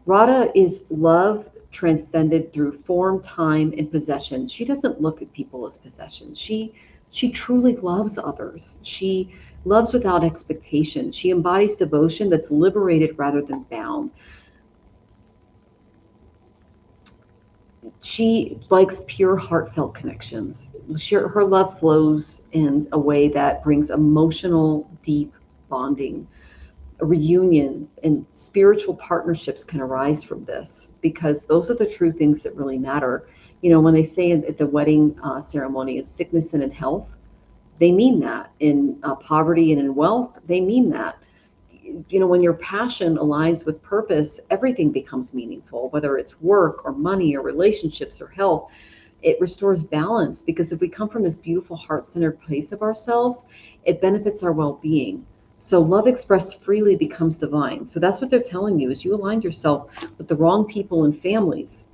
Radha is love transcended through form, time, and possession. She doesn't look at people as possessions. She truly loves others. She loves without expectation. She embodies devotion that's liberated rather than bound. She likes pure, heartfelt connections. Her love flows in a way that brings emotional, deep bonding. A reunion and spiritual partnerships can arise from this, because those are the true things that really matter. You know, when they say at the wedding ceremony, it's sickness and in health, they mean that. In poverty and in wealth, they mean that. You know, when your passion aligns with purpose, everything becomes meaningful, whether it's work or money or relationships or health. It restores balance, because if we come from this beautiful heart-centered place of ourselves, it benefits our well-being. So love expressed freely becomes divine. So that's what they're telling you, is you aligned yourself with the wrong people and families.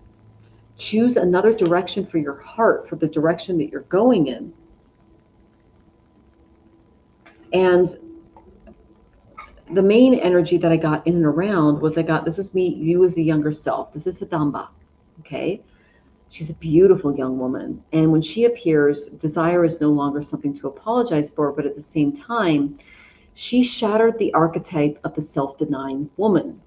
Choose another direction for your heart, for the direction that you're going in. And the main energy that I got in and around was this is me, you as the younger self. This is Hidamba, okay? She's a beautiful young woman. And when she appears, desire is no longer something to apologize for, but at the same time, she shattered the archetype of the self-denying woman,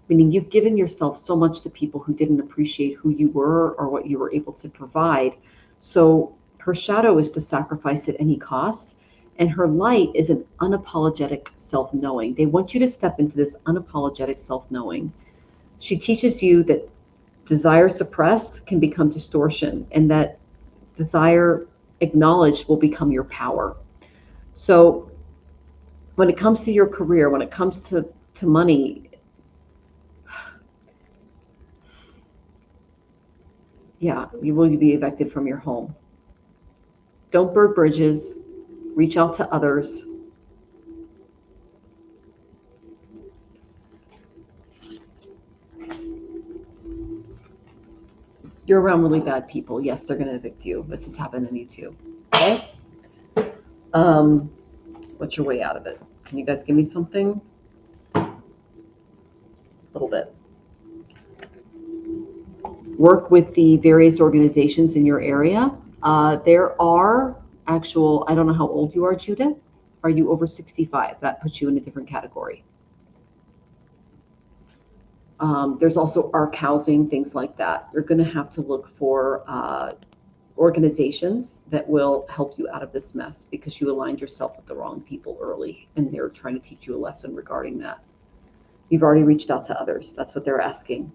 meaning you've given yourself so much to people who didn't appreciate who you were or what you were able to provide. So her shadow is to sacrifice at any cost. And her light is an unapologetic self-knowing. They want you to step into this unapologetic self-knowing. She teaches you that desire suppressed can become distortion, and that desire acknowledged will become your power. So when it comes to your career, when it comes to money, yeah, you will be evicted from your home. Don't burn bridges. Reach out to others. You're around really bad people. Yes, they're going to evict you. This has happened to me too. Okay. What's your way out of it? Can you guys give me something? A little bit. Work with the various organizations in your area. There are actual, I don't know how old you are, Judith. Are you over 65? That puts you in a different category. There's also ARC housing, things like that. You're going to have to look for organizations that will help you out of this mess because you aligned yourself with the wrong people early, and they're trying to teach you a lesson regarding that. You've already reached out to others. That's what they're asking.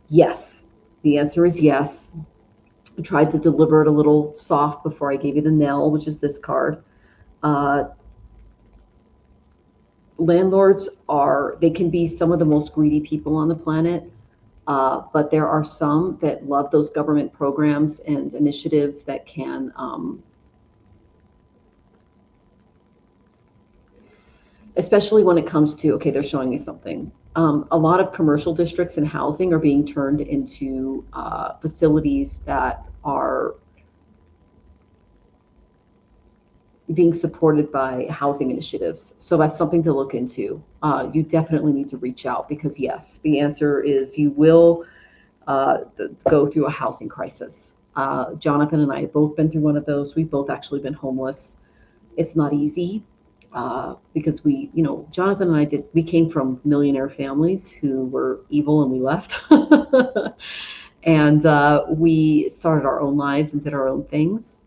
Yes. The answer is yes. I tried to deliver it a little soft before I gave you the nail, which is this card. Landlords they can be some of the most greedy people on the planet, but there are some that love those government programs and initiatives that can especially when it comes to, okay, they're showing me something. A lot of commercial districts and housing are being turned into facilities that are being supported by housing initiatives. So that's something to look into. You definitely need to reach out because yes, the answer is you will go through a housing crisis. Jonathan and I have both been through one of those. We've both actually been homeless. It's not easy because Jonathan and I we came from millionaire families who were evil and we left. And we started our own lives and did our own things,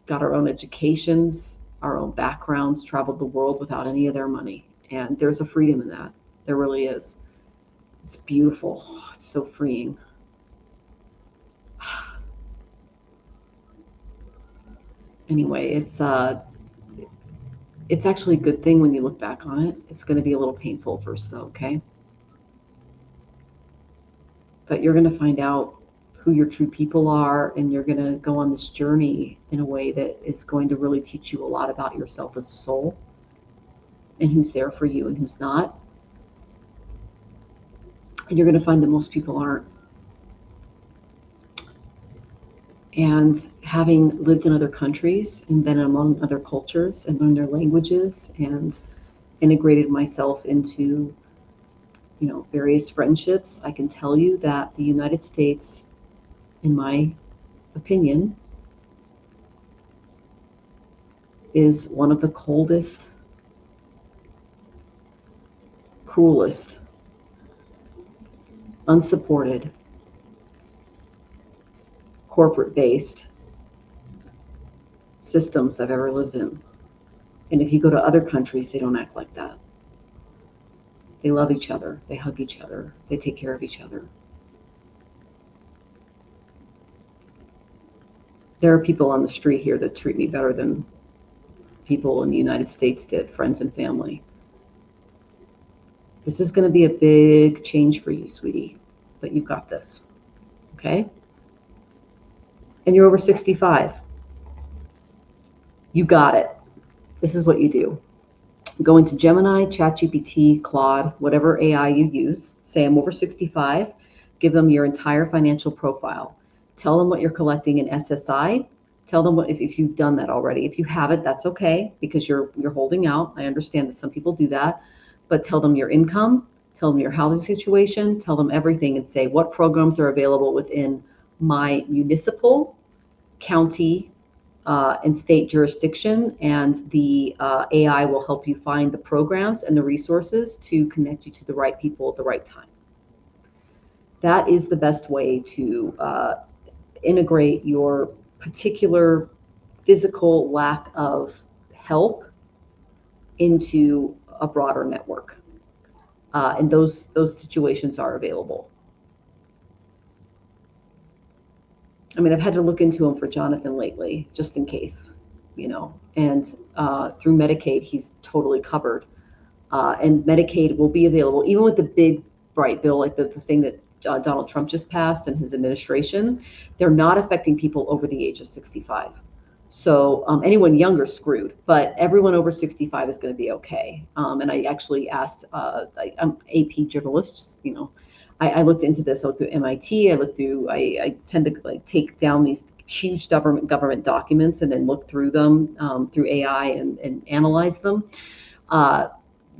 got our own educations, our own backgrounds, traveled the world without any of their money. And there's a freedom in that. There really is. It's beautiful. It's so freeing. Anyway, it's actually a good thing when you look back on it. It's going to be a little painful first though, okay? But you're going to find out who your true people are, and you're going to go on this journey in a way that is going to really teach you a lot about yourself as a soul and who's there for you and who's not. And you're going to find that most people aren't. And having lived in other countries and been among other cultures and learned their languages and integrated myself into, various friendships, I can tell you that the United States, in my opinion, is one of the coldest, cruelest, unsupported, corporate-based systems I've ever lived in. And if you go to other countries, they don't act like that. They love each other. They hug each other. They take care of each other. There are people on the street here that treat me better than people in the United States did, friends and family. This is going to be a big change for you, sweetie, but you've got this, okay? And you're over 65. You got it. This is what you do. Go into Gemini, ChatGPT, Claude, whatever AI you use. Say, I'm over 65. Give them your entire financial profile. Tell them what you're collecting in SSI. Tell them if you've done that already. If you haven't, that's okay, because you're holding out. I understand that some people do that, but tell them your income, tell them your housing situation, tell them everything, and say what programs are available within my municipal, county, and state jurisdiction, and the AI will help you find the programs and the resources to connect you to the right people at the right time. That is the best way to integrate your particular physical lack of help into a broader network. And those situations are available. I mean, I've had to look into him for Jonathan lately, just in case, and through Medicaid, he's totally covered. And Medicaid will be available, even with the big, bright bill, like the thing that Donald Trump just passed and his administration. They're not affecting people over the age of 65. So anyone younger screwed, but everyone over 65 is going to be okay. And I actually asked, I'm AP journalist, just, I looked into this. I looked through MIT. I tend to take down these huge government documents and then look through them through AI and analyze them.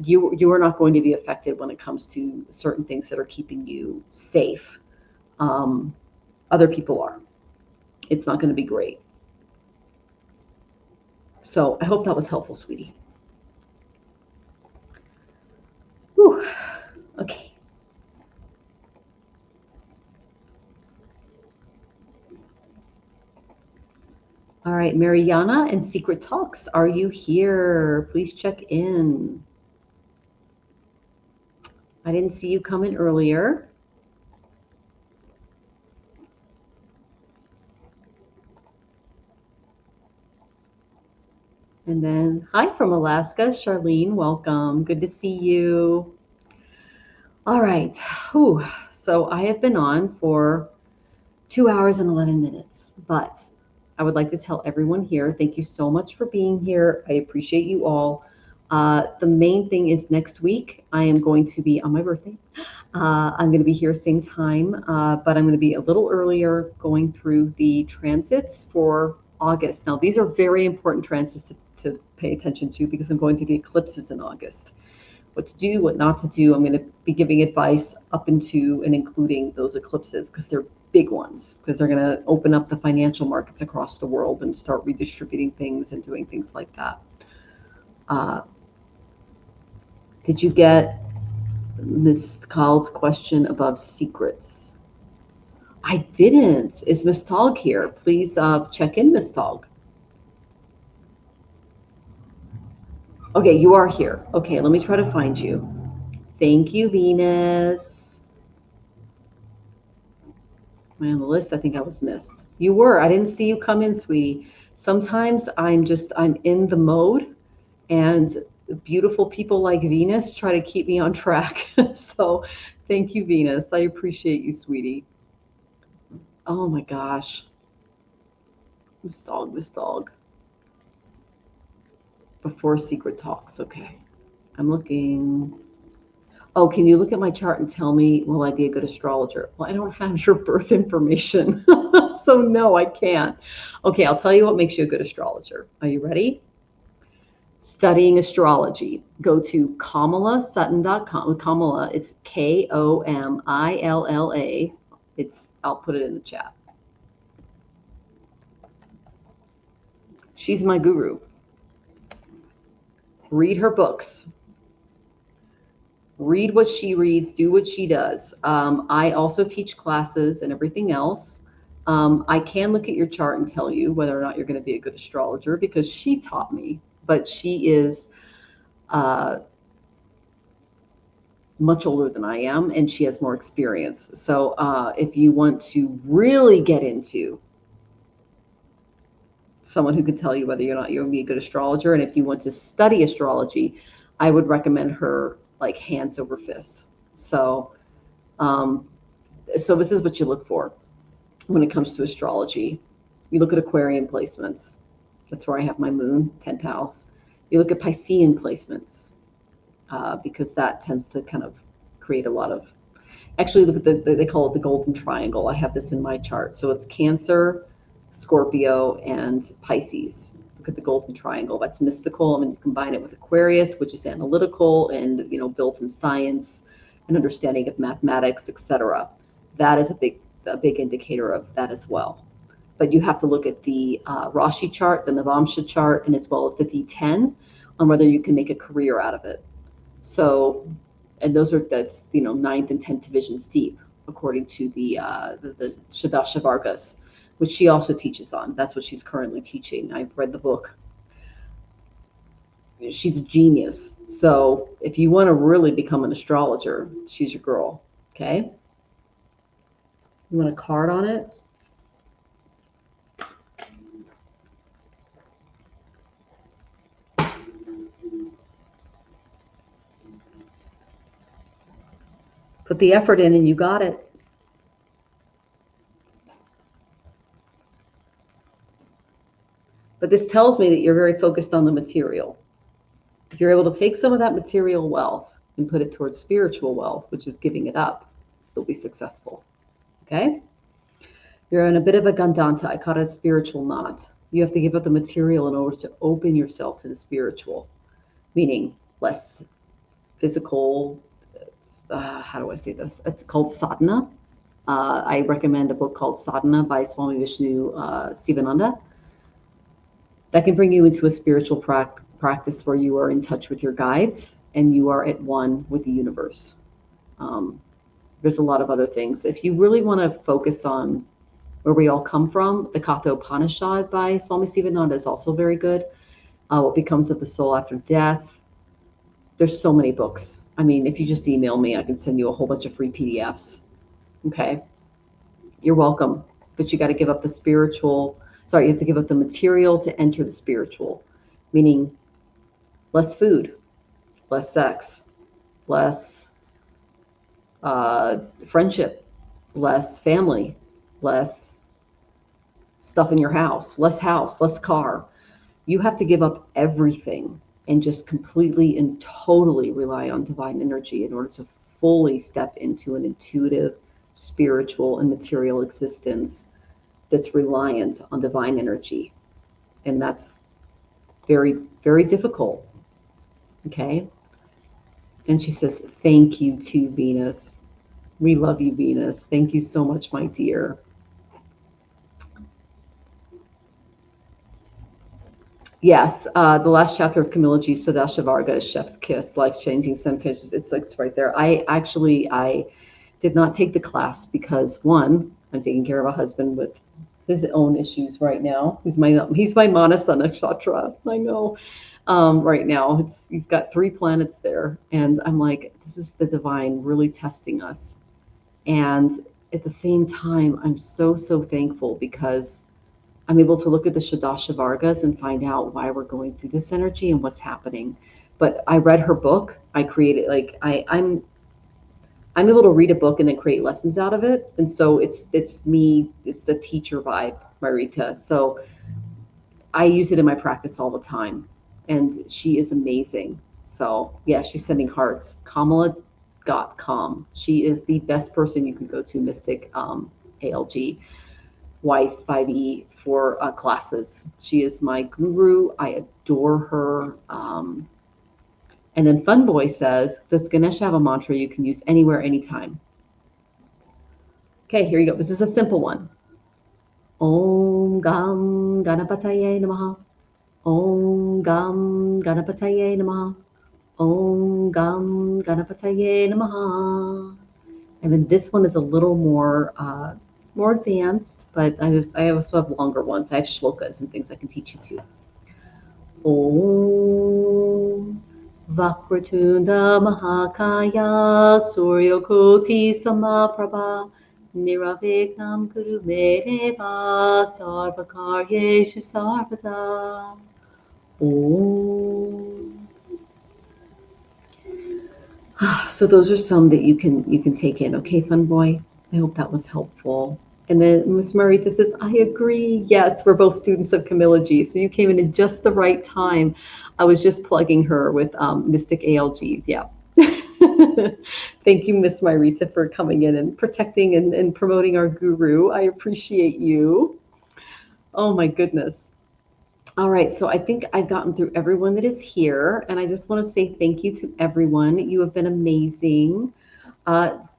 You are not going to be affected when it comes to certain things that are keeping you safe. Other people are. It's not going to be great. So I hope that was helpful, sweetie. Whew. Okay. All right, Mariana and Secret Talks, are you here? Please check in. I didn't see you come in earlier. And then, hi from Alaska, Charlene, welcome. Good to see you. All right. Whew. So I have been on for 2 hours and 11 minutes, but I would like to tell everyone here, thank you so much for being here. I appreciate you all. The main thing is next week, I am going to be on my birthday. I'm going to be here same time, but I'm going to be a little earlier going through the transits for August. Now, these are very important transits to pay attention to because I'm going through the eclipses in August. What to do, what not to do. I'm going to be giving advice up into and including those eclipses because they're big ones, because they're going to open up the financial markets across the world and start redistributing things and doing things like that. Did you get Ms. Call's question above secrets? I didn't. Is Ms. Tog here? Please check in, Ms. Tog. Okay, you are here. Okay, let me try to find you. Thank you, Venus. Man, the list, I think I was missed. You were. I didn't see you come in, sweetie. Sometimes I'm in the mode, and beautiful people like Venus try to keep me on track. So thank you, Venus. I appreciate you, sweetie. Oh my gosh. Miss Dog. Before Secret Talks. Okay. I'm looking. Oh, can you look at my chart and tell me, will I be a good astrologer? Well, I don't have your birth information. So no, I can't. Okay, I'll tell you what makes you a good astrologer. Are you ready? Studying astrology. Go to KomillaSutton.com. Komilla, it's Komilla. I'll put it in the chat. She's my guru. Read her books. Read what she reads, do what she does. I also teach classes and everything else. I can look at your chart and tell you whether or not you're going to be a good astrologer because she taught me, but she is much older than I am and she has more experience. So if you want to really get into someone who could tell you whether or not you're going to be a good astrologer, and if you want to study astrology, I would recommend her like hands over fist. So, so this is what you look for when it comes to astrology. You look at Aquarian placements. That's where I have my moon, 10th house. You look at Piscean placements because that tends to kind of create a lot of, actually look at they call it the golden triangle. I have this in my chart. So it's Cancer, Scorpio, and Pisces. Look at the golden triangle. That's mystical. I mean, you combine it with Aquarius, which is analytical and built in science and understanding of mathematics, etc. That is a big indicator of that as well. But you have to look at the Rashi chart, the Navamsha chart, and as well as the D10 on whether you can make a career out of it. So, and that's 9th and 10th divisions deep, according to the Shadasha Vargas, which she also teaches on. That's what she's currently teaching. I've read the book. She's a genius. So if you want to really become an astrologer, she's your girl. Okay. You want a card on it? Put the effort in and you got it. But this tells me that you're very focused on the material. If you're able to take some of that material wealth and put it towards spiritual wealth, which is giving it up, you'll be successful. Okay? You're in a bit of a gandanta. I call it a spiritual knot. You have to give up the material in order to open yourself to the spiritual, meaning less physical. How do I say this? It's called sadhana. I recommend a book called Sadhana by Swami Vishnu Sivananda. That can bring you into a spiritual practice where you are in touch with your guides and you are at one with the universe. There's a lot of other things. If you really want to focus on where we all come from, the Katha Upanishad by Swami Sivananda is also very good. What Becomes of the Soul After Death. There's so many books. I mean, if you just email me, I can send you a whole bunch of free PDFs. Okay. You're welcome. But you got to give up the you have to give up the material to enter the spiritual, meaning less food, less sex, less friendship, less family, less stuff in your house, less car. You have to give up everything and just completely and totally rely on divine energy in order to fully step into an intuitive, spiritual, and material existence that's reliant on divine energy. And that's very, very difficult. Okay. And she says, thank you to Venus. We love you, Venus. Thank you so much, my dear. Yes, the last chapter of Komilla G. Sadashivarga is Chef's Kiss, Life-Changing Sentences. It's right there. I did not take the class because, one, I'm taking care of a husband with his own issues right now. He's my Manasa Nakshatra. I know. Right now, he's got 3 planets there, and I'm like, this is the divine really testing us. And at the same time, I'm so thankful because I'm able to look at the Shadasha Vargas and find out why we're going through this energy and what's happening. But I read her book. I created I'm able to read a book and then create lessons out of it. And so it's me, it's the teacher vibe, Marita. So I use it in my practice all the time. And she is amazing. So yeah, she's sending hearts. Komilla.com. She is the best person you can go to, Mystic ALG, wife 5E for classes. She is my guru. I adore her. And then Fun Boy says, does Ganesha have a mantra you can use anywhere, anytime? Okay, here you go. This is a simple one. Om Gam Ganapataye Namaha. Om Gam Ganapataye Namaha. Om Gam Ganapataye Namaha. And then this one is a little more advanced, but I also have longer ones. I have shlokas and things I can teach you to. Om Vakratunda Mahakaya Suryakoti Samaprabha Niravignam Kuru Medeva Sarvakaryeshu Sarvada. Om. So those are some that you can take in. Okay, Fun Boy. I hope that was helpful. And then Ms. Marita says, I agree. Yes, we're both students of Komilla G. So you came in at just the right time. I was just plugging her with Mystic ALG. Yeah. Thank you, Ms. Marita, for coming in and protecting and promoting our guru. I appreciate you. Oh my goodness. All right, so I think I've gotten through everyone that is here, and I just want to say thank you to everyone. You have been amazing.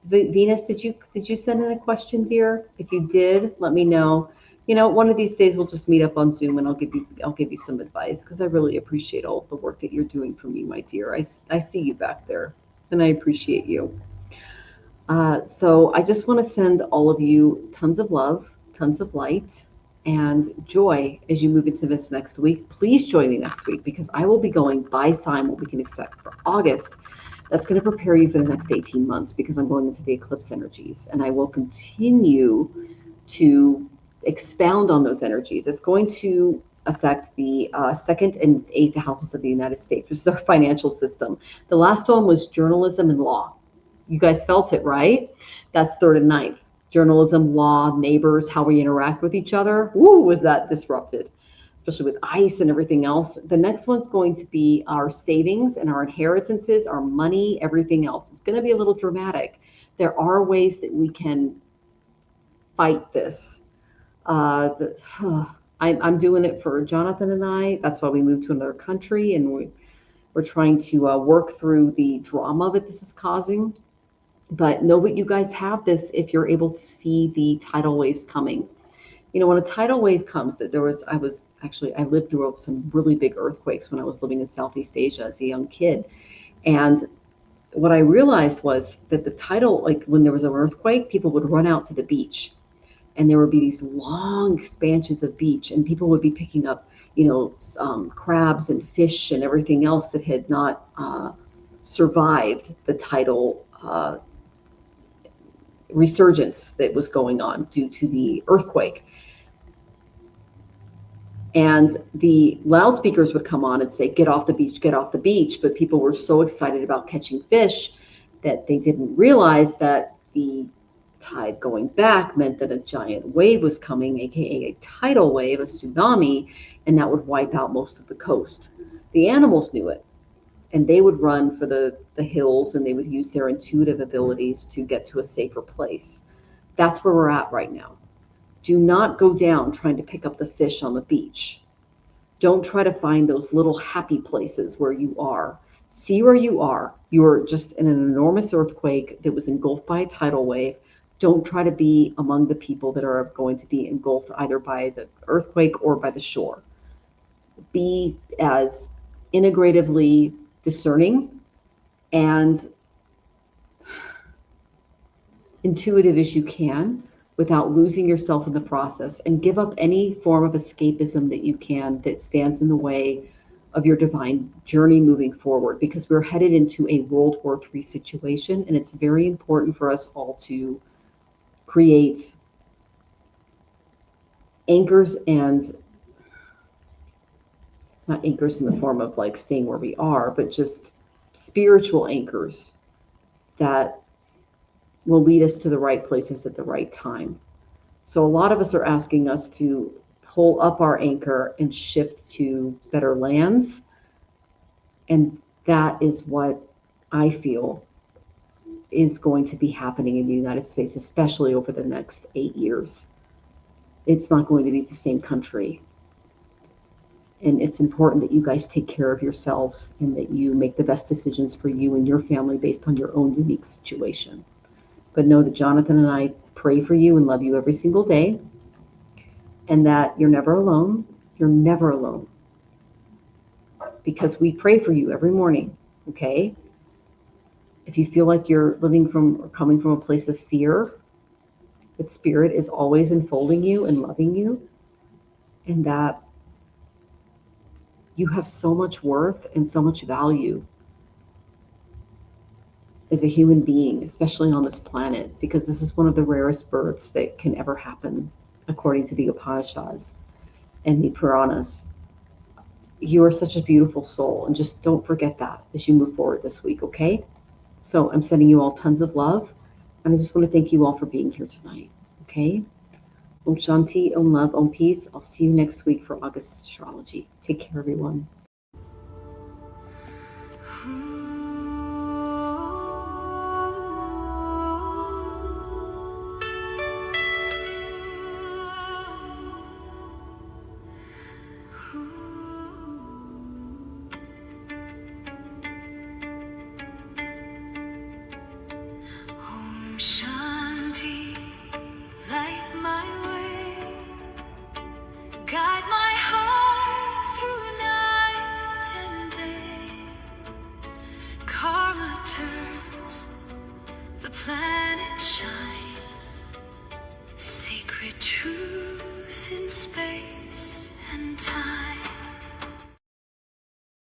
Venus, did you send in a question, dear? If you did, let me know. One of these days we'll just meet up on Zoom, and I'll give you some advice because I really appreciate all the work that you're doing for me, my dear. I see you back there, and I appreciate you. So I just want to send all of you tons of love, tons of light, and joy as you move into this next week. Please join me next week because I will be going by sign what we can expect for August. That's going to prepare you for the next 18 months because I'm going into the eclipse energies and I will continue to expound on those energies. It's going to affect the second and eighth houses of the United States, which is our financial system. The last one was journalism and law. You guys felt it, right? That's third and ninth. Journalism, law, neighbors, how we interact with each other. Woo, was that disrupted, especially with ICE and everything else. The next one's going to be our savings and our inheritances, our money, everything else. It's going to be a little dramatic. There are ways that we can fight this. I'm doing it for Jonathan and I. That's why we moved to another country, and we're trying to work through the drama that this is causing. But know what you guys have this if you're able to see the tidal waves coming. When a tidal wave comes, I lived through some really big earthquakes when I was living in Southeast Asia as a young kid. And what I realized was that the tidal, like when there was an earthquake, people would run out to the beach and there would be these long expanses of beach and people would be picking up, crabs and fish and everything else that had not survived the tidal resurgence that was going on due to the earthquake. And the loudspeakers would come on and say, get off the beach, get off the beach. But people were so excited about catching fish that they didn't realize that the tide going back meant that a giant wave was coming, aka a tidal wave, a tsunami, and that would wipe out most of the coast. The animals knew it, and they would run for the hills, and they would use their intuitive abilities to get to a safer place. That's where we're at right now. Do not go down trying to pick up the fish on the beach. Don't try to find those little happy places where you are. See where you are. You're just in an enormous earthquake that was engulfed by a tidal wave. Don't try to be among the people that are going to be engulfed either by the earthquake or by the shore. Be as integratively discerning and intuitive as you can without losing yourself in the process, and give up any form of escapism that you can that stands in the way of your divine journey moving forward, because we're headed into a World War III situation, and it's very important for us all to create anchors, and not anchors in the form of like staying where we are, but just spiritual anchors that will lead us to the right places at the right time. So a lot of us are asking us to pull up our anchor and shift to better lands. And that is what I feel is going to be happening in the United States, especially over the next 8 years. It's not going to be the same country. And it's important that you guys take care of yourselves and that you make the best decisions for you and your family based on your own unique situation. But know that Jonathan and I pray for you and love you every single day, and that you're never alone. You're never alone, because we pray for you every morning, okay? If you feel like you're living from or coming from a place of fear, that Spirit is always enfolding you and loving you, and that you have so much worth and so much value as a human being, especially on this planet, because this is one of the rarest births that can ever happen, according to the Upanishads and the Puranas. You are such a beautiful soul, and just don't forget that as you move forward this week, okay? So I'm sending you all tons of love, and I just want to thank you all for being here tonight, okay? Om Shanti, Om Love, Om Peace. I'll see you next week for August Astrology. Take care, everyone. Guide my